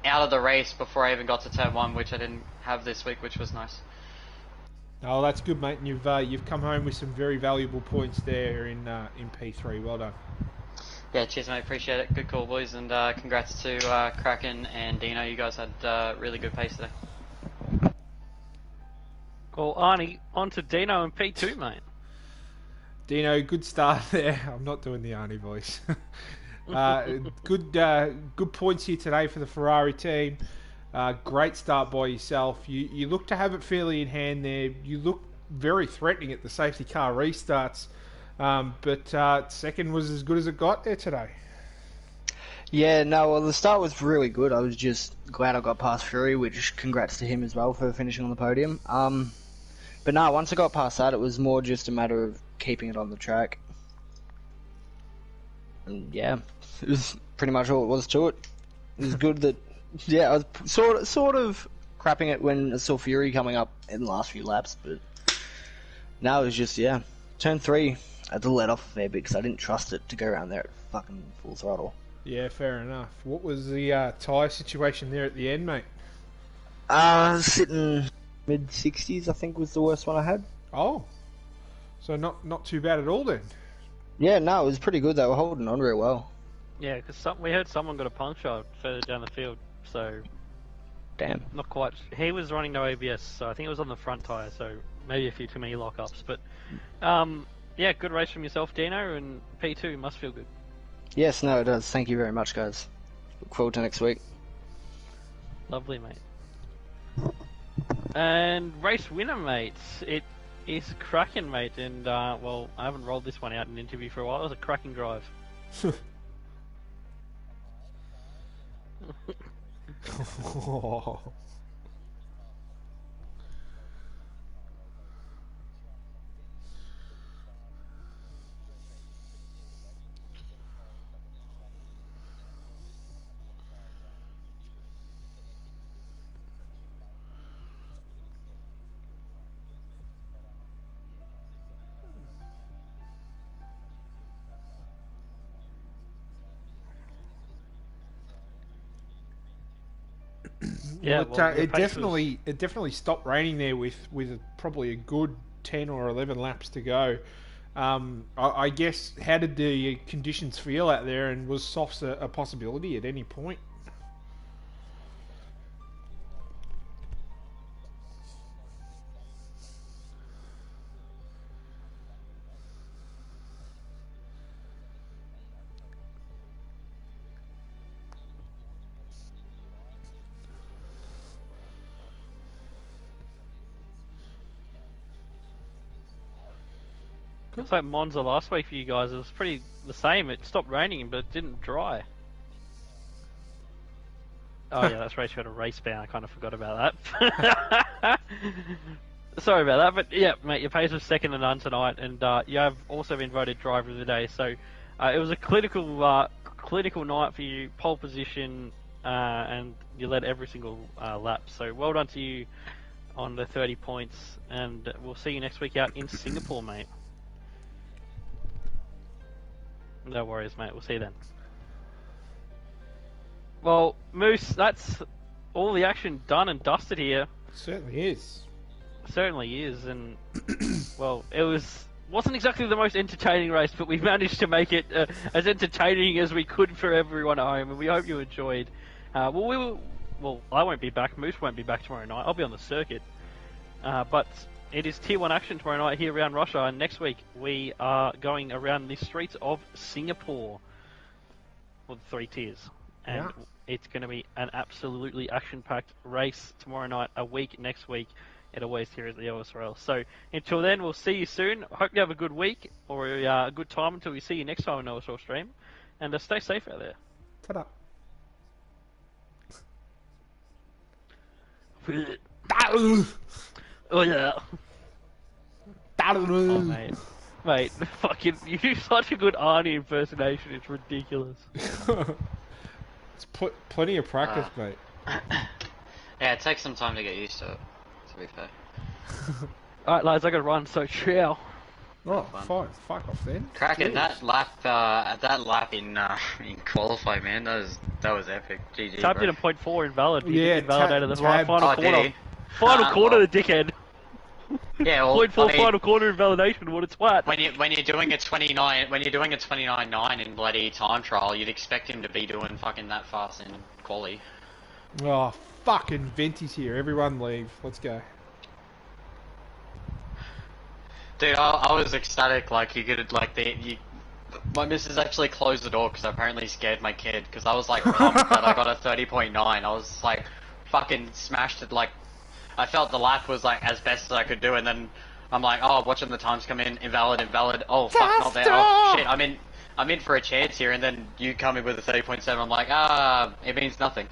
out of the race before I even got to turn 1, which I didn't have this week, which was nice. Oh, that's good, mate. And you've come home with some very valuable points there in P3. Well done. Yeah, cheers, mate. Appreciate it. Good call, boys, and congrats to Kraken and Dino. You guys had really good pace today. Well, Arnie, on to Dino and P2, mate. Dino, good start there. I'm not doing the Arnie voice. Good points here today for the Ferrari team. Great start by yourself. You look to have it fairly in hand there. You look very threatening at the safety car restarts. But second was as good as it got there today. Yeah, no, well, the start was really good. I was just glad I got past Fury, which congrats to him as well for finishing on the podium. But no, once I got past that, it was more just a matter of keeping it on the track. And yeah, it was pretty much all it was to it. It was good that, yeah, I was sort of crapping it when I saw Fury coming up in the last few laps, but now it was just, yeah, turn 3, I had to let off a fair bit because I didn't trust it to go around there at fucking full throttle. Yeah, fair enough. What was the tyre situation there at the end, mate? Sitting mid-60s, I think, was the worst one I had. Oh, so not too bad at all then. Yeah, no, it was pretty good. They were holding on real well. Yeah, because we heard someone got a puncture further down the field, so... Damn. Not quite... He was running no ABS, so I think it was on the front tyre, so maybe a few too many lock-ups, but... yeah, good race from yourself, Dino, and P2 must feel good. Yes, no, it does. Thank you very much, guys. Look forward to next week. Lovely, mate. And race winner, mate. It is Kraken, mate, and, well, I haven't rolled this one out in an interview for a while. It was a cracking drive. Oh. Yeah, Well, your it pace definitely stopped raining there with probably a good 10 or 11 laps to go. I guess, how did the conditions feel out there, and was softs a possibility at any point? It's like Monza last week for you guys. It was pretty the same. It stopped raining, but it didn't dry. Oh yeah, that's right. You got a race ban. I kind of forgot about that. Sorry about that, but yeah, mate, your pace was second to none tonight, and you have also been voted driver of the day. So it was a critical night for you. Pole position, and you led every single lap. So well done to you on the 30 points, and we'll see you next week out in Singapore, mate. No worries, mate. We'll see you then. Well, Moose, that's all the action done and dusted here. Certainly is. Certainly is, and well, wasn't exactly the most entertaining race, but we managed to make it as entertaining as we could for everyone at home, and we hope you enjoyed. Well, I won't be back. Moose won't be back tomorrow night. I'll be on the circuit, but it is Tier 1 action tomorrow night here around Russia, and next week we are going around the streets of Singapore for the 3 tiers. And it's going to be an absolutely action-packed race tomorrow night, a week next week. It always here at the OSRL. So until then, we'll see you soon. Hope you have a good week or a good time until we see you next time on OSRL Stream. And stay safe out there. Ta-da. Oh yeah. Oh, Mate, fucking, you do such a good Arnie impersonation, it's ridiculous. It's plenty of practice, mate. Yeah, it takes some time to get used to it, to be fair. Alright lads, I gotta run, so ciao. Oh, fine. Fuck off then. Kraken, that lap in qualify, man, that was epic. GG, Tapped bro. in a .4 invalid. He Yeah, invalidated the tabbed. final Oh, corner. did he? Final corner, well. the dickhead. Yeah, well, .4 I mean, final corner invalidation, what it's flat. when you're doing a 29.9 in bloody time trial, you'd expect him to be doing fucking that fast in quali. Oh, fucking Venti's here. Everyone leave. Let's go. Dude, I was ecstatic. Like you could my missus actually closed the door because I apparently scared my kid because I was like pumped that I got a 30.9. I was like fucking smashed it. Like I felt the lap was like as best as I could do, and then I'm like, oh, watching the times come in, invalid. Oh fuck, not there. Oh shit, I'm in for a chance here, and then you come in with a 30.7. I'm like, it means nothing.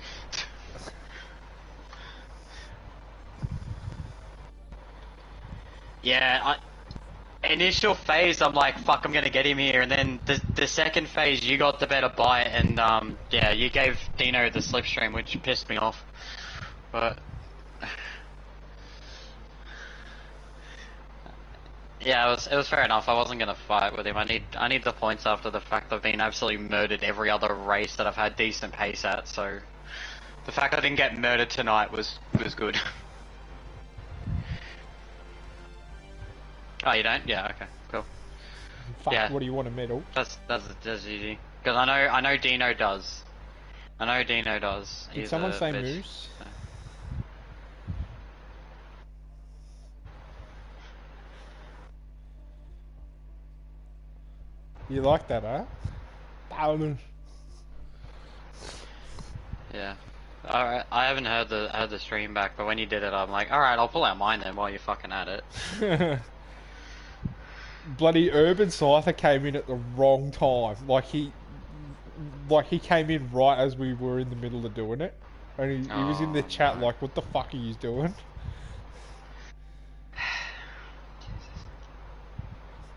Yeah, initial phase, I'm like, fuck, I'm gonna get him here, and then the second phase, you got the better bite, and yeah, you gave Dino the slipstream, which pissed me off. But yeah, it was fair enough. I wasn't gonna fight with him. I need the points after the fact I've been absolutely murdered every other race that I've had decent pace at. So the fact I didn't get murdered tonight was good. Oh, you don't? Yeah, okay, cool. Fuck, Yeah. what do you want, a medal? That's easy. Because I know Dino does. I know Dino does. Did He's someone a say bitch. moose? You like that, huh? Yeah. Alright, I haven't heard the stream back, but when you did it, I'm like, alright, I'll pull out mine then while you're fucking at it. Bloody Urban Scyther came in at the wrong time. Like he came in right as we were in the middle of doing it. And he was in the chat like, what the fuck are you doing?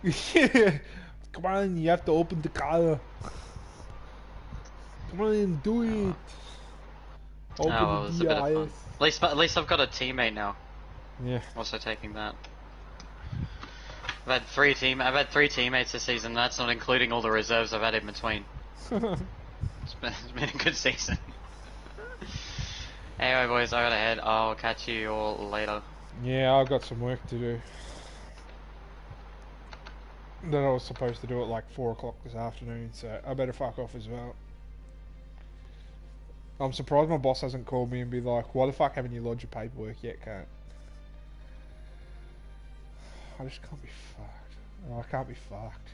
Yeah. Come on, you have to open the car. Come on, do it. Open Oh, well, it was a bit of fun. DIS. At least I've got a teammate now. Yeah. Also taking that. I've had three teammates this season. That's not including all the reserves I've had in between. It's been a good season. Anyway, boys, I gotta head. I'll catch you all later. Yeah, I've got some work to do. That I was supposed to do at like 4 o'clock this afternoon, so I better fuck off as well. I'm surprised my boss hasn't called me and be like, why the fuck haven't you lodged your paperwork yet, cunt? I just can't be fucked. I can't be fucked.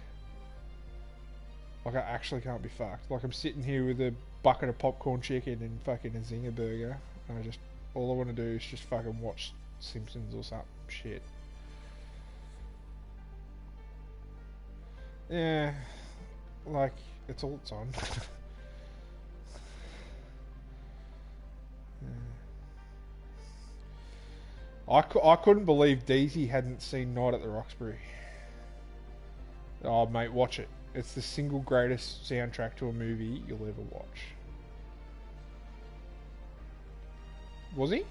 Like, I actually can't be fucked. Like, I'm sitting here with a bucket of popcorn chicken and fucking a zinger burger, and all I want to do is just fucking watch Simpsons or some shit. Yeah, like, it's all it's on. I couldn't believe Deezy hadn't seen Night at the Roxbury. Oh, mate, watch it. It's the single greatest soundtrack to a movie you'll ever watch. Was he?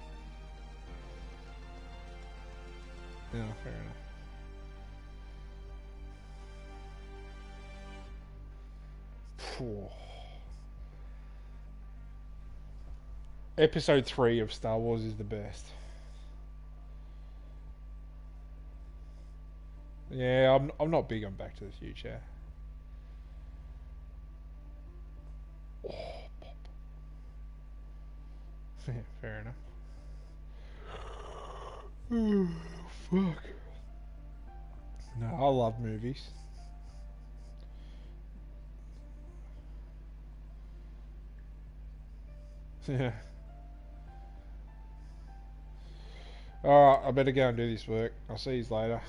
No, fair enough. Phew. Episode 3 of Star Wars is the best. Yeah, I'm not big on Back to the Future. Oh, pop. Yeah, fair enough. Oh, fuck. No, I love movies. Yeah. Alright, I better go and do this work. I'll see you later.